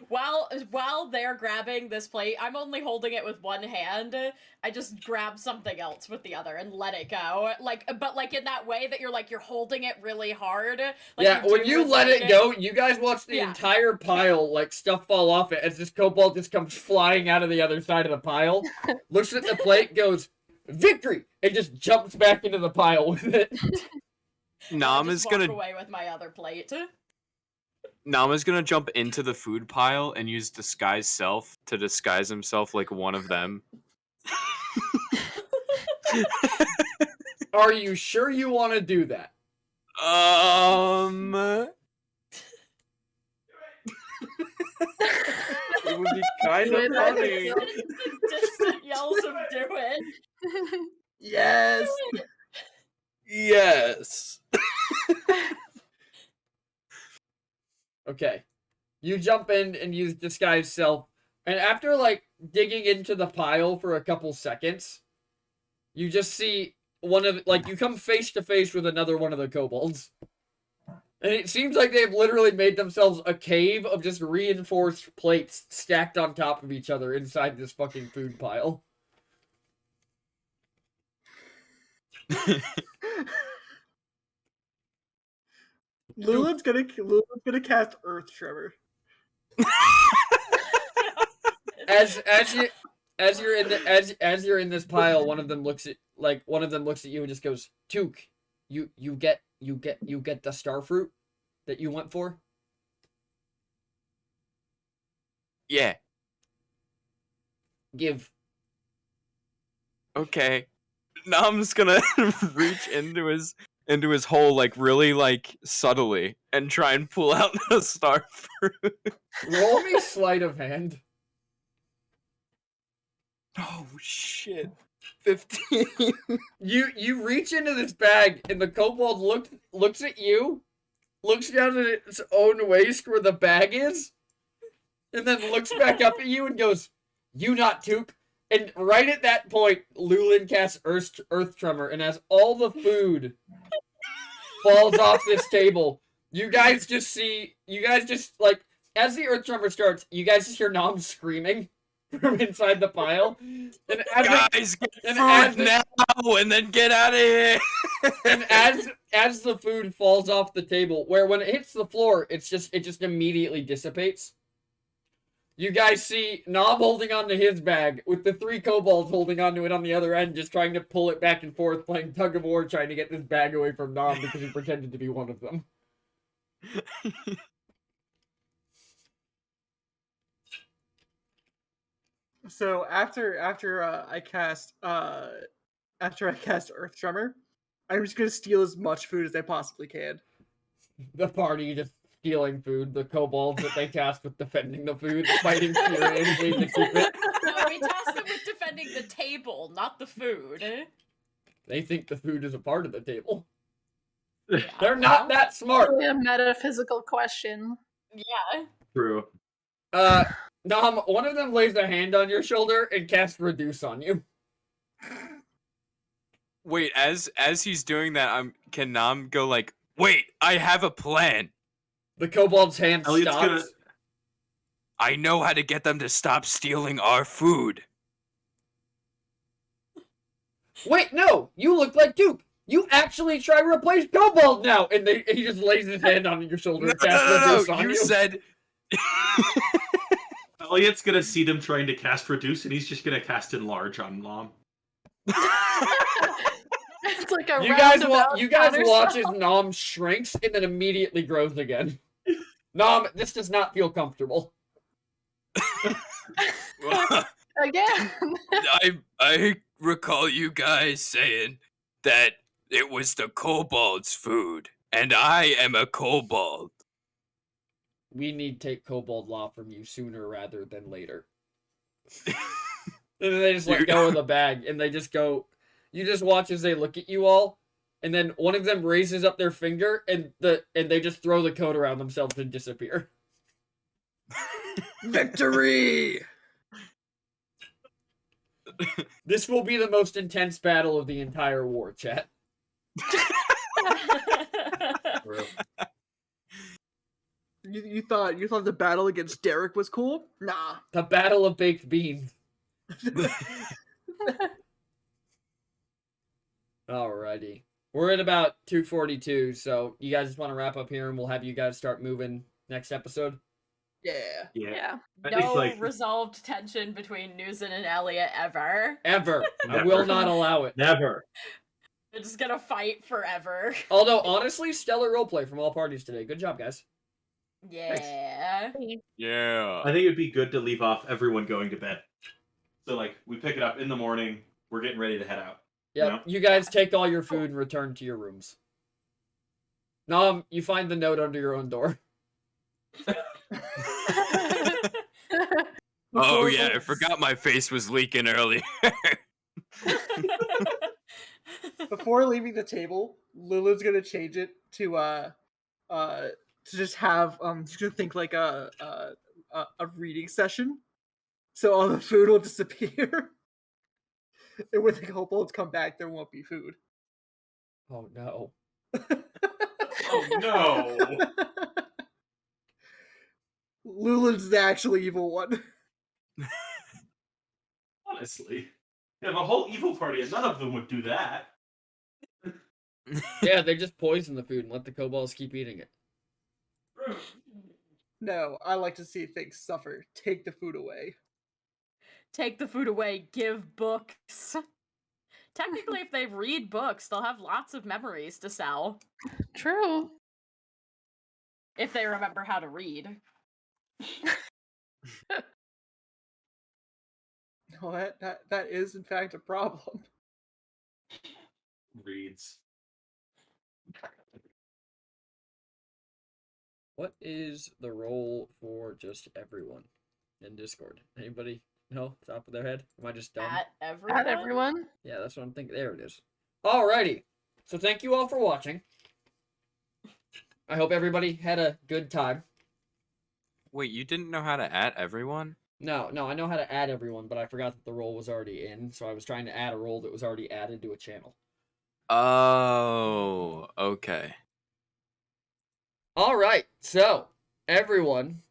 While they're grabbing this plate, I'm only holding it with one hand. I just grab something else with the other and let it go. But in that way that you're holding it really hard. Like yeah, when you let it go, you guys watch the entire pile, stuff fall off it as this kobold just comes flying out of the other side of the pile, looks at the plate, goes, "Victory!" and just jumps back into the pile with it. Nam is gonna walk away with my other plate. Nama's gonna jump into the food pile and use disguise self to disguise himself like one of them. Are you sure you want to do that? It would be kind of funny. Distant yells of "do it." Yes. Yes. Okay. You jump in and use disguise self, and after digging into the pile for a couple seconds, you just see you come face to face with another one of the kobolds. And it seems like they've literally made themselves a cave of just reinforced plates stacked on top of each other inside this fucking food pile. Lulin's gonna cast Earth Tremor. As you're in this pile, one of them looks at you and just goes, "Took, you get the star fruit that you went for?" Yeah. Give. Okay. Nam's gonna reach into his hole really subtly and try and pull out a star fruit. Roll me sleight of hand. Oh shit. 15. You reach into this bag and the kobold looks at you, looks down at its own waist where the bag is, and then looks back up at you and goes, "You not Took." And right at that point, Lulin casts Earth Tremor, and as all the food falls off this table, you guys just as the Earth Tremor starts, you guys just hear Nom screaming from inside the pile. And Guys, get food now and then get out of here. And as the food falls off the table, where when it hits the floor, it just immediately dissipates. You guys see Nob holding onto his bag, with the three kobolds holding onto it on the other end, just trying to pull it back and forth, playing tug of war, trying to get this bag away from Nob because he pretended to be one of them. So after I cast Earth Tremor, I'm just gonna steal as much food as I possibly can. The party just stealing food, the kobolds that they tasked with defending the food, fighting furiously to keep it. No, we tasked them with defending the table, not the food. They think the food is a part of the table. Yeah, They're not that smart. Really a metaphysical question. Yeah. True. Nom, one of them lays their hand on your shoulder and casts Reduce on you. Wait, as he's doing that, can Nam go like, wait, I have a plan. The kobold's hand Elliot's stops. gonna. I know how to get them to stop stealing our food. Wait, no! You look like Duke! You actually try to replace Kobold now! And he just lays his hand on your shoulder and casts Reduce on you. You said... Elliot's gonna see them trying to cast Reduce, and he's just gonna cast Enlarge on Nom. It's like a You guys counter watch as spell. Nom shrinks and then immediately grows again. Nom, this does not feel comfortable. Again. I recall you guys saying that it was the kobold's food, and I am a kobold. We need to take Kobold Law from you sooner rather than later. And then they just let go of the bag, and they just go... You just watch as they look at you all, and then one of them raises up their finger, and they just throw the coat around themselves and disappear. Victory! This will be the most intense battle of the entire war, chat. You thought the battle against Derek was cool? Nah. The Battle of Baked Beans. Alrighty. We're at about 2:42, so you guys just want to wrap up here and we'll have you guys start moving next episode? Yeah. Yeah. I think, No like, resolved tension between Noozin and Elliot ever. Ever. I Never. will not allow it. Never. They're just gonna fight forever. Although, honestly, stellar roleplay from all parties today. Good job, guys. Yeah. Yeah. I think it'd be good to leave off everyone going to bed. So, like, we pick it up in the morning, we're getting ready to head out. Yep, No? you guys take all your food and return to your rooms. Nom, you find the note under your own door. Oh yeah, I forgot my face was leaking earlier. Before leaving the table, Lulu's gonna change it to just have to think like a reading session, so all the food will disappear. And when the kobolds come back, there won't be food. Oh no. Oh no! Lulu's the actual evil one. Honestly. You have a whole evil party and none of them would do that. Yeah, they just poison the food and let the kobolds keep eating it. No, I like to see things suffer. Take the food away. Take the food away, give books. Technically, if they read books, they'll have lots of memories to sell. True. If they remember how to read. No, that is in fact a problem. Reads. What is the role for just everyone in Discord? Anybody know? Top of their head? Am I just dumb? At everyone? At everyone. Yeah, that's what I'm thinking. There it is. Alrighty. So thank you all for watching. I hope everybody had a good time. Wait, you didn't know how to add everyone? No, I know how to add everyone, but I forgot that the role was already in, so I was trying to add a role that was already added to a channel. Oh, okay. Alright, so, everyone,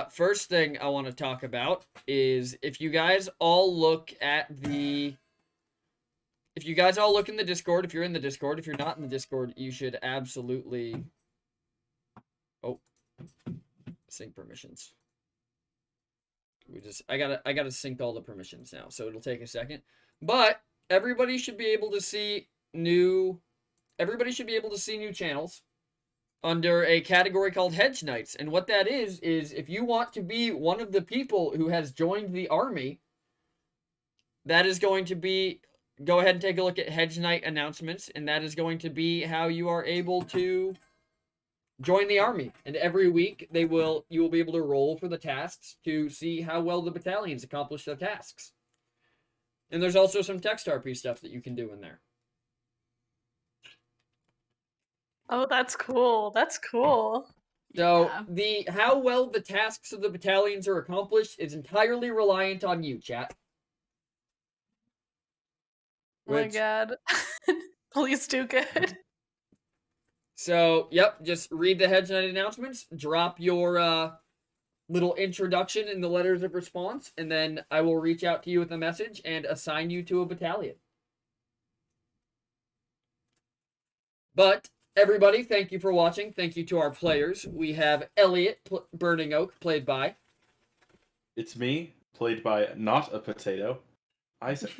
first thing I want to talk about is if you guys all look at the... If you guys all look in the Discord, if you're in the Discord, if you're not in the Discord, you should absolutely... Oh. Sync permissions. I gotta sync all the permissions now, so it'll take a second. But everybody should be able to see new channels under a category called Hedge Knights. And what that is if you want to be one of the people who has joined the army, that is going to be, go ahead and take a look at Hedge Knight announcements, and that is going to be how you are able to join the army. And every week you will be able to roll for the tasks to see how well the battalions accomplish their tasks. And there's also some text RP stuff that you can do in there. Oh, that's cool. That's cool. So Yeah. how well the tasks of the battalions are accomplished is entirely reliant on you, chat. Oh my Which- god. Please do good. So, yep, just read the Hedge Knight announcements, drop your little introduction in the letters of response, and then I will reach out to you with a message and assign you to a battalion. But, everybody, thank you for watching. Thank you to our players. We have Elliot, Burning Oak, played by... It's me, played by not a potato, Isaac.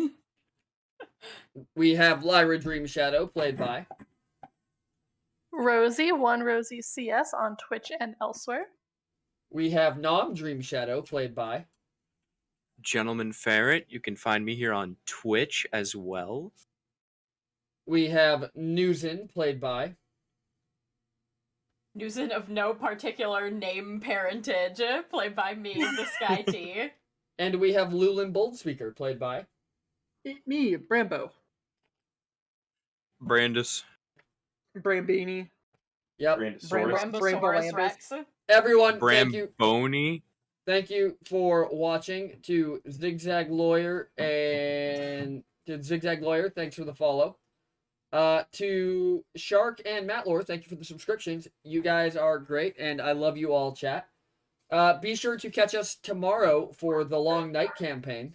We have Lyra Dream Shadow, played by... Rosie, one Rosie CS on Twitch and elsewhere. We have Nom Dream Shadow, played by... Gentleman Ferret, you can find me here on Twitch as well. We have Noozin, played by... Noozin of no particular name parentage, played by me, the Sky T. And we have Lulin Boldspeaker, played by... Me, Brambo. Brandis. Brambini. Yep. Brandosaurus. Brambosaurus Rex. Everyone, thank you. Bramboni. Thank you for watching. To Zigzag Lawyer and to Zigzag Lawyer, thanks for the follow. To Shark and Matlore, thank you for the subscriptions. You guys are great, and I love you all, chat. Be sure to catch us tomorrow for the Long Night campaign.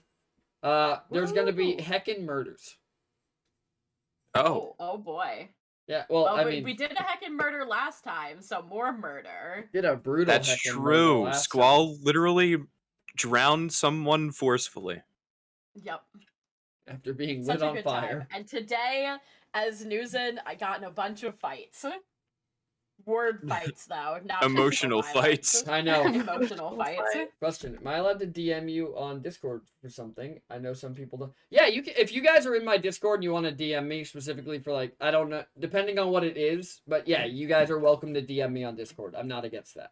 There's going to be heckin' murders. Oh. Oh boy. Yeah, well, Well, I we, mean, we did a heckin' murder last time, so more murder. did a brutal. That's heckin' murder true. last Squall literally drowned someone forcefully. Yep. time after being Such lit a on good fire. time. And today, as Noozin, I got in a bunch of fights. Word fights, though, not physical Emotional violence. fights. I know. Emotional fights. Question: am I allowed to DM you on Discord for something? I know some people don't. Yeah, you can. If you guys are in my Discord and you want to DM me specifically for like, I don't know, depending on what it is, but yeah, you guys are welcome to DM me on Discord. I'm not against that.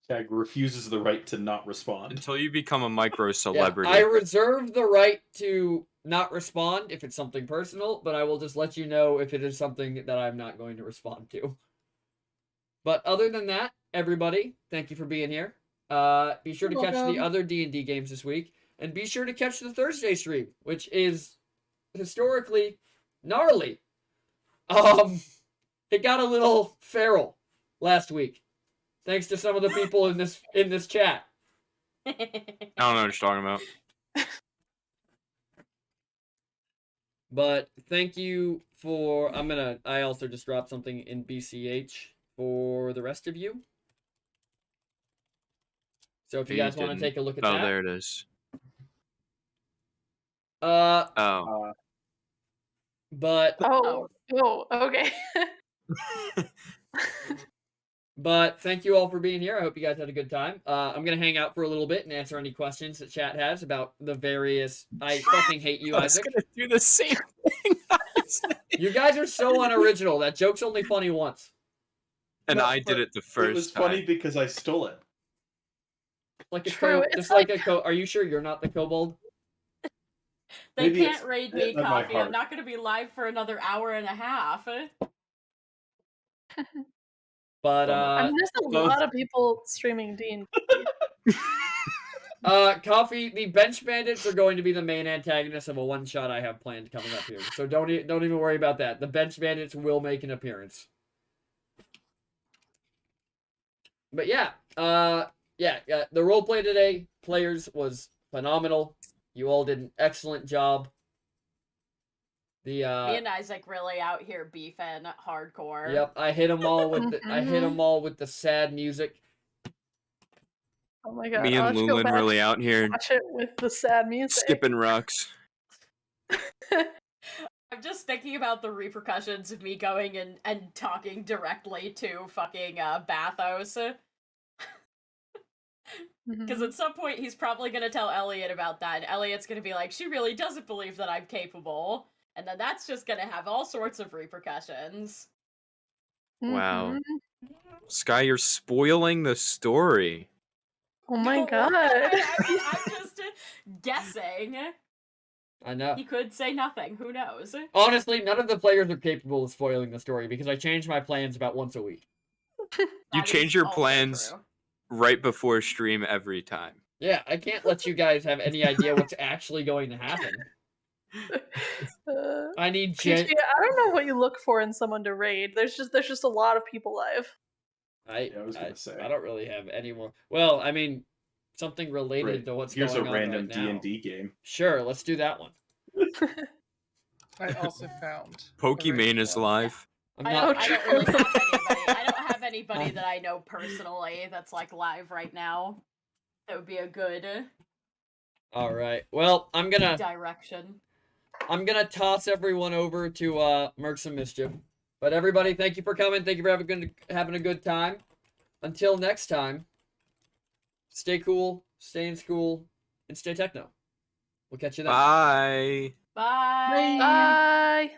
Tag refuses the right to not respond. Until you become a micro Yeah, celebrity. I reserve the right to not respond if it's something personal, but I will just let you know if it is something that I'm not going to respond to. But other than that, everybody, thank you for being here. Be sure to You're catch the welcome. other D&D games this week, and be sure to catch the Thursday stream, which is historically gnarly. It got a little feral last week, thanks to some of the people in this chat. I don't know what you're talking about. But thank you for. I also just dropped something in BCH for the rest of you. So if you You guys want to didn't. take a look at Oh, that. there it is. Oh. But Oh, okay. But thank you all for being here. I hope you guys had a good time. I'm gonna hang out for a little bit and answer any questions that chat has about the various. I fucking hate you, I was Isaac. gonna do the same thing. You guys are so unoriginal. That joke's only funny once. And No, I did but it the first It was time. funny because I stole it. Like a True, it's just like a Are you sure you're not the kobold? They Maybe can't it's raid in me, my Coffee. heart. I'm not going to be live for another hour and a half. But I mean, there's a lot of people streaming D&D. Coffee, the bench bandits are going to be the main antagonists of a one shot I have planned coming up here. So don't even worry about that. The bench bandits will make an appearance. But yeah, the roleplay today, players, was phenomenal. You all did an excellent job. Me and Isaac really out here beefing hardcore. Yep, I hit them all with the sad music. Oh my god. Me I'll and have to go Lulin back really and out here watch it with the sad music. skipping rocks. I'm just thinking about the repercussions of me going and talking directly to fucking Bathos. Because at some point he's probably going to tell Elliot about that, and Elliot's going to be like, she really doesn't believe that I'm capable. And then that's just going to have all sorts of repercussions. Wow. Mhm. Sky, you're spoiling the story. Oh my god. I'm just guessing. I know. He could say nothing. Who knows? Honestly, none of the players are capable of spoiling the story because I change my plans about once a week. You That change is your also plans true. right before stream every time. Yeah, I can't let you guys have any idea what's actually going to happen. I need PG, I don't know what you look for in someone to raid. There's just a lot of people live. Yeah, I was gonna say. I don't really have any more. Well, I mean, something related Right, to what's here's going a on random right now. D&D game. Sure, let's do that one. I also found. a Pokemon raid is one. live. I'm I not. don't really have anybody. I don't have anybody that I know personally that's like live right now. That would be a good All right. Well, I'm gonna direction. toss everyone over to Mercs and Mischief. But everybody, thank you for coming. Thank you for having a good time. Until next time, stay cool, stay in school, and stay techno. We'll catch you then. Bye. Bye. Bye.